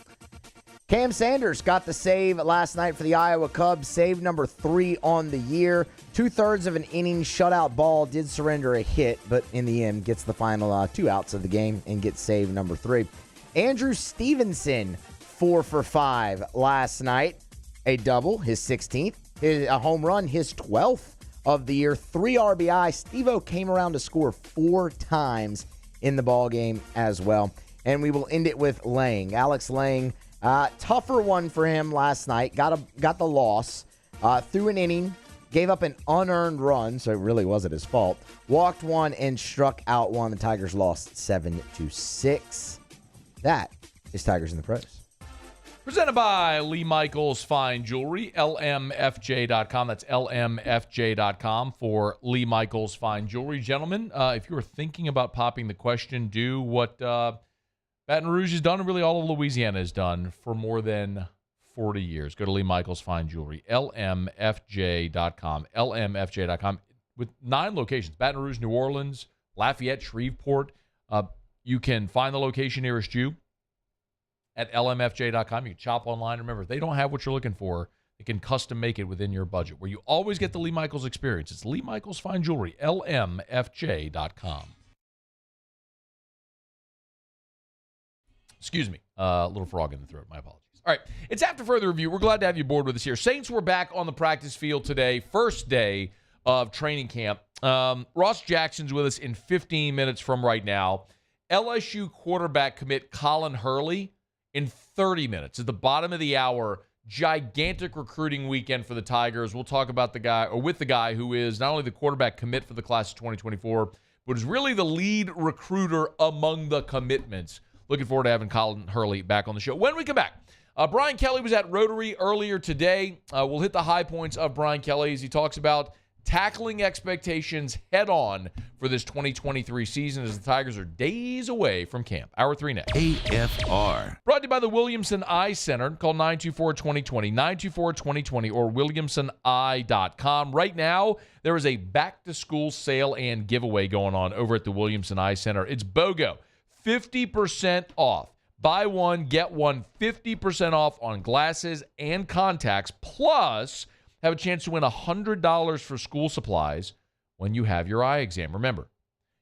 Cam Sanders got the save last night for the Iowa Cubs. Save number 3 on the year. 2/3 of an inning shutout ball, did surrender a hit, but in the end gets the final 2 outs of the game and gets save number 3. Andrew Stevenson, 4 for 5 last night. a double, his 16th, a home run, his 12th of the year, 3 RBI. Steve-O came around to score 4 times in the ball game as well. And we will end it with Lang. Alex Lang, tougher one for him last night. Got the loss. Threw an inning, gave up an unearned run, so it really wasn't his fault. Walked 1 and struck out 1. The Tigers lost 7-6. That is Tigers in the Pros. Presented by Lee Michaels Fine Jewelry, lmfj.com. That's lmfj.com for Lee Michaels Fine Jewelry. Gentlemen, if you are thinking about popping the question, do what Baton Rouge has done and really all of Louisiana has done for more than 40 years. Go to Lee Michaels Fine Jewelry, lmfj.com, lmfj.com, with 9 locations: Baton Rouge, New Orleans, Lafayette, Shreveport. You can find the location nearest you at lmfj.com. You can shop online. Remember, if they don't have what you're looking for, they can custom make it within your budget, where you always get the Lee Michaels experience. It's Lee Michaels Fine Jewelry, lmfj.com. Excuse me, a little frog in the throat. My apologies. All right, it's After Further Review. We're glad to have you aboard with us here. Saints were back on the practice field today, first day of training camp. Ross Jackson's with us in 15 minutes from right now. LSU quarterback commit Colin Hurley in 30 minutes. At the bottom of the hour, gigantic recruiting weekend for the Tigers. We'll talk about the guy, or with the guy who is not only the quarterback commit for the class of 2024, but is really the lead recruiter among the commitments. Looking forward to having Colin Hurley back on the show. When we come back, Brian Kelly was at Rotary earlier today. We'll hit the high points of Brian Kelly as he talks about tackling expectations head-on for this 2023 season as the Tigers are days away from camp. Hour 3 next. AFR. Brought to you by the Williamson Eye Center. Call 924-2020, 924-2020, or WilliamsonEye.com. Right now, there is a back-to-school sale and giveaway going on over at the Williamson Eye Center. It's BOGO. 50% off. Buy one, get one, 50% off on glasses and contacts, plus have a chance to win $100 for school supplies when you have your eye exam. Remember,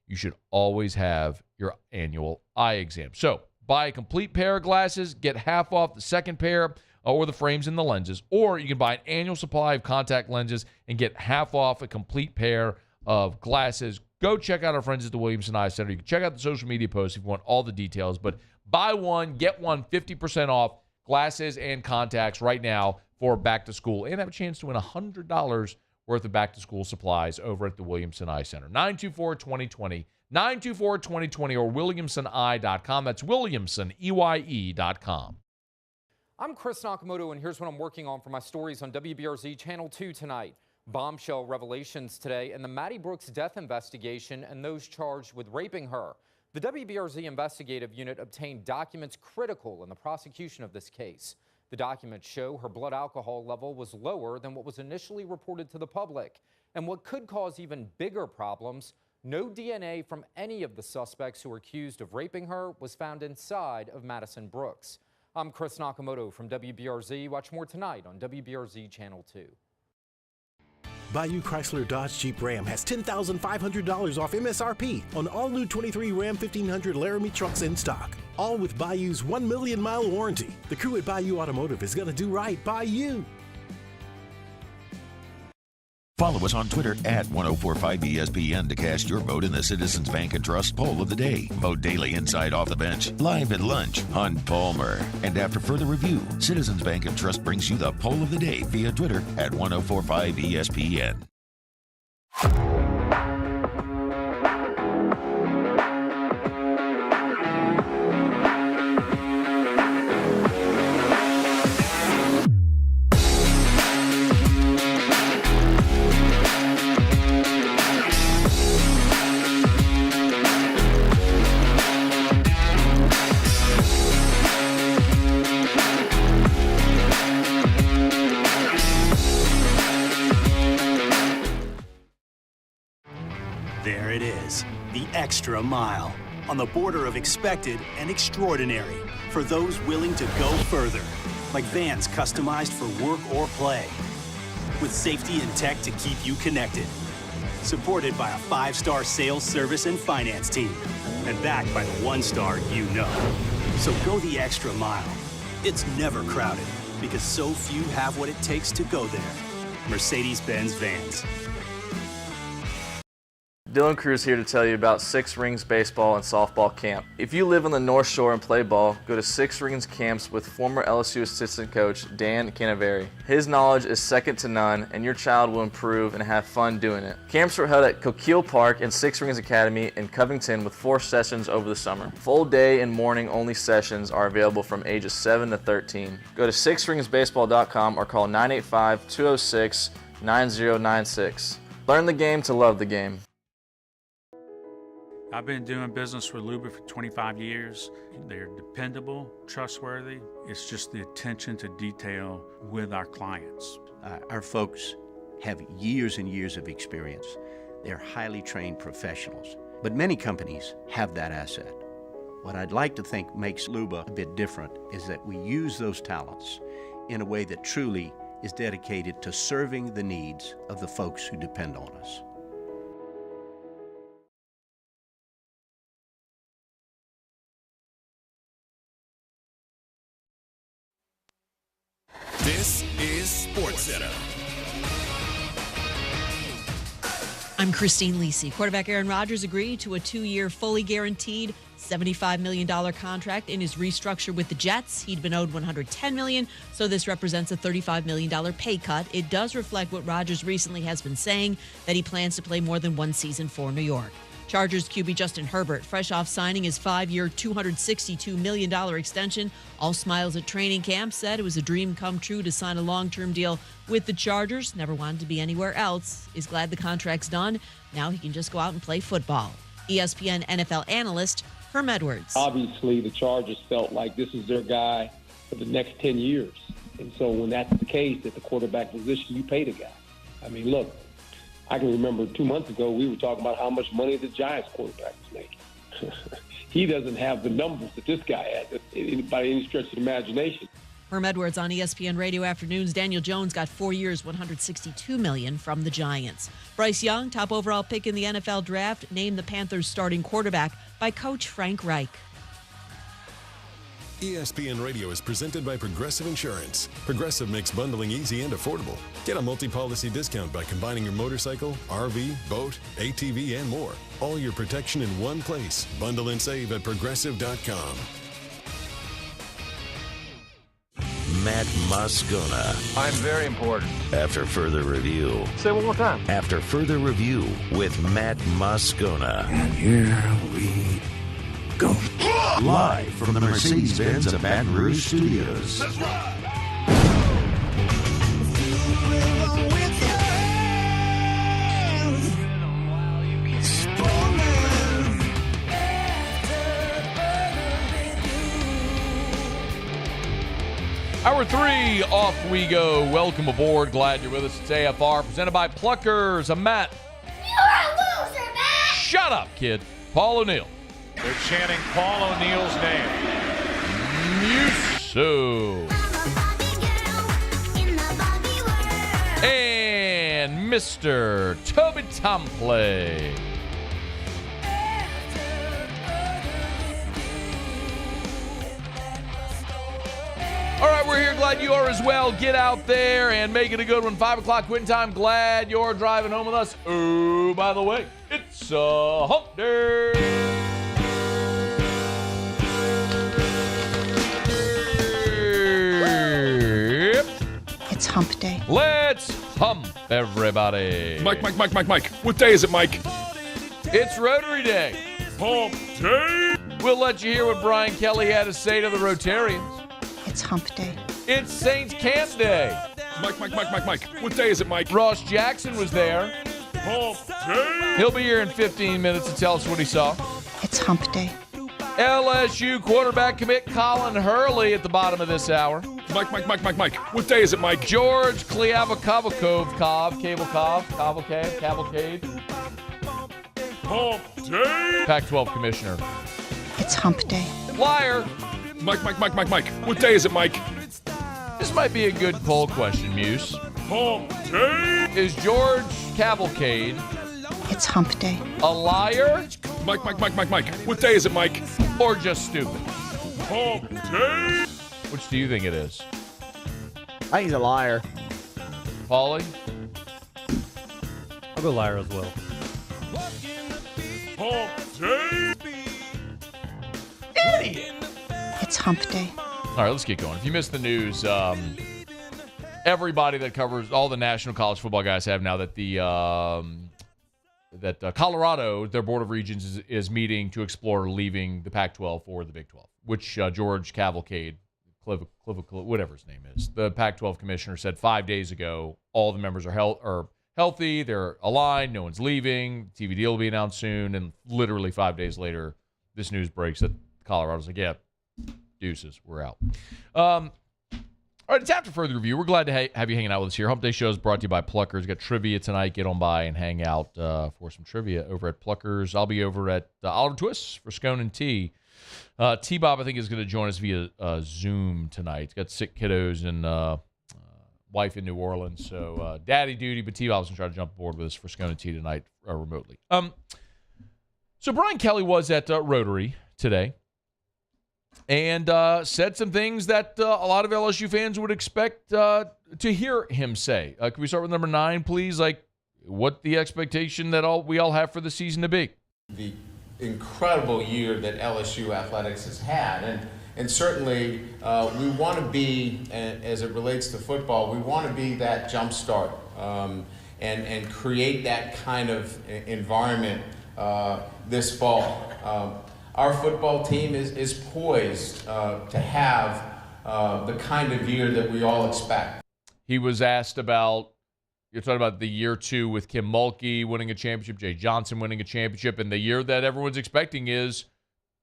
you should always have your annual eye exam. So buy a complete pair of glasses, get half off the second pair or the frames and the lenses, or you can buy an annual supply of contact lenses and get half off a complete pair of glasses. Go check out our friends at the Williamson Eye Center. You can check out the social media posts if you want all the details, but buy one, get one, 50% off glasses and contacts right now for back to school, and have a chance to win $100 worth of back to school supplies over at the Williamson Eye Center. 924-2020, 924-2020, or WilliamsonEye.com. That's WilliamsonEye.com. I'm Chris Nakamoto, and here's what I'm working on for my stories on WBRZ Channel 2 tonight. Bombshell revelations today in the Maddie Brooks death investigation and those charged with raping her. The WBRZ investigative unit obtained documents critical in the prosecution of this case. The documents show her blood alcohol level was lower than what was initially reported to the public. And what could cause even bigger problems, no DNA from any of the suspects who were accused of raping her was found inside of Madison Brooks. I'm Chris Nakamoto from WBRZ. Watch more tonight on WBRZ Channel 2. Bayou Chrysler Dodge Jeep Ram has $10,500 off MSRP on all new 23 Ram 1500 Laramie trucks in stock. All with Bayou's 1 million mile warranty. The crew at Bayou Automotive is going to do right by you. Follow us on Twitter at 1045ESPN to cast your vote in the Citizens Bank and Trust Poll of the Day. Vote daily inside Off the Bench, live at lunch, on Palmer. And after further review, Citizens Bank and Trust brings you the Poll of the Day via Twitter at 1045ESPN. There it is, the extra mile, on the border of expected and extraordinary for those willing to go further, like vans customized for work or play, with safety and tech to keep you connected. Supported by a 5-star sales, service, and finance team, and backed by the 1-star you know. So go the extra mile. It's never crowded, because so few have what it takes to go there. Mercedes-Benz Vans. Dylan Cruz here to tell you about Six Rings Baseball and Softball Camp. If you live on the North Shore and play ball, go to Six Rings Camps with former LSU assistant coach Dan Canaveri. His knowledge is second to none, and your child will improve and have fun doing it. Camps were held at Coquille Park and Six Rings Academy in Covington with 4 sessions over the summer. Full day and morning only sessions are available from ages 7 to 13. Go to sixringsbaseball.com or call 985-206-9096. Learn the game to love the game. I've been doing business with Luba for 25 years. They're dependable, trustworthy. It's just the attention to detail with our clients. Our folks have years and years of experience. They're highly trained professionals, but many companies have that asset. What I'd like to think makes Luba a bit different is that we use those talents in a way that truly is dedicated to serving the needs of the folks who depend on us. This is SportsCenter. I'm Christine Lisi. Quarterback Aaron Rodgers agreed to a 2-year, fully guaranteed $75 million contract in his restructure with the Jets. He'd been owed $110 million, so this represents a $35 million pay cut. It does reflect what Rodgers recently has been saying, that he plans to play more than one season for New York. Chargers QB Justin Herbert, fresh off signing his 5-year, $262 million extension. All smiles at training camp, said it was a dream come true to sign a long-term deal with the Chargers. Never wanted to be anywhere else. He's glad the contract's done. Now he can just go out and play football. ESPN NFL analyst Herm Edwards. Obviously, the Chargers felt like this is their guy for the next 10 years. And so when that's the case, at the quarterback position, you pay the guy. I mean, look, I can remember 2 months ago, we were talking about how much money the Giants quarterback was making. He doesn't have the numbers that this guy has by any stretch of the imagination. Herm Edwards on ESPN Radio Afternoons. Daniel Jones got 4 years, $162 million from the Giants. Bryce Young, top overall pick in the NFL draft, named the Panthers starting quarterback by Coach Frank Reich. ESPN Radio is presented by Progressive Insurance. Progressive makes bundling easy and affordable. Get a multi-policy discount by combining your motorcycle, RV, boat, ATV, and more. All your protection in one place. Bundle and save at Progressive.com. Matt Moscona. I'm very important. After further review. Say it one more time. After further review with Matt Moscona. And here we go. Live from the Mercedes-Benz of Baton Rouge Studios. Let's ride. Hour 3, off we go. Welcome aboard. Glad you're with us. It's AFR, presented by Pluckers. I'm Matt. You're a loser, Matt! Shut up, kid. Paul O'Neill. They're chanting Paul O'Neill's name. Musso. And Mr. Toby Tomplay. All right, we're here. Glad you are as well. Get out there and make it a good one. 5 o'clock quitting time. Glad you're driving home with us. Oh, by the way, it's hump day. It's hump day. Let's hump, everybody. Mike. What day is it, Mike? It's Rotary Day. Hump day. We'll let you hear what Brian Kelly had to say to the Rotarians. It's hump day. It's Saints Camp Day. Mike. What day is it, Mike? Ross Jackson was there. Hump day. He'll be here in 15 minutes to tell us what he saw. It's hump day. LSU quarterback commit Colin Hurley at the bottom of this hour. Mike. What day is it, Mike? George Cavalcade. Hump day. Pac-12 commissioner. It's hump day. Liar. Mike. What day is it, Mike? This might be a good poll question, Muse. Hump day. Is George Cavalcade It's hump day. a liar? Mike. What day is it, Mike? Or just stupid? Hump day. Which do you think it is? I think he's a liar. Paulie? I'll go liar as well. It's hump day. All right, let's get going. If you missed the news, everybody that covers all the national college football guys have now that the Colorado, their Board of Regents, is meeting to explore leaving the Pac-12 for the Big 12, which George Cavalcade, whatever his name is, the Pac-12 commissioner, said 5 days ago all the members are healthy, they're aligned, no one's leaving, TV deal will be announced soon, and literally 5 days later, this news breaks that Colorado's like, yeah, deuces, we're out. All right, it's after further review. We're glad to have you hanging out with us here. Hump Day Show is brought to you by Pluckers. We've got trivia tonight. Get on by and hang out for some trivia over at Pluckers. I'll be over at Oliver Twist for Scone and Tea. T-Bob, I think, is going to join us via Zoom tonight. He's got sick kiddos and wife in New Orleans, so daddy duty, but T-Bob's going to try to jump aboard with us for Scone and Tea tonight remotely. So Brian Kelly was at Rotary today and said some things that a lot of LSU fans would expect to hear him say. Can we start with number 9, please? Like, what the expectation that we all have for the season to be? The incredible year that LSU athletics has had, and certainly we want to be, as it relates to football, we want to be that jump start and create that kind of environment this fall. Our football team is poised to have the kind of year that we all expect. He was asked about, you're talking about the year 2 with Kim Mulkey winning a championship, Jay Johnson winning a championship, and the year that everyone's expecting is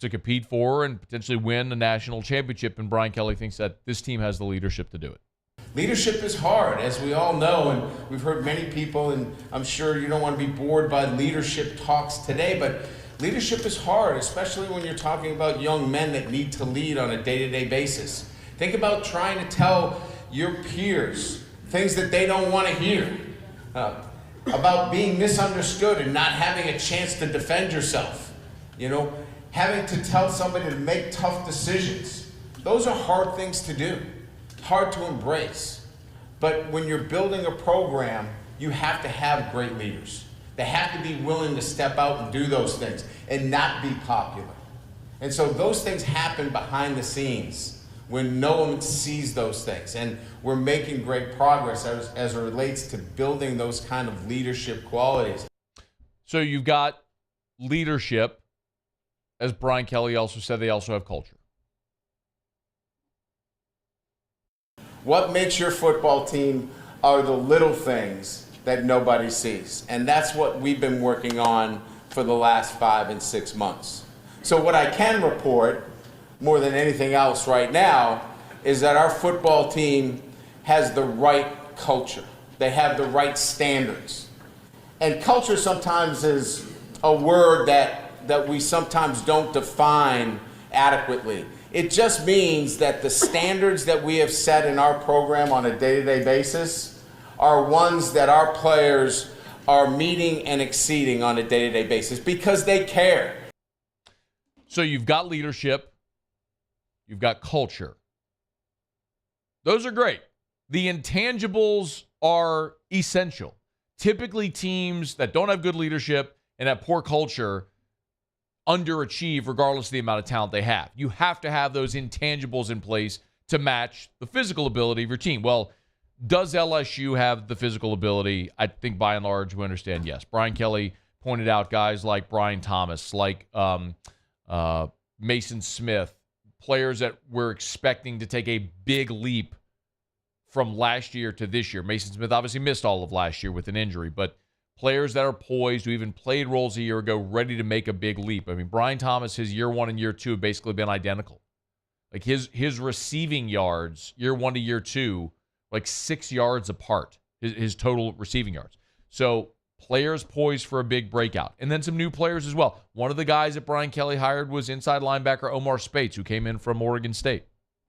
to compete for and potentially win a national championship, and Brian Kelly thinks that this team has the leadership to do it. Leadership is hard, as we all know, and we've heard many people, and I'm sure you don't want to be bored by leadership talks today, but leadership is hard, especially when you're talking about young men that need to lead on a day-to-day basis. Think about trying to tell your peers things that they don't want to hear, about being misunderstood and not having a chance to defend yourself, having to tell somebody to make tough decisions. Those are hard things to do, hard to embrace. But when you're building a program, you have to have great leaders. They have to be willing to step out and do those things and not be popular. And so those things happen behind the scenes when no one sees those things. And we're making great progress as it relates to building those kind of leadership qualities. So you've got leadership. As Brian Kelly also said, they also have culture. What makes your football team are the little things that nobody sees. And that's what we've been working on for the last 5 and 6 months. So what I can report, more than anything else right now, is that our football team has the right culture. They have the right standards. And culture sometimes is a word that we sometimes don't define adequately. It just means that the standards that we have set in our program on a day-to-day basis are ones that our players are meeting and exceeding on a day-to-day basis because they care. So you've got leadership, you've got culture. Those are great. The intangibles are essential. Typically, teams that don't have good leadership and have poor culture underachieve regardless of the amount of talent they have. You have to have those intangibles in place to match the physical ability of your team. Well, does LSU have the physical ability? I think by and large we understand yes. Brian Kelly pointed out guys like Brian Thomas, like Mason Smith, players that we're expecting to take a big leap from last year to this year. Mason Smith obviously missed all of last year with an injury, but players that are poised, who even played roles a year ago, ready to make a big leap. I mean, Brian Thomas, his year 1 and year 2 have basically been identical. Like his receiving yards, year 1 to year 2, like 6 yards apart, his total receiving yards. So players poised for a big breakout. And then some new players as well. One of the guys that Brian Kelly hired was inside linebacker Omar Spates, who came in from Oregon State.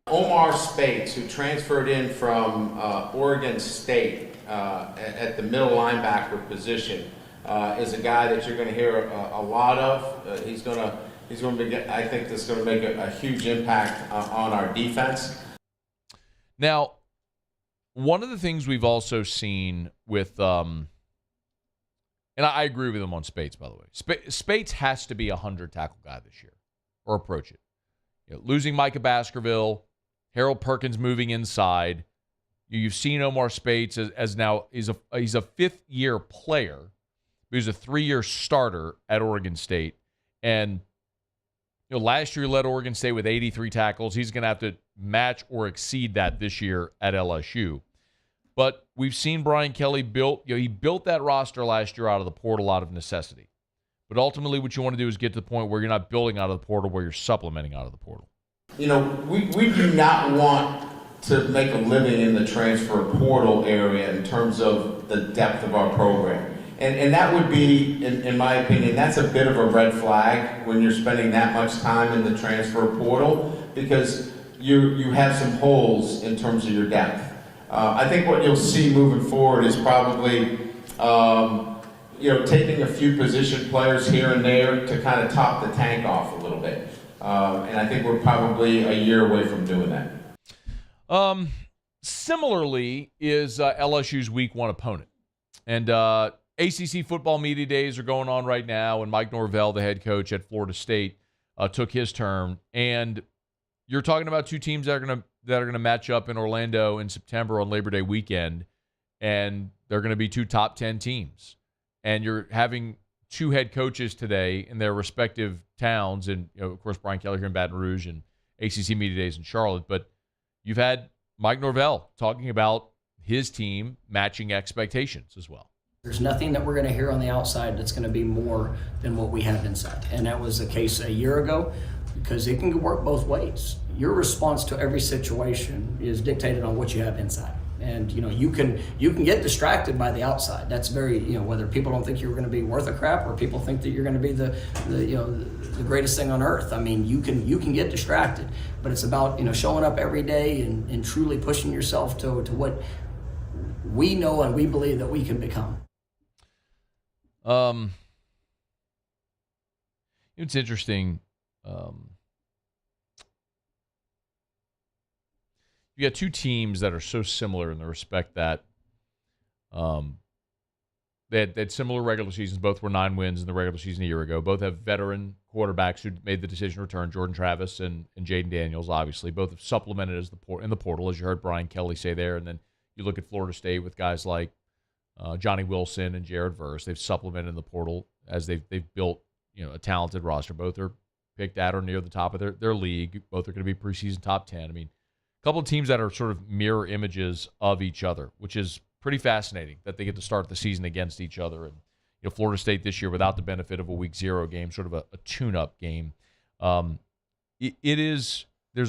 Omar Spates, who transferred in from Oregon State at the middle linebacker position, is a guy that you're going to hear a lot of. He's going to be, I think this is going to make a huge impact on our defense. Now, one of the things we've also seen with, and I agree with him on Spates, by the way. Spates has to be a 100-tackle guy this year, or approach it. Losing Micah Baskerville, Harold Perkins moving inside. You've seen Omar Spates as now he's a fifth-year player. He's a 3-year starter at Oregon State, and last year he led Oregon State with 83 tackles. He's going to have to match or exceed that this year at LSU. But we've seen Brian Kelly built that roster last year out of the portal out of necessity. But ultimately what you want to do is get to the point where you're not building out of the portal, where you're supplementing out of the portal. We do not want to make a living in the transfer portal area in terms of the depth of our program. And that would be, in my opinion, that's a bit of a red flag when you're spending that much time in the transfer portal, because you have some holes in terms of your depth. I think what you'll see moving forward is probably taking a few position players here and there to kind of top the tank off a little bit. And I think we're probably a year away from doing that. Similarly is LSU's Week 1 opponent. And ACC football media days are going on right now, and Mike Norvell, the head coach at Florida State, took his turn. And you're talking about two teams that are going to match up in Orlando in September on Labor Day weekend, and they're going to be two top 10 teams. And you're having two head coaches today in their respective towns, and of course Brian Kelly here in Baton Rouge and ACC media days in Charlotte. But you've had Mike Norvell talking about his team matching expectations as well. There's nothing that we're going to hear on the outside that's going to be more than what we have inside. And that was the case a year ago, because it can work both ways. Your response to every situation is dictated on what you have inside. And you can get distracted by the outside. That's very, whether people don't think you're going to be worth a crap or people think that you're going to be the greatest thing on earth. I mean, you can get distracted, but it's about showing up every day and truly pushing yourself to what we know and we believe that we can become. It's interesting. You got two teams that are so similar in the respect that they had similar regular seasons. Both were 9 wins in the regular season a year ago. Both have veteran quarterbacks who made the decision to return, Jordan Travis and Jaden Daniels, obviously. Both have supplemented in the portal, as you heard Brian Kelly say there. And then you look at Florida State with guys like Johnny Wilson and Jared Verse. They've supplemented in the portal as they've built a talented roster. Both are picked at or near the top of their league. Both are going to be preseason top 10. I mean, a couple of teams that are sort of mirror images of each other, which is pretty fascinating that they get to start the season against each other. And Florida State this year without the benefit of a Week 0 game, sort of a tune-up game. There's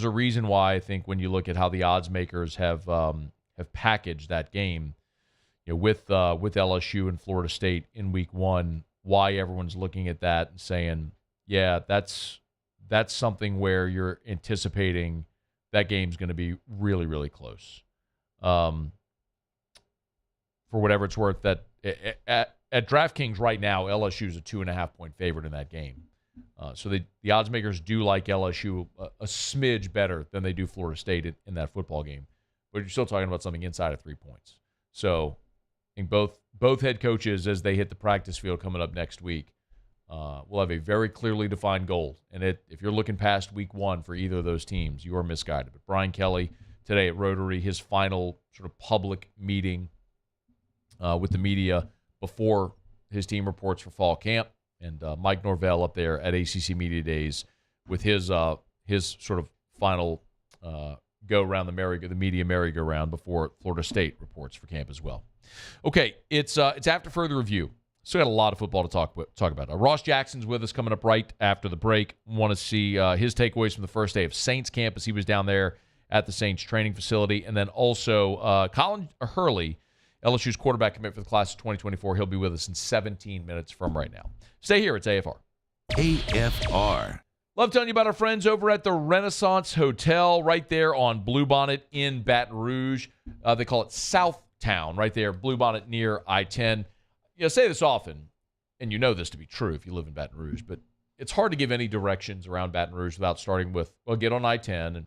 a reason why I think when you look at how the odds makers have packaged that game, with LSU and Florida State in Week 1, why everyone's looking at that and saying, yeah, that's something where you're anticipating that game's going to be really, really close. For whatever it's worth, that at DraftKings right now, LSU is a 2.5-point favorite in that game. So the odds makers do like LSU a smidge better than they do Florida State in that football game. But you're still talking about something inside of 3 points. So I think both head coaches, as they hit the practice field coming up next week, will have a very clearly defined goal. And if you're looking past Week 1 for either of those teams, you are misguided. But Brian Kelly today at Rotary, his final sort of public meeting with the media before his team reports for fall camp, and Mike Norvell up there at ACC Media Days with his sort of final go around the media merry-go-round before Florida State reports for camp as well. Okay, it's after further review. Still got a lot of football to talk about. Ross Jackson's with us coming up right after the break. Want to see his takeaways from the first day of Saints camp as he was down there at the Saints training facility. And then also Colin Hurley, LSU's quarterback commit for the class of 2024. He'll be with us in 17 minutes from right now. Stay here. It's AFR. AFR. Love telling you about our friends over at the Renaissance Hotel right there on Bluebonnet in Baton Rouge. They call it Southtown right there, Bluebonnet near I-10. I say this often, and you know this to be true if you live in Baton Rouge, but it's hard to give any directions around Baton Rouge without starting with, get on I-10. And,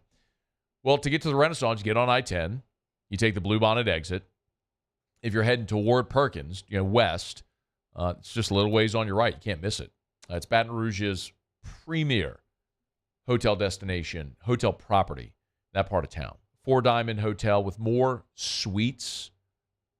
to get to the Renaissance, get on I-10. You take the Blue Bonnet exit. If you're heading toward Perkins, west, it's just a little ways on your right. You can't miss it. It's Baton Rouge's premier hotel destination, hotel property, that part of town. 4-diamond hotel with more suites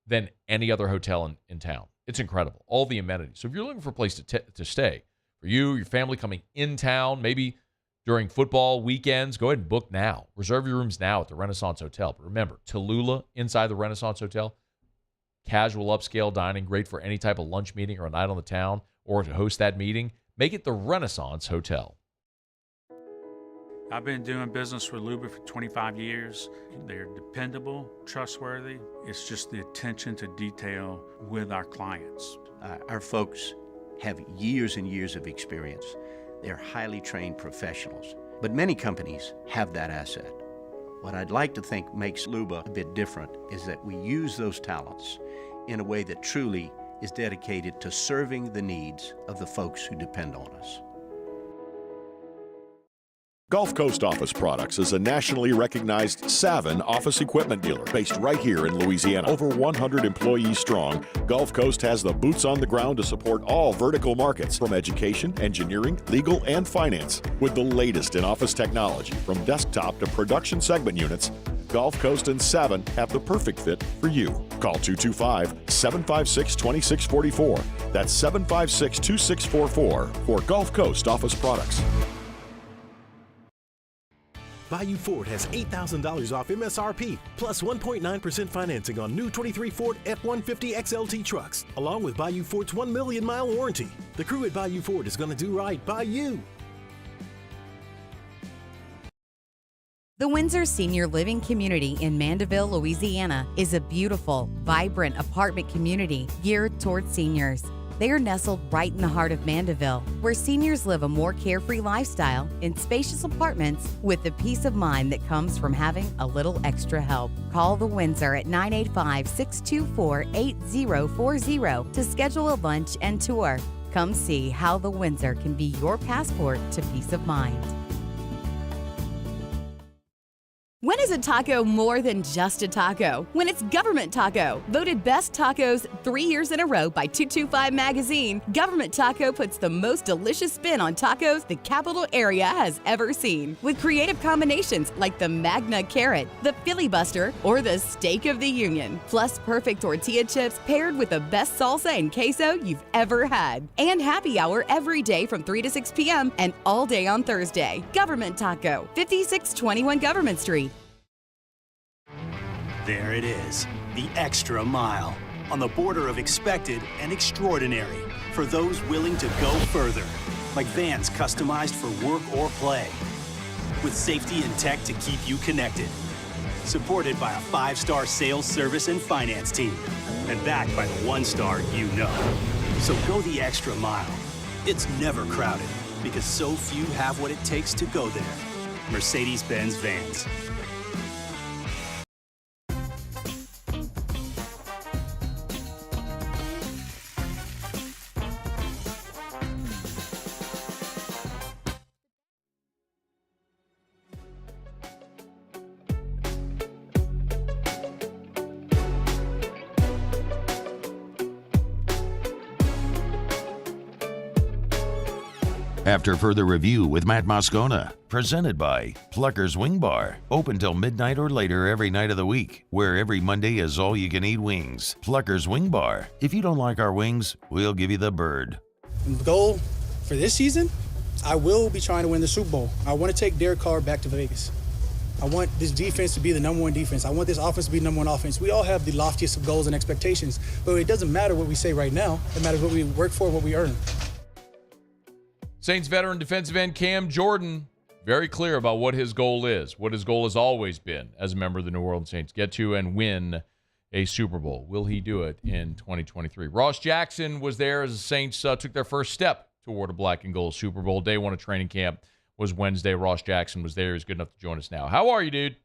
than any other hotel in town. It's incredible. All the amenities. So if you're looking for a place to stay, for you, your family coming in town, maybe during football weekends, go ahead and book now. Reserve your rooms now at the Renaissance Hotel. But remember, Tallulah inside the Renaissance Hotel, casual upscale dining, great for any type of lunch meeting or a night on the town or to host that meeting. Make it the Renaissance Hotel. I've been doing business with Luba for 25 years. They're dependable, trustworthy. It's just the attention to detail with our clients. Our folks have years and years of experience. They're highly trained professionals. But many companies have that asset. What I'd like to think makes Luba a bit different is that we use those talents in a way that truly is dedicated to serving the needs of the folks who depend on us. Gulf Coast Office Products is a nationally recognized Savin office equipment dealer based right here in Louisiana. Over 100 employees strong, Gulf Coast has the boots on the ground to support all vertical markets, from education, engineering, legal, and finance. With the latest in office technology, from desktop to production segment units, Gulf Coast and Savin have the perfect fit for you. Call 225-756-2644. That's 756-2644 for Gulf Coast Office Products. Bayou Ford has $8,000 off MSRP, plus 1.9% financing on new 23 Ford F-150 XLT trucks, along with Bayou Ford's 1 million mile warranty. The crew at Bayou Ford is going to do right by you. The Windsor Senior Living Community in Mandeville, Louisiana is a beautiful, vibrant apartment community geared toward seniors. They are nestled right in the heart of Mandeville, where seniors live a more carefree lifestyle in spacious apartments with the peace of mind that comes from having a little extra help. Call the Windsor at 985-624-8040 to schedule a lunch and tour. Come see how the Windsor can be your passport to peace of mind. When is a taco more than just a taco? When it's Government Taco. Voted best tacos 3 years in a row by 225 Magazine, Government Taco puts the most delicious spin on tacos the capital area has ever seen. With creative combinations like the Magna Carrot, the Filibuster, or the Steak of the Union. Plus perfect tortilla chips paired with the best salsa and queso you've ever had. And happy hour every day from 3 to 6 p.m. and all day on Thursday. Government Taco, 5621 Government Street. There it is, the extra mile, on the border of expected and extraordinary for those willing to go further, like vans customized for work or play, with safety and tech to keep you connected, supported by a 5-star sales, service, and finance team, and backed by the 1-star you know. So go the extra mile. It's never crowded, because so few have what it takes to go there. Mercedes-Benz Vans. After further review with Matt Moscona, presented by Plucker's Wing Bar, open till midnight or later every night of the week, where every Monday is all-you-can-eat wings. Plucker's Wing Bar. If you don't like our wings, we'll give you the bird. The goal for this season, I will be trying to win the Super Bowl. I want to take Derek Carr back to Vegas. I want this defense to be the number one defense. I want this offense to be the number one offense. We all have the loftiest of goals and expectations, but it doesn't matter what we say right now. It matters what we work for, what we earn. Saints veteran defensive end Cam Jordan, very clear about what his goal is, what his goal has always been as a member of the New Orleans Saints, get to and win a Super Bowl. Will he do it in 2023? Ross Jackson was there as the Saints took their first step toward a black and gold Super Bowl. Day one of training camp was Wednesday. Ross Jackson was there. He's good enough to join us now. How are you, dude?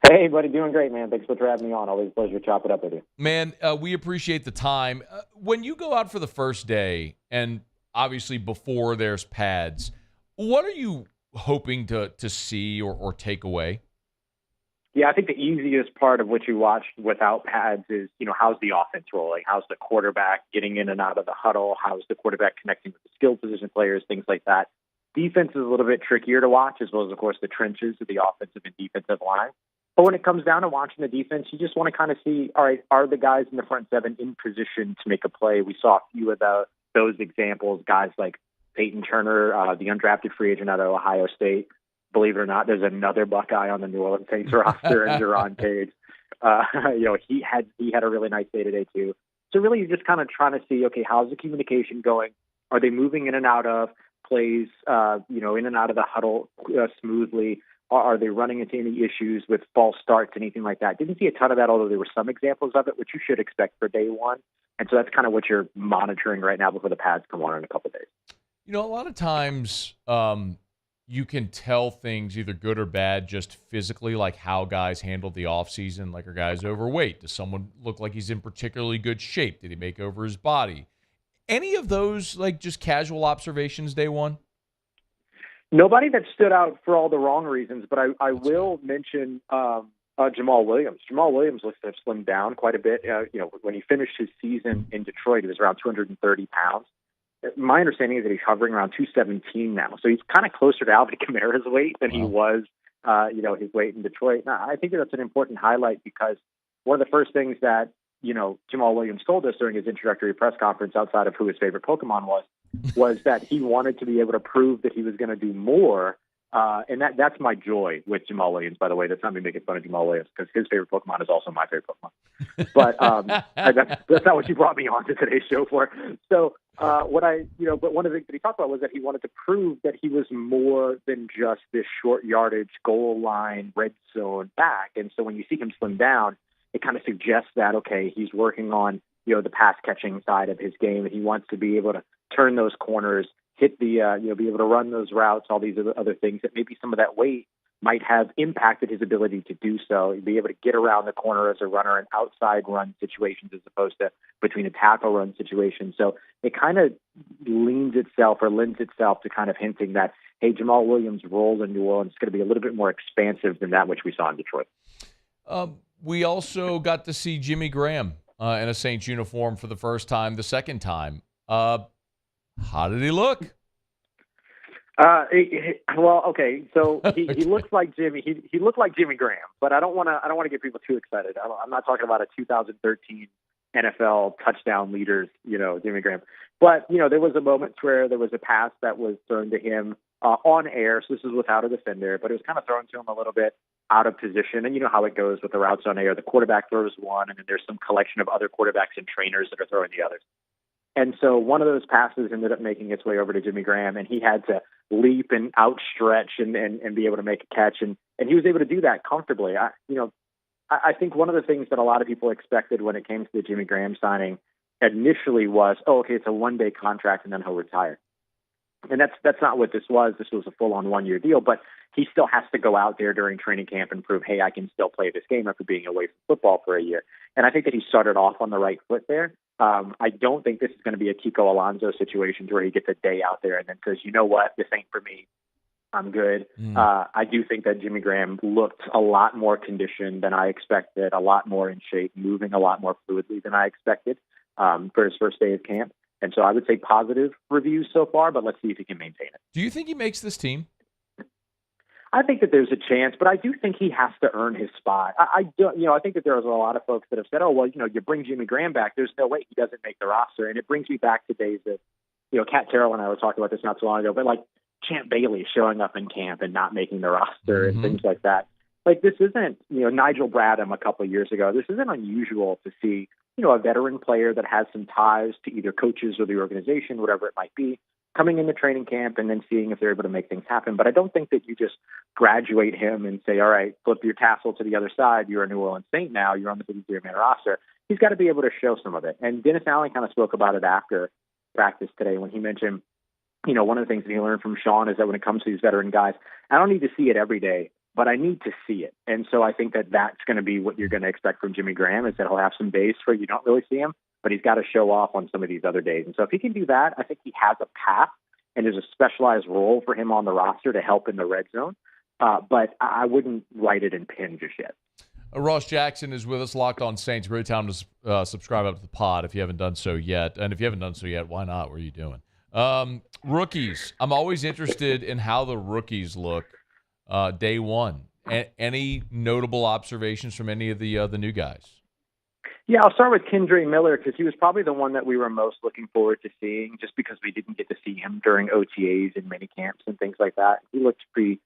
Hey, buddy. Doing great, man. Thanks for having me on. Always a pleasure to chop it up with you. Man, we appreciate the time. When you go out for the first day, and obviously before there's pads, what are you hoping to see or take away? Yeah, I think the easiest part of what you watched without pads is, how's the offense rolling? How's the quarterback getting in and out of the huddle? How's the quarterback connecting with the skill position players, things like that. Defense is a little bit trickier to watch, as well as, of course, the trenches of the offensive and defensive line. But when it comes down to watching the defense, you just want to kind of see, all right, are the guys in the front seven in position to make a play? We saw a few of those examples, guys like Peyton Turner, the undrafted free agent out of Ohio State. Believe it or not, there's another Buckeye on the New Orleans Saints roster, and Jerron Page. He had a really nice day today too. So really, you're just kind of trying to see, okay, how's the communication going? Are they moving in and out of plays, in and out of the huddle smoothly? Are they running into any issues with false starts, anything like that? Didn't see a ton of that, although there were some examples of it, which you should expect for day one. And so that's kind of what you're monitoring right now before the pads come on in a couple of days. A lot of times you can tell things either good or bad just physically, like how guys handled the offseason. Like, are guys overweight? Does someone look like he's in particularly good shape? Did he make over his body? Any of those, like, just casual observations day one? Nobody that stood out for all the wrong reasons, but I will mention Jamal Williams. Jamal Williams looks to have slimmed down quite a bit. When he finished his season in Detroit, he was around 230 pounds. My understanding is that he's hovering around 217 now. So he's kind of closer to Alvin Kamara's weight than he was, his weight in Detroit. Now, I think that's an important highlight because one of the first things that, Jamal Williams told us during his introductory press conference outside of who his favorite Pokemon was that he wanted to be able to prove that he was going to do more. And that's my joy with Jamal Williams, by the way. That's not me making fun of Jamal Williams because his favorite Pokemon is also my favorite Pokemon. But that's not what you brought me on to today's show for. So but one of the things that he talked about was that he wanted to prove that he was more than just this short yardage, goal line, red zone back. And so when you see him slim down, it kind of suggests that, okay, he's working on, the pass catching side of his game, and he wants to be able to turn those corners, hit the, be able to run those routes, all these other things that maybe some of that weight might have impacted his ability to do so. He'd be able to get around the corner as a runner in outside run situations as opposed to between a tackle run situation. So it kind of lends itself to kind of hinting that, hey, Jamal Williams' role in New Orleans is going to be a little bit more expansive than that which we saw in Detroit. We also got to see Jimmy Graham in a Saints uniform for the first time, the second time. How did he look? Okay. So he looks like Jimmy. He looked like Jimmy Graham, but I don't want to get people too excited. I'm not talking about a 2013 NFL touchdown leaders, Jimmy Graham. But there was a moment where there was a pass that was thrown to him on air. So this is without a defender, but it was kind of thrown to him a little bit out of position. And you know how it goes with the routes on air. The quarterback throws one, and then there's some collection of other quarterbacks and trainers that are throwing the others. And so one of those passes ended up making its way over to Jimmy Graham, and he had to leap and outstretch and be able to make a catch. And he was able to do that comfortably. I think one of the things that a lot of people expected when it came to the Jimmy Graham signing initially was, it's a one-day contract and then he'll retire. And that's not what this was. This was a full-on one-year deal, but he still has to go out there during training camp and prove, hey, I can still play this game after being away from football for a year. And I think that he started off on the right foot there. I don't think this is going to be a Kiko Alonso situation where he gets a day out there and then says, you know what, this ain't for me. I'm good. I do think that Jimmy Graham looked a lot more conditioned than I expected, a lot more in shape, moving a lot more fluidly than I expected for his first day of camp. And so I would say positive reviews so far, but let's see if he can maintain it. Do you think he makes this team? I think that there's a chance, but I do think he has to earn his spot. I think that there's a lot of folks that have said, you bring Jimmy Graham back, there's no way he doesn't make the roster. And it brings me back to days of, Kat Terrell and I were talking about this not so long ago, but like Champ Bailey showing up in camp and not making the roster and things like that. Like this isn't, Nigel Bradham a couple of years ago, this isn't unusual to see, a veteran player that has some ties to either coaches or the organization, whatever it might be, coming into training camp and then seeing if they're able to make things happen. But I don't think that you just graduate him and say, all right, flip your tassel to the other side. You're a New Orleans Saint now. You're on the 53-man roster. He's got to be able to show some of it. And Dennis Allen kind of spoke about it after practice today when he mentioned, one of the things that he learned from Sean is that when it comes to these veteran guys, I don't need to see it every day, but I need to see it. And so I think that that's going to be what you're going to expect from Jimmy Graham is that he'll have some days where you don't really see him, but he's got to show off on some of these other days. And so if he can do that, I think he has a path and there's a specialized role for him on the roster to help in the red zone. but I wouldn't write it in pen just yet. Ross Jackson is with us, Locked On Saints. Great time to subscribe up to the pod if you haven't done so yet. And if you haven't done so yet, why not? What are you doing? Rookies. I'm always interested in how the rookies look day one. Any notable observations from any of the new guys? Yeah, I'll start with Kendre Miller because he was probably the one that we were most looking forward to seeing just because we didn't get to see him during OTAs and mini camps and things like that. He looked pretty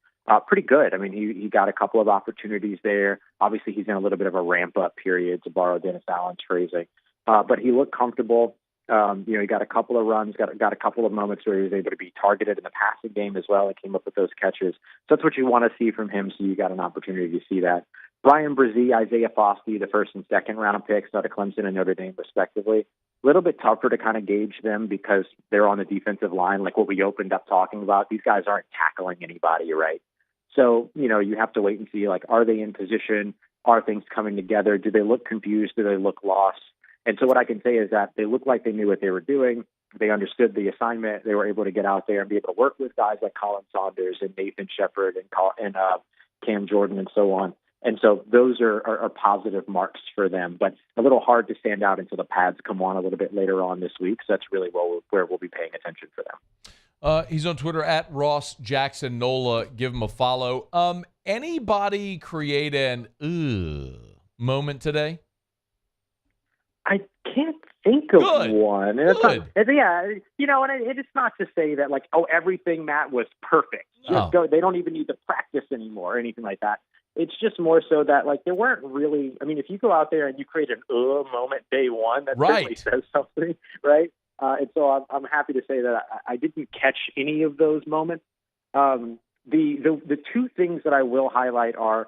good. I mean, he got a couple of opportunities there. Obviously, he's in a little bit of a ramp-up period, to borrow Dennis Allen's phrasing. But he looked comfortable. He got a couple of runs, got a couple of moments where he was able to be targeted in the passing game as well and came up with those catches. So that's what you want to see from him, so you got an opportunity to see that. Brian Brzee, Isaiah Foskey, the first and second round picks out of Clemson and Notre Dame, respectively. A little bit tougher to kind of gauge them because they're on the defensive line, like what we opened up talking about. These guys aren't tackling anybody, right? So, you have to wait and see, like, are they in position? Are things coming together? Do they look confused? Do they look lost? And so what I can say is that they look like they knew what they were doing. They understood the assignment. They were able to get out there and be able to work with guys like Colin Saunders and Nathan Shepard and Cam Jordan and so on. And so those are positive marks for them, but a little hard to stand out until the pads come on a little bit later on this week. So that's really where we'll be paying attention for them. He's on Twitter at Ross Jackson Nola. Give him a follow. Anybody create an moment today? I can't think of one. And Good. It's not to say that everything, Matt, was perfect. They don't even need to practice anymore or anything like that. It's just more so that there weren't really. I mean, if you go out there and you create an moment day one, that certainly says something, right? And so I'm happy to say that I didn't catch any of those moments. The two things that I will highlight are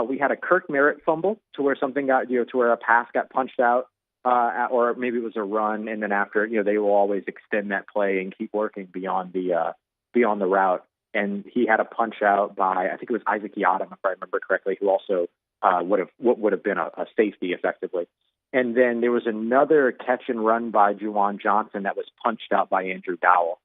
we had a Kirk Merritt fumble to where something got to where a pass got punched out, or maybe it was a run, and then after they will always extend that play and keep working beyond the route. And he had a punch out by, I think it was Isaac Yiadom, if I remember correctly, who also would have been a safety effectively. And then there was another catch and run by Juwan Johnson that was punched out by Andrew Dowell.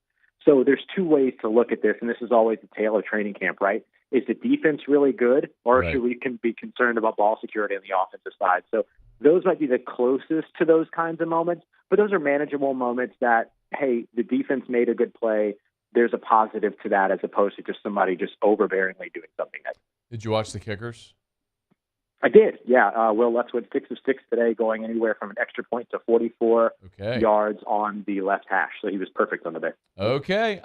So there's two ways to look at this, and this is always the tale of training camp, right? Is the defense really good, or should we be concerned about ball security on the offensive side? So those might be the closest to those kinds of moments, but those are manageable moments that, hey, the defense made a good play. There's a positive to that as opposed to just somebody just overbearingly doing something. Did you watch the kickers? I did, yeah. Will Lutz went 6 of 6 today, going anywhere from an extra point to 44 yards on the left hash. So he was perfect on the day. Okay.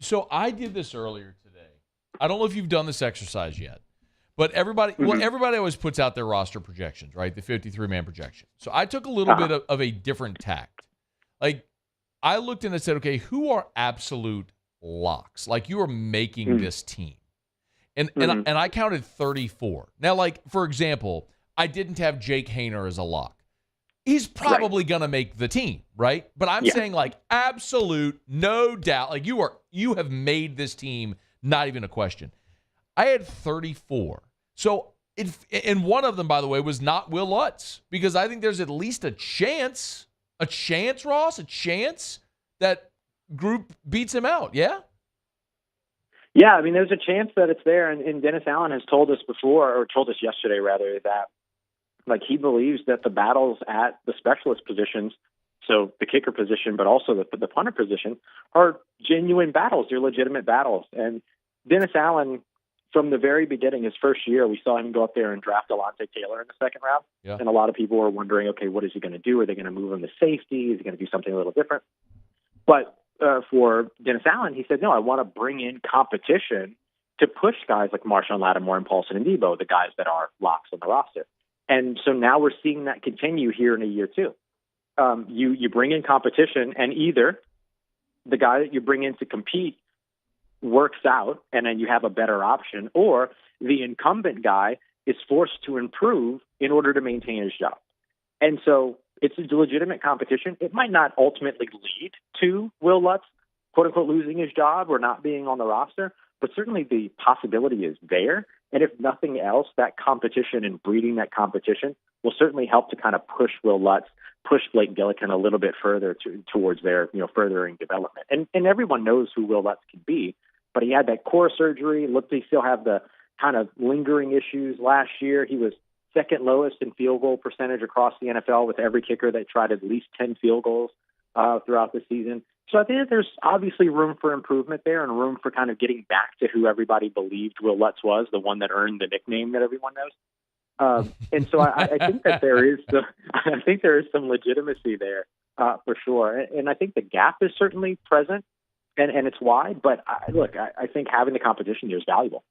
So I did this earlier today. I don't know if you've done this exercise yet, but everybody always puts out their roster projections, right? The 53-man projection. So I took a little bit of a different tact. I looked and I said, okay, who are absolute locks? You are making this team. And I counted 34. Now, for example, I didn't have Jake Haener as a lock. He's probably going to make the team, right? But I'm saying absolute, no doubt. You have made this team, not even a question. I had 34. So, and one of them, by the way, was not Will Lutz, because I think there's at least a chance, Ross, that group beats him out. Yeah? Yeah, I mean, there's a chance that it's there, and Dennis Allen has told us before, or told us yesterday rather, that he believes that the battles at the specialist positions, so the kicker position, but also the punter position, are genuine battles. They're legitimate battles. And Dennis Allen, from the very beginning, his first year, we saw him go up there and draft Alontae Taylor in the second round. Yeah. And a lot of people were wondering, okay, what is he going to do? Are they going to move him to safety? Is he going to do something a little different? But for Dennis Allen, he said, no, I want to bring in competition to push guys like Marshawn Lattimore and Paulson and Debo, the guys that are locks on the roster. And so now we're seeing that continue here in a year too. You bring in competition, and either the guy that you bring in to compete works out and then you have a better option, or the incumbent guy is forced to improve in order to maintain his job. And so it's a legitimate competition. It might not ultimately lead to Will Lutz, quote unquote, losing his job or not being on the roster, but certainly the possibility is there. And if nothing else, that competition and breeding that competition will certainly help to kind of push Will Lutz, push Blake Gillikin a little bit further towards their, furthering development. And everyone knows who Will Lutz can be. but he had that core surgery. Looked like he still have the kind of lingering issues last year. He was second lowest in field goal percentage across the NFL with every kicker that tried at least 10 field goals throughout the season. So I think that there's obviously room for improvement there and room for kind of getting back to who everybody believed Will Lutz was, the one that earned the nickname that everyone knows. And so I think that there is some legitimacy there for sure. And I think the gap is certainly present and it's wide. But I think having the competition here is valuable.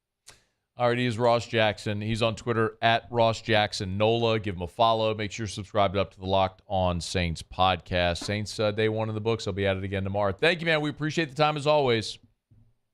All right, he is Ross Jackson. He's on Twitter at Ross Jackson NOLA. Give him a follow. Make sure you're subscribed up to the Locked On Saints podcast. Saints day one in the books. I'll be at it again tomorrow. Thank you, man. We appreciate the time as always.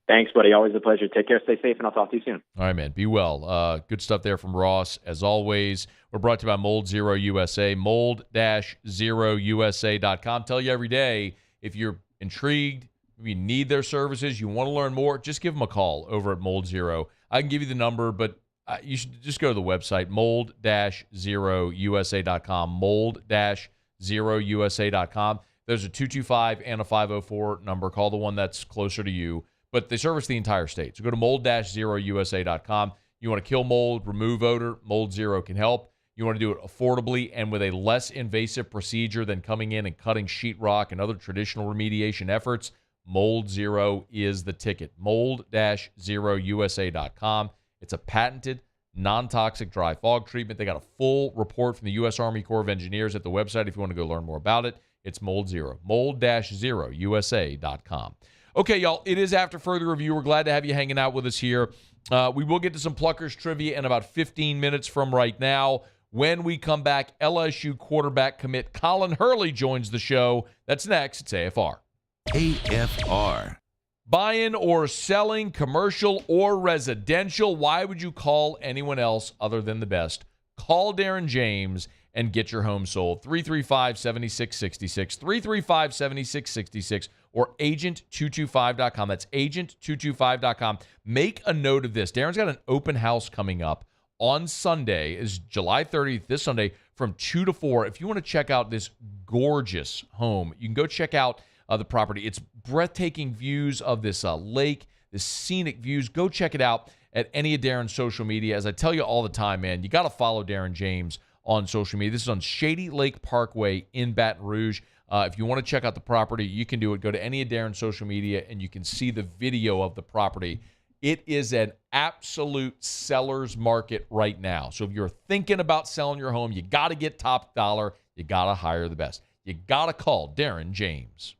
Thanks, buddy. Always a pleasure. Take care, stay safe, and I'll talk to you soon. All right, man. Be well. Good stuff there from Ross. As always, we're brought to you by Mold Zero USA, mold-0usa.com. Tell you every day, if you're intrigued, if you need their services, you want to learn more, just give them a call over at Mold Zero. I can give you the number, but you should just go to the website, mold-0usa.com, mold-0usa.com. There's a 225 and a 504 number. Call the one that's closer to you. But they service the entire state. So go to mold-0usa.com. You want to kill mold, remove odor, Mold Zero can help. You want to do it affordably and with a less invasive procedure than coming in and cutting sheetrock and other traditional remediation efforts. Mold Zero is the ticket. Mold-0usa.com. It's a patented, non-toxic dry fog treatment. They got a full report from the U.S. Army Corps of Engineers at the website if you want to go learn more about it. It's Mold Zero. Mold-0usa.com. Okay, y'all, it is After Further Review. We're glad to have you hanging out with us here. We will get to some Pluckers trivia in about 15 minutes from right now. When we come back, LSU quarterback commit Colin Hurley joins the show. That's next. It's AFR. AFR. Buying or selling, commercial or residential, why would you call anyone else other than the best? Call Darren James and get your home sold. 335-7666, 335-7666, or agent225.com. That's agent225.com. Make a note of this. Darren's got an open house coming up on Sunday, is July 30th, this Sunday, from 2 to 4. If you want to check out this gorgeous home, you can go check out the property. It's breathtaking views of this lake, this scenic views. Go check it out at any of Darren's social media. As I tell you all the time, man, you got to follow Darren James on social media. This is on Shady Lake Parkway in Baton Rouge. If you want to check out the property, you can do it. Go to any of Darren's social media, and you can see the video of the property. It is an absolute seller's market right now. So if you're thinking about selling your home, you got to get top dollar. You got to hire the best. You got to call Darren James.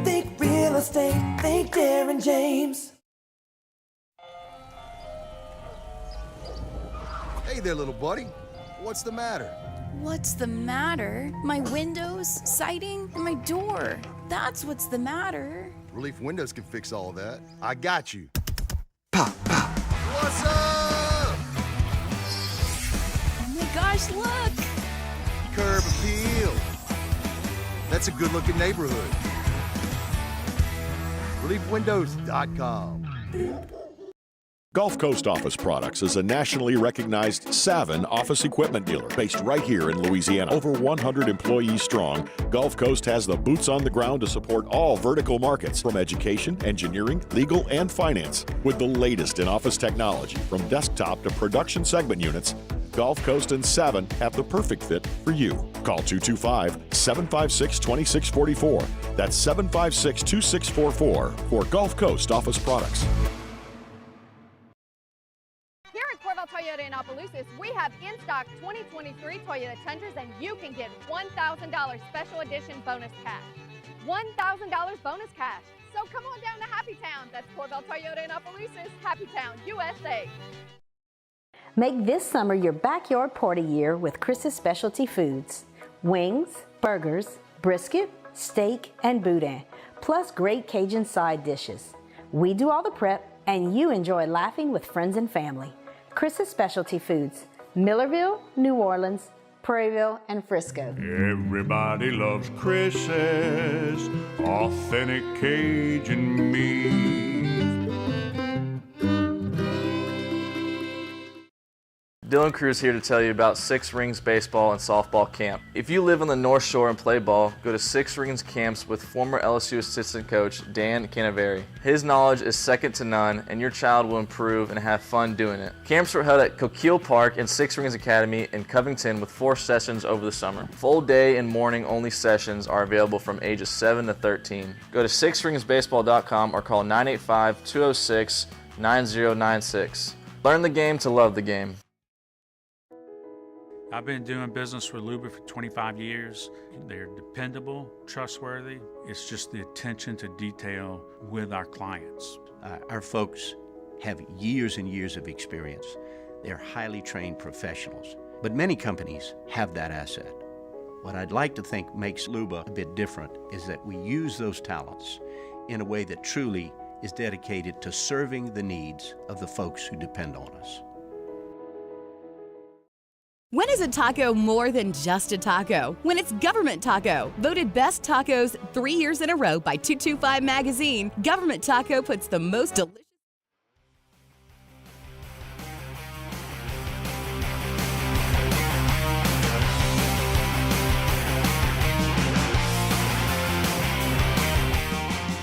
Think real estate, think Darren James. Hey there, little buddy. What's the matter? What's the matter? My windows, siding, and my door. That's what's the matter. Relief Windows can fix all of that. I got you. Pop, pop. What's up? Oh my gosh, look! Curb appeal. That's a good-looking neighborhood. ReliefWindows.com. Gulf Coast Office Products is a nationally recognized Savin office equipment dealer based right here in Louisiana. Over 100 employees strong, Gulf Coast has the boots on the ground to support all vertical markets, from education, engineering, legal, and finance. With the latest in office technology, from desktop to production segment units, Gulf Coast and Savin have the perfect fit for you. Call 225-756-2644. That's 756-2644 for Gulf Coast Office Products. Here at Corval Toyota in Opelousas, we have in stock 2023 Toyota Tundras, and you can get $1,000 special edition bonus cash. $1,000 bonus cash. So come on down to Happy Town. That's Corval Toyota in Opelousas, Happy Town, USA. Make this summer your backyard party year with Chris's Specialty Foods. Wings, burgers, brisket, steak, and boudin, plus great Cajun side dishes. We do all the prep, and you enjoy laughing with friends and family. Chris's Specialty Foods, Millerville, New Orleans, Prairieville, and Frisco. Everybody loves Chris's authentic Cajun meat. Dylan Cruz here to tell you about Six Rings Baseball and Softball Camp. If you live on the North Shore and play ball, go to Six Rings Camps with former LSU assistant coach Dan Canaveri. His knowledge is second to none, and your child will improve and have fun doing it. Camps were held at Coquille Park and Six Rings Academy in Covington with 4 sessions over the summer. Full day and morning only sessions are available from ages 7 to 13. Go to sixringsbaseball.com or call 985-206-9096. Learn the game to love the game. I've been doing business with Luba for 25 years. They're dependable, trustworthy. It's just the attention to detail with our clients. Our folks have years and years of experience. They're highly trained professionals. But many companies have that asset. What I'd like to think makes Luba a bit different is that we use those talents in a way that truly is dedicated to serving the needs of the folks who depend on us. When is a taco more than just a taco? When it's Government Taco. Voted best tacos 3 years in a row by 225 Magazine, Government Taco puts the most delicious.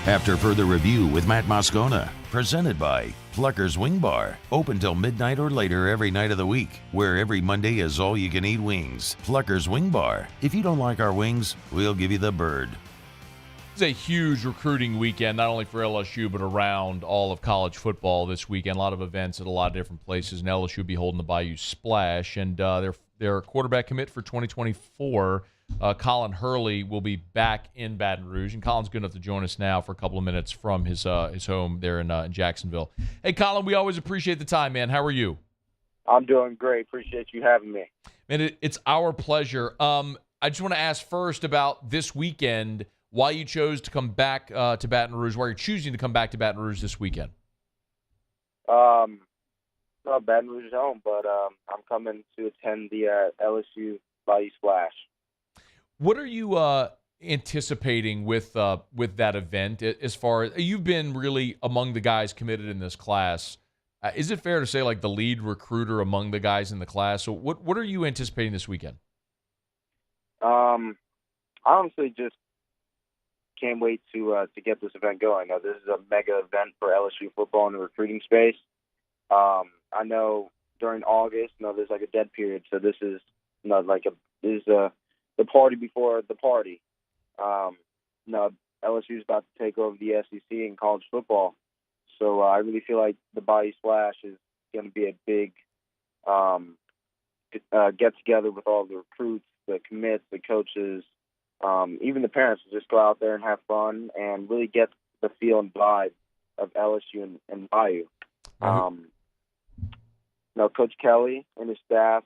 After further review with Matt Moscona, presented by Plucker's Wing Bar, open till midnight or later every night of the week, where every Monday is all-you-can-eat wings. Plucker's Wing Bar. If you don't like our wings, we'll give you the bird. It's a huge recruiting weekend, not only for LSU, but around all of college football this weekend. A lot of events at a lot of different places, and LSU will be holding the Bayou Splash, and their quarterback commit for 2024, Colin Hurley, will be back in Baton Rouge, and Colin's good enough to join us now for a couple of minutes from his home there in Jacksonville. Hey, Colin, we always appreciate the time, man. How are you? I'm doing great. Appreciate you having me. Man, it's our pleasure. I just want to ask first about this weekend, why you chose to come back to Baton Rouge, why you're choosing to come back to Baton Rouge this weekend. Well, Baton Rouge is home, but I'm coming to attend the LSU Bayou Splash. What are you anticipating with that event? As far as you've been really among the guys committed in this class, is it fair to say like the lead recruiter among the guys in the class? So what are you anticipating this weekend? I honestly just can't wait to get this event going. This is a mega event for LSU football in the recruiting space. I know during August, there's like a dead period, so this is the party before the party. LSU is about to take over the SEC in college football, so I really feel like the Bayou Splash is going to be a big get together with all the recruits, the commits, the coaches, even the parents to just go out there and have fun and really get the feel and vibe of LSU and Bayou. Coach Kelly and his staff,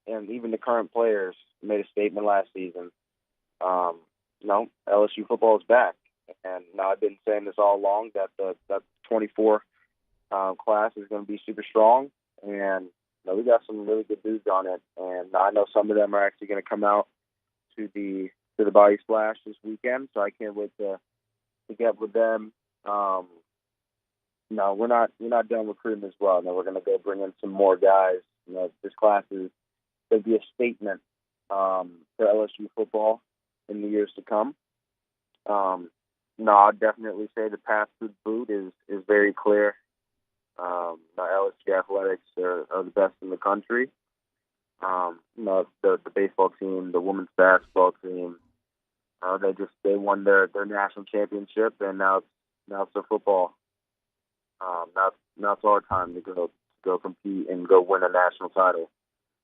and even the current players made a statement last season. LSU football is back, and I've been saying this all along that the 24 class is going to be super strong, and we got some really good dudes on it, and I know some of them are actually going to come out to the Bayou Splash this weekend, so I can't wait to get with them. We're not done recruiting as well. We're going to go bring in some more guys. This class is going to be a statement for LSU football in the years to come. I'd definitely say the path to the boot is very clear. LSU athletics are the best in the country. The baseball team, the women's basketball team, they won their national championship, and now it's the football. Now it's our time to go compete and go win a national title.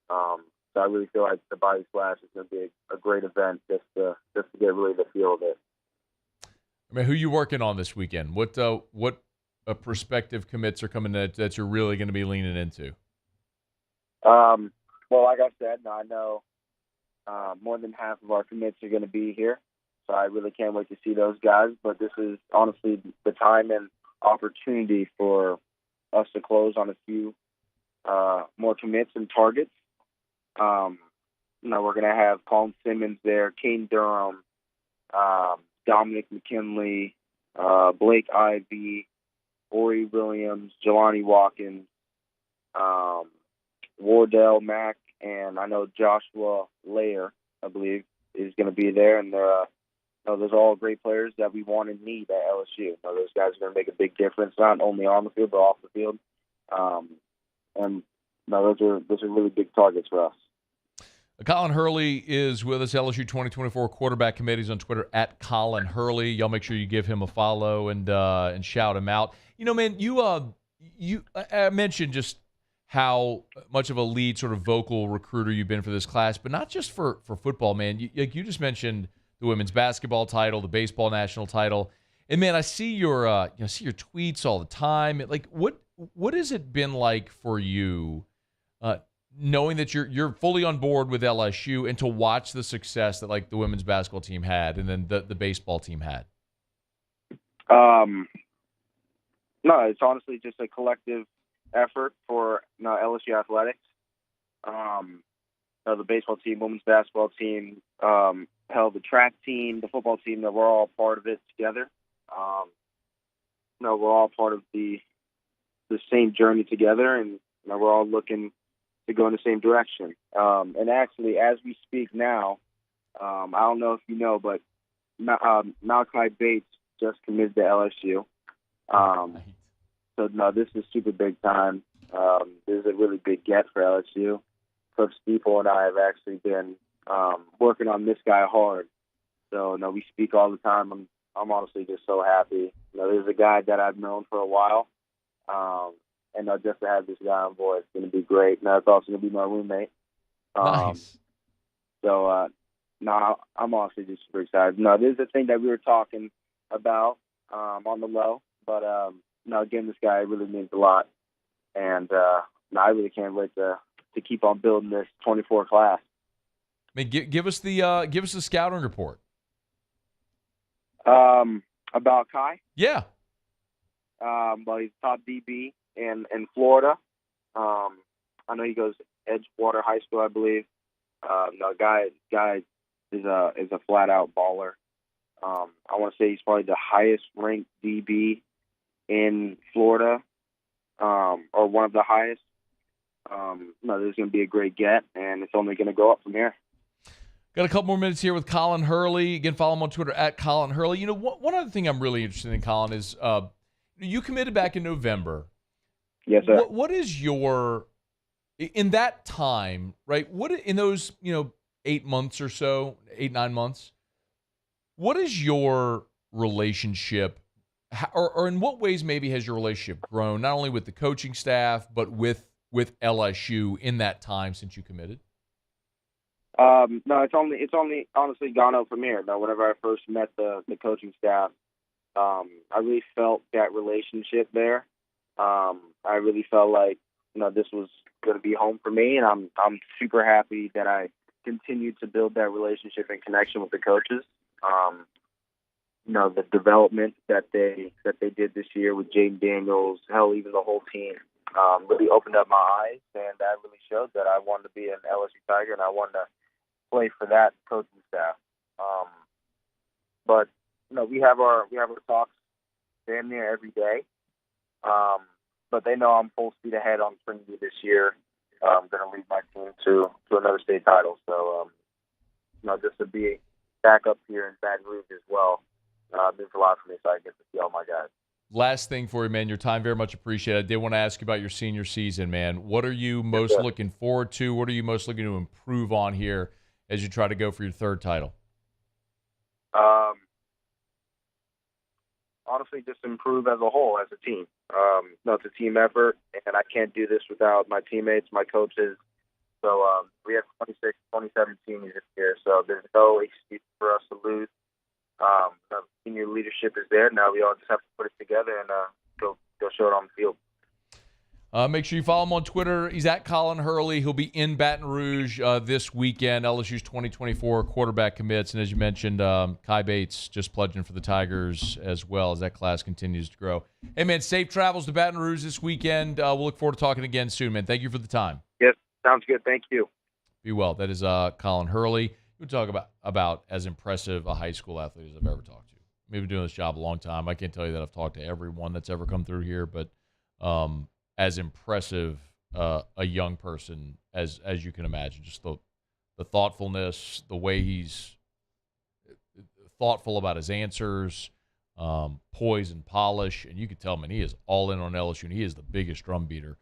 So I really feel like the Bayou Splash is going to be a great event just to get really the feel of it. I mean, who are you working on this weekend? What prospective commits are coming that you're really going to be leaning into? Well, like I said, I know more than half of our commits are going to be here, so I really can't wait to see those guys. But this is honestly the time and opportunity for us to close on a few more commits and targets. We're going to have Colin Simmons there, Kane Durham, Dominic McKinley, Blake Ivy, Ori Williams, Jelani Watkins, Wardell Mack, and I know Joshua Layer, I believe, is going to be there. And those are all great players that we want and need at LSU. Those guys are going to make a big difference, not only on the field but off the field. Those are really big targets for us. Colin Hurley is with us, LSU 2024 quarterback committees on Twitter at Colin Hurley. Y'all make sure you give him a follow and shout him out. You know, man, I mentioned just how much of a lead sort of vocal recruiter you've been for this class, but not just for football, man. You just mentioned the women's basketball title, the baseball national title, and man, I see your tweets all the time. Like, what has it been like for you? Knowing that you're fully on board with LSU and to watch the success that like the women's basketball team had and then the baseball team had? No, it's honestly just a collective effort for LSU athletics. The baseball team, women's basketball team, held the track team, the football team, that we're all part of it together. We're all part of the same journey together, and we're all looking to go in the same direction. And actually, as we speak now, I don't know if you know, but Malachi Bates just committed to LSU. So, this is super big time. This is a really big get for LSU. Coach Steeple and I have actually been working on this guy hard. So, we speak all the time. I'm honestly just so happy. This is a guy that I've known for a while. And just to have this guy on board, it's going to be great. Now, it's also going to be my roommate. Nice. So, I'm honestly just super excited. This is a thing that we were talking about on the low. But, again, this guy really means a lot. And I really can't wait to keep on building this 24 class. I mean, give us the scouting report. About Kai? Yeah. Well, he's top DB in Florida. I know he goes Edgewater High School, I believe. Guy is a flat out baller. I want to say he's probably the highest ranked DB in Florida, or one of the highest. This is going to be a great get, and it's only going to go up from here. Got a couple more minutes here with Colin Hurley. Again, follow him on Twitter at Colin Hurley. One other thing I'm really interested in, Colin, is you committed back in November. Yes, sir. What is your, in that time, right? What in those 8 months or so, 8-9 months? What is your relationship, or in what ways maybe has your relationship grown, not only with the coaching staff but with LSU in that time since you committed? No, it's only honestly gone up from here. Whenever I first met the coaching staff, I really felt that relationship there. I really felt like this was going to be home for me, and I'm super happy that I continued to build that relationship and connection with the coaches. The development that they did this year with Jaden Daniels, hell, even the whole team, really opened up my eyes, and that really showed that I wanted to be an LSU Tiger, and I wanted to play for that coaching staff. But we have our talks damn near every day. But they know I'm full speed ahead on Springview this year. I'm going to lead my team to another state title. So, just to be back up here in Baton Rouge as well means a lot for me, so I get to see all my guys. Last thing for you, man. Your time very much appreciated. I did want to ask you about your senior season, man. What are you most looking forward to? What are you most looking to improve on here as you try to go for your third title? Honestly, just improve as a whole, as a team. It's a team effort, and I can't do this without my teammates, my coaches. So we have 26, 27 seniors this year, so there's no excuse for us to lose. The senior leadership is there. Now we all just have to put it together and go show it on the field. Make sure you follow him on Twitter. He's at Colin Hurley. He'll be in Baton Rouge this weekend. LSU's 2024 quarterback commits. And as you mentioned, Kai Bates just pledging for the Tigers as well as that class continues to grow. Hey, man, safe travels to Baton Rouge this weekend. We'll look forward to talking again soon, man. Thank you for the time. Yes, sounds good. Thank you. Be well. That is Colin Hurley. We talk about as impressive a high school athlete as I've ever talked to. We've been doing this job a long time. I can't tell you that I've talked to everyone that's ever come through here, but as impressive a young person as you can imagine. Just the thoughtfulness, the way he's thoughtful about his answers, poise and polish, and you could tell, man, he is all in on LSU, and he is the biggest drum beater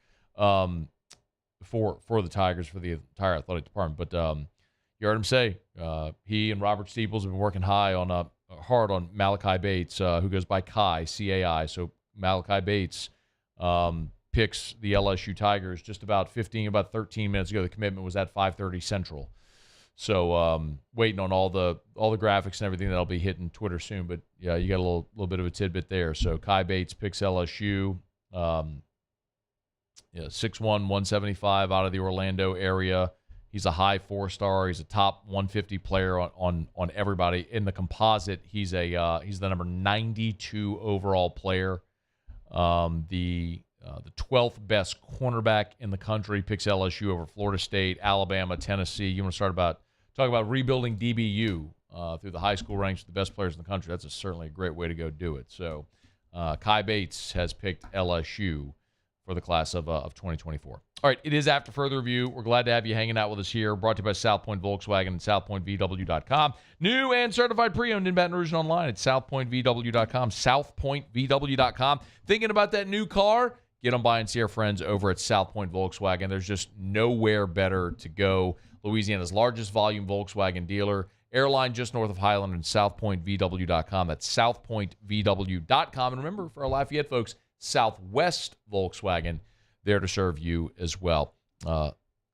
for the Tigers, for the entire athletic department. But you heard him say he and Robert Steeples have been working hard on Malachi Bates, who goes by Kai, C-A-I. So Malachi Bates picks the LSU Tigers just about 13 minutes ago. The commitment was at 5:30 Central. So waiting on all the graphics and everything that'll be hitting Twitter soon. But yeah, you got a little bit of a tidbit there. So Kai Bates picks LSU. 6'1", 175 out of the Orlando area. He's a high 4-star. He's a top 150 player on everybody. In the composite, he's the number 92 overall player. The 12th best cornerback in the country, picks LSU over Florida State, Alabama, Tennessee. You want to talk about rebuilding DBU through the high school ranks, the best players in the country. That's certainly a great way to go do it. So Kai Bates has picked LSU for the class of 2024. All right, it is After Further Review. We're glad to have you hanging out with us here. Brought to you by South Point Volkswagen and SouthPointVW.com. New and certified pre-owned in Baton Rouge and online at SouthPointVW.com. SouthPointVW.com. Thinking about that new car? Get on by and see our friends over at South Point Volkswagen. There's just nowhere better to go. Louisiana's largest volume Volkswagen dealer. Airline just north of Highland and SouthPointVW.com. That's SouthPointVW.com. And remember, for our Lafayette folks, Southwest Volkswagen, there to serve you as well.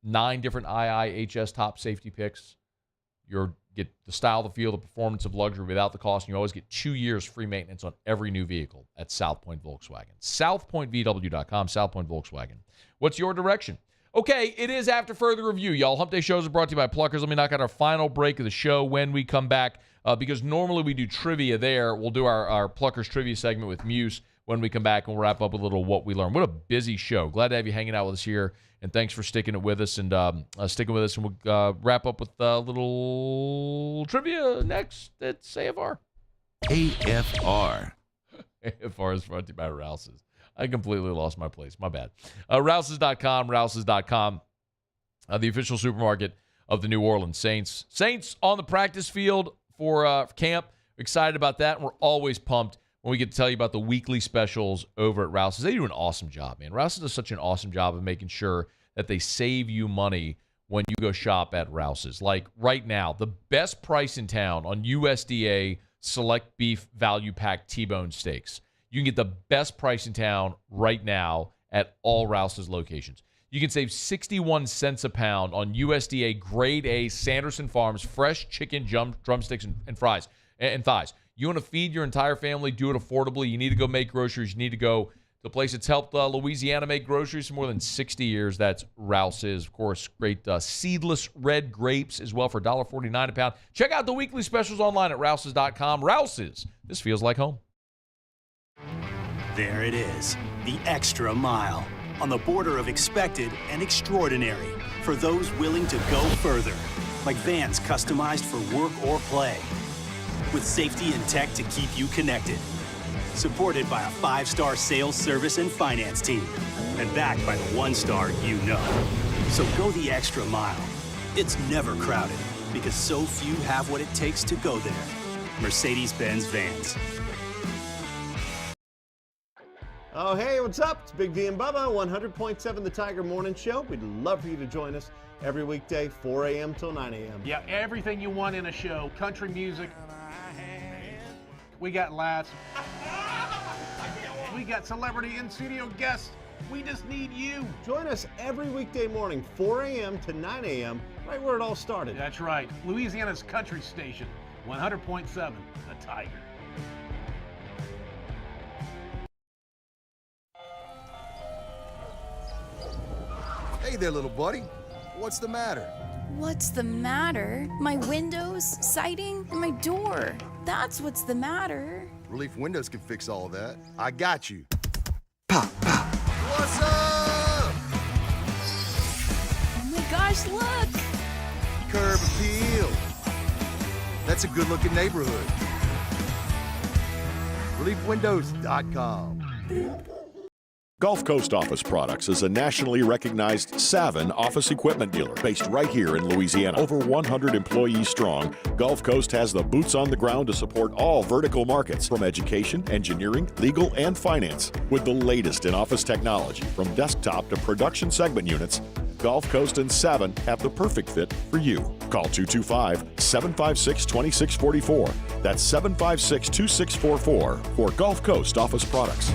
9 different IIHS top safety picks. You get the style, the feel, the performance of luxury without the cost, and you always get 2 years free maintenance on every new vehicle at South Point Volkswagen. SouthPointVW.com, South Point Volkswagen. What's your direction? Okay, it is After Further Review, y'all. Hump Day shows are brought to you by Pluckers. Let me knock out our final break of the show when we come back, because normally we do trivia there. We'll do our Pluckers trivia segment with Muse when we come back, and we'll wrap up with a little What We Learned. What a busy show. Glad to have you hanging out with us here, and thanks for sticking with us. And we'll wrap up with a little trivia next. It's AFR. AFR. AFR is brought to you by Rouse's. I completely lost my place. My bad. Rouse's.com, Rouse's.com, the official supermarket of the New Orleans Saints. Saints on the practice field for camp. Excited about that, and we're always pumped when we get to tell you about the weekly specials over at Rouse's. They do an awesome job, man. Rouse's does such an awesome job of making sure that they save you money when you go shop at Rouse's. Like right now, the best price in town on USDA Select Beef Value Pack T-Bone Steaks. You can get the best price in town right now at all Rouse's locations. You can save 61 cents a pound on USDA Grade A Sanderson Farms fresh chicken drumsticks and fries and thighs. You want to feed your entire family, do it affordably. You need to go make groceries. You need to go to the place that's helped Louisiana make groceries for more than 60 years. That's Rouse's. Of course, great seedless red grapes as well for $1.49 a pound. Check out the weekly specials online at Rouse's.com. Rouse's, this feels like home. There it is, the extra mile, on the border of expected and extraordinary, for those willing to go further, like vans customized for work or play, with safety and tech to keep you connected, supported by a 5-star sales, service, and finance team, and backed by the 1-star you know. So go the extra mile. It's never crowded, because so few have what it takes to go there. Mercedes-Benz Vans. Oh, hey, what's up? It's Big V and Bubba, 100.7 The Tiger Morning Show. We'd love for you to join us every weekday, 4 a.m. till 9 a.m. Yeah, everything you want in a show. Country music. We got laughs. We got celebrity in-studio guests. We just need you. Join us every weekday morning, 4 a.m. to 9 a.m., right where it all started. That's right. Louisiana's country station, 100.7 The Tiger. Hey there, little buddy. What's the matter? What's the matter? My windows, siding, and my door. That's what's the matter. Relief Windows can fix all that. I got you. Pop, pop. What's up? Oh my gosh, look! Curb appeal. That's a good-looking neighborhood. ReliefWindows.com. Gulf Coast Office Products is a nationally recognized Savin office equipment dealer based right here in Louisiana. Over 100 employees strong, Gulf Coast has the boots on the ground to support all vertical markets from education, engineering, legal, and finance. With the latest in office technology from desktop to production segment units, Gulf Coast and Savin have the perfect fit for you. Call 225-756-2644. That's 756-2644 for Gulf Coast Office Products.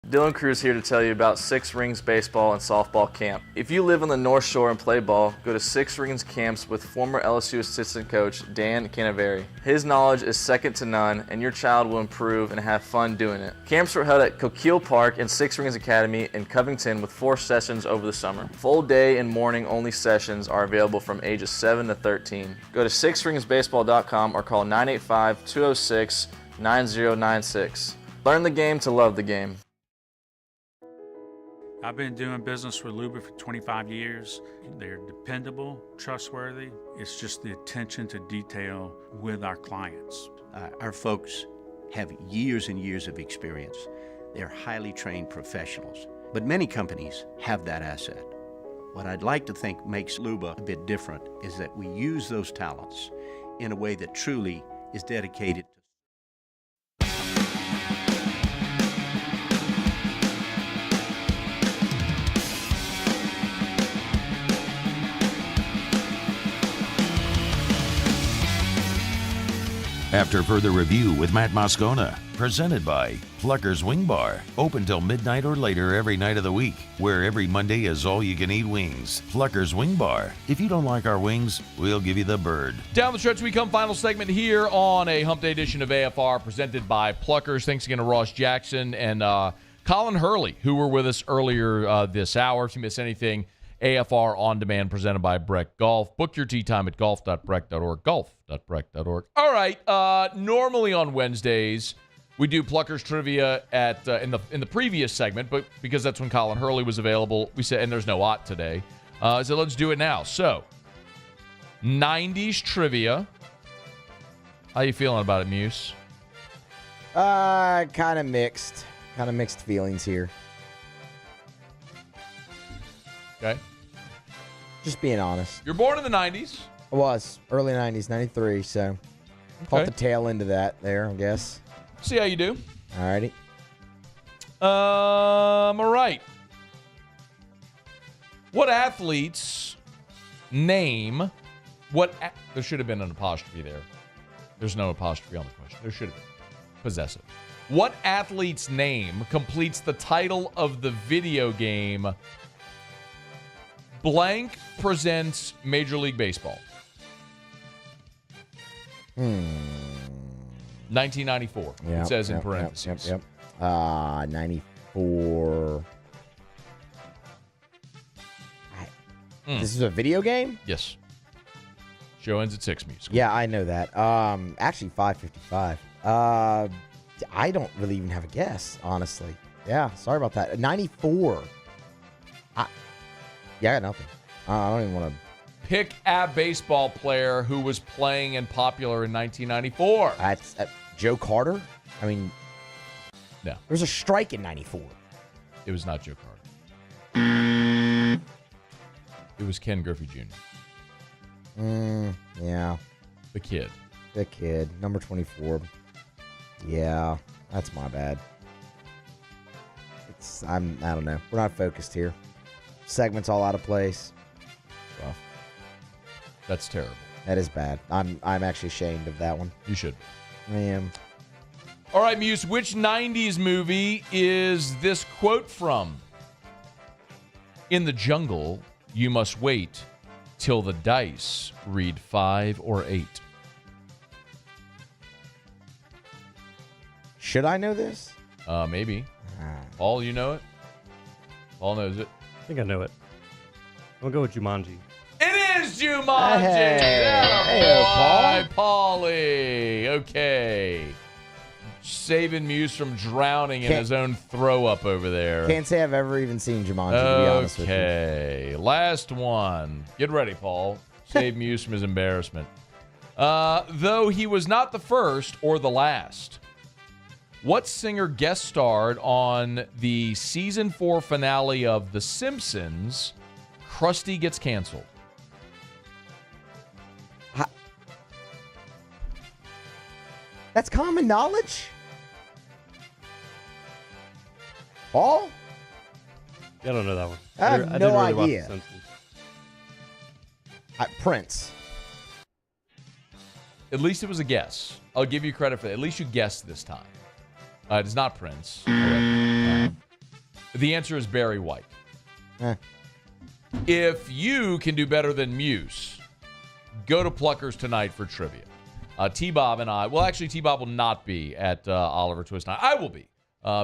Dylan Cruz here to tell you about Six Rings Baseball and Softball Camp. If you live on the North Shore and play ball, go to Six Rings Camps with former LSU assistant coach Dan Canaveri. His knowledge is second to none, and your child will improve and have fun doing it. Camps were held at Coquille Park and Six Rings Academy in Covington with 4 sessions over the summer. Full day and morning only sessions are available from ages 7 to 13. Go to sixringsbaseball.com or call 985-206-9096. Learn the game to love the game. I've been doing business with Luba for 25 years. They're dependable, trustworthy. It's just the attention to detail with our clients. Our folks have years and years of experience. They're highly trained professionals. But many companies have that asset. What I'd like to think makes Luba a bit different is that we use those talents in a way that truly is dedicated to After further review with Matt Moscona, presented by Plucker's Wing Bar, open till midnight or later every night of the week, where every Monday is all-you-can-eat wings. Plucker's Wing Bar. If you don't like our wings, we'll give you the bird. Down the stretch we come, final segment here on a Hump Day edition of AFR presented by Pluckers. Thanks again to Ross Jackson and Colin Hurley, who were with us earlier this hour. If you miss anything, AFR On Demand presented by Breck Golf. Book your tee time at golf.breck.org, golf.breck.org. All right, normally on Wednesdays, we do Pluckers Trivia at in the previous segment, but because that's when Colin Hurley was available, we said, and there's no Ott today, so let's do it now. So, 90s Trivia. How you feeling about it, Muse? Kind of mixed feelings here. Okay. Just being honest. You're born in the 90s? I was. Early 90s, 93, so caught the tail end of that there, I guess. See how you do. All righty. All right. What athletes name there should have been an apostrophe there. There's no apostrophe on the question. There should have been. Possessive. What athlete's name completes the title of the video game Blank Presents Major League Baseball? 1994. It says in parentheses. 94. This is a video game? Yes. Show ends at 6, Music. Yeah, I know that. Actually, 5:55. I don't really even have a guess, honestly. Yeah, sorry about that. 94. I got nothing. I don't even want to. Pick a baseball player who was playing and popular in 1994. That's Joe Carter? I mean, no. There was a strike in 94. It was not Joe Carter. It was Ken Griffey Jr. Yeah. The kid. Number 24. Yeah, that's my bad. I don't know. We're not focused here. Segment's all out of place. Rough. That's terrible. That is bad. I'm actually ashamed of that one. You should. I am. All right, Muse, which 90s movie is this quote from? In the jungle, you must wait till the dice read 5 or 8. Should I know this? Maybe. Paul, you know it? Paul knows it. I think I know it. I'm going to go with Jumanji. It is Jumanji! Hey, Paul. Paulie. Okay. Saving Muse from drowning in his own throw-up over there. Can't say I've ever even seen Jumanji, to be honest with you. Okay. Last one. Get ready, Paul. Save Muse from his embarrassment. Though he was not the first or the last, What singer guest starred on the season 4 finale of The Simpsons, Krusty Gets Canceled? That's common knowledge? Paul? I don't know that one. I have didn't no really watch idea. The Simpsons. Prince. At least it was a guess. I'll give you credit for that. At least you guessed this time. It is not Prince. The answer is Barry White. If you can do better than Muse, go to Pluckers tonight for trivia. T-Bob and I, well, actually, T-Bob will not be at Oliver Twist night. I will be.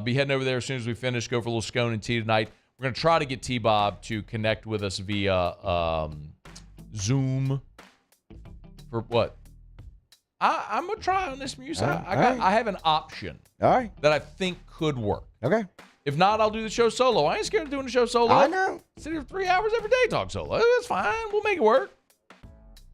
Be heading over there as soon as we finish. Go for a little scone and tea tonight. We're going to try to get T-Bob to connect with us via Zoom. For what? I'm going to try on this Muse. I have an option that I think could work. Okay. If not, I'll do the show solo. I ain't scared of doing the show solo. I know. Sit here 3 hours every day, talk solo. That's fine. We'll make it work.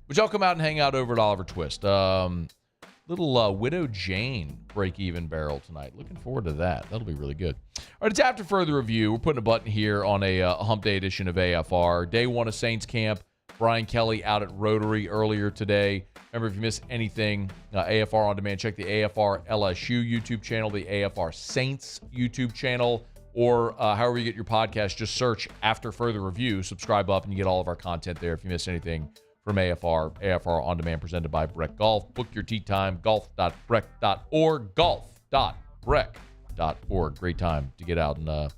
But y'all come out and hang out over at Oliver Twist. Little Widow Jane break-even barrel tonight. Looking forward to that. That'll be really good. All right, it's after further review. We're putting a button here on a hump day edition of AFR. Day 1 of Saints camp. Brian Kelly out at Rotary earlier today. Remember, if you miss anything, AFR On Demand, check the AFR LSU YouTube channel, the AFR Saints YouTube channel, or however you get your podcast, just search After Further Review, subscribe up, and you get all of our content there if you miss anything from AFR On Demand, presented by Breck Golf. Book your tee time, golf.breck.org, golf.breck.org. Great time to get out and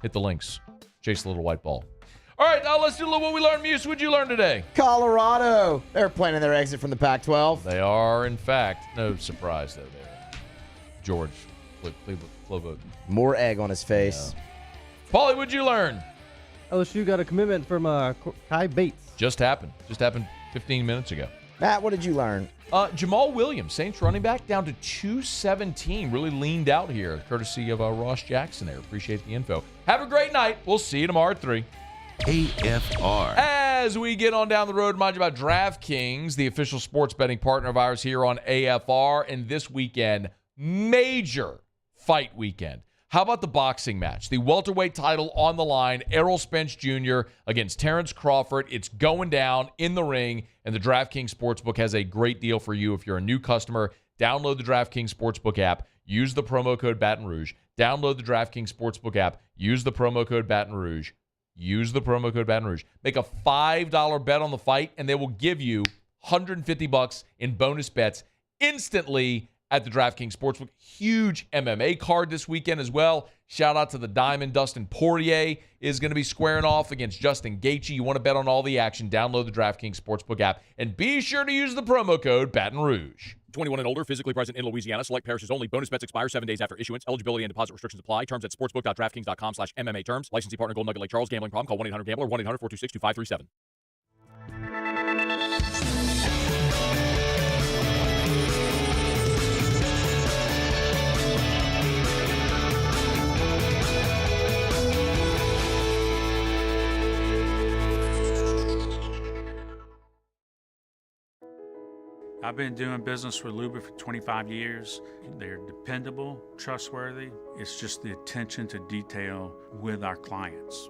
hit the links, chase the little white ball. All right, now let's do a little what we learned. Muse, what'd you learn today? Colorado. They're planning their exit from the Pac-12. They are, in fact. No surprise, though, there. George Flovo. More egg on his face. Yeah. Paulie, what'd you learn? LSU got a commitment from Kai Bates. Just happened 15 minutes ago. Matt, what did you learn? Jamal Williams, Saints running back, down to 217. Really leaned out here, courtesy of Ross Jackson there. Appreciate the info. Have a great night. We'll see you tomorrow at 3. AFR. As we get on down the road, remind you about DraftKings, the official sports betting partner of ours here on AFR. And this weekend, major fight weekend. How about the boxing match? The welterweight title on the line, Errol Spence Jr. against Terrence Crawford. It's going down in the ring, and the DraftKings Sportsbook has a great deal for you. If you're a new customer, download the DraftKings Sportsbook app. Use the promo code Baton Rouge. Download the DraftKings Sportsbook app. Use the promo code Baton Rouge. Use the promo code Baton Rouge. Make a $5 bet on the fight, and they will give you $150 in bonus bets instantly at the DraftKings Sportsbook. Huge MMA card this weekend as well. Shout out to the Diamond. Dustin Poirier is going to be squaring off against Justin Gaethje. You want to bet on all the action, download the DraftKings Sportsbook app, and be sure to use the promo code Baton Rouge. 21 and older, physically present in Louisiana. Select parishes only. Bonus bets expire 7 days after issuance. Eligibility and deposit restrictions apply. Terms at sportsbook.draftkings.com/MMA terms. Licensee partner Golden Nugget Lake Charles. Gambling problem? Call 1-800-GAMBLER. 1-800-426-2537. I've been doing business with Luba for 25 years. They're dependable, trustworthy. It's just the attention to detail with our clients.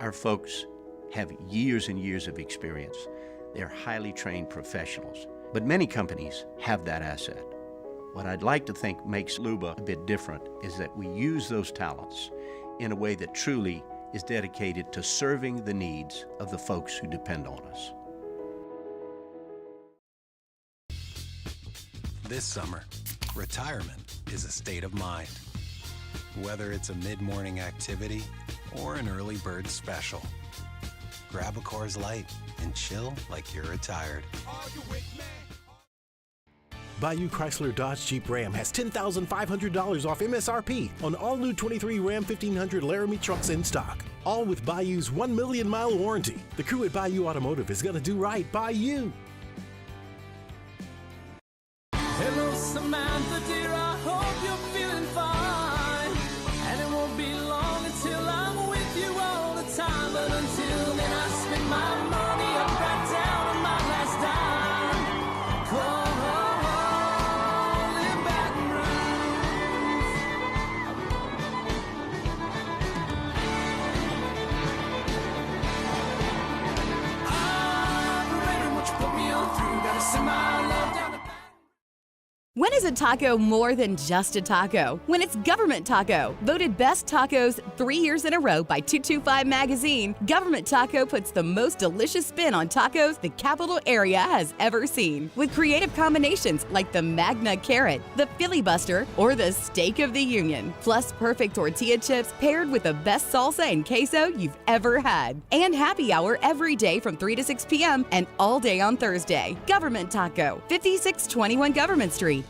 Our folks have years and years of experience. They're highly trained professionals. But many companies have that asset. What I'd like to think makes Luba a bit different is that we use those talents in a way that truly is dedicated to serving the needs of the folks who depend on us. This summer, retirement is a state of mind. Whether it's a mid-morning activity or an early bird special, grab a Coors Light and chill like you're retired. Bayou Chrysler Dodge Jeep Ram has $10,500 off MSRP on all new 23 Ram 1500 Laramie trucks in stock. All with Bayou's 1 million mile warranty. The crew at Bayou Automotive is going to do right by you. Hello, Samantha, dear, I hope you're feeling fine. And it won't be long until I'm with you all the time. But until then, I spend my money up right down on my last dime. Call in Baton Rouge. is a taco more than just a taco? When it's Government Taco, voted best tacos 3 years in a row by 225 Magazine, Government Taco puts the most delicious spin on tacos the capital area has ever seen. With creative combinations like the Magna Carrot, the Filibuster, or the Steak of the Union. Plus perfect tortilla chips paired with the best salsa and queso you've ever had. And happy hour every day from 3 to 6 p.m. and all day on Thursday. Government Taco, 5621 Government Street.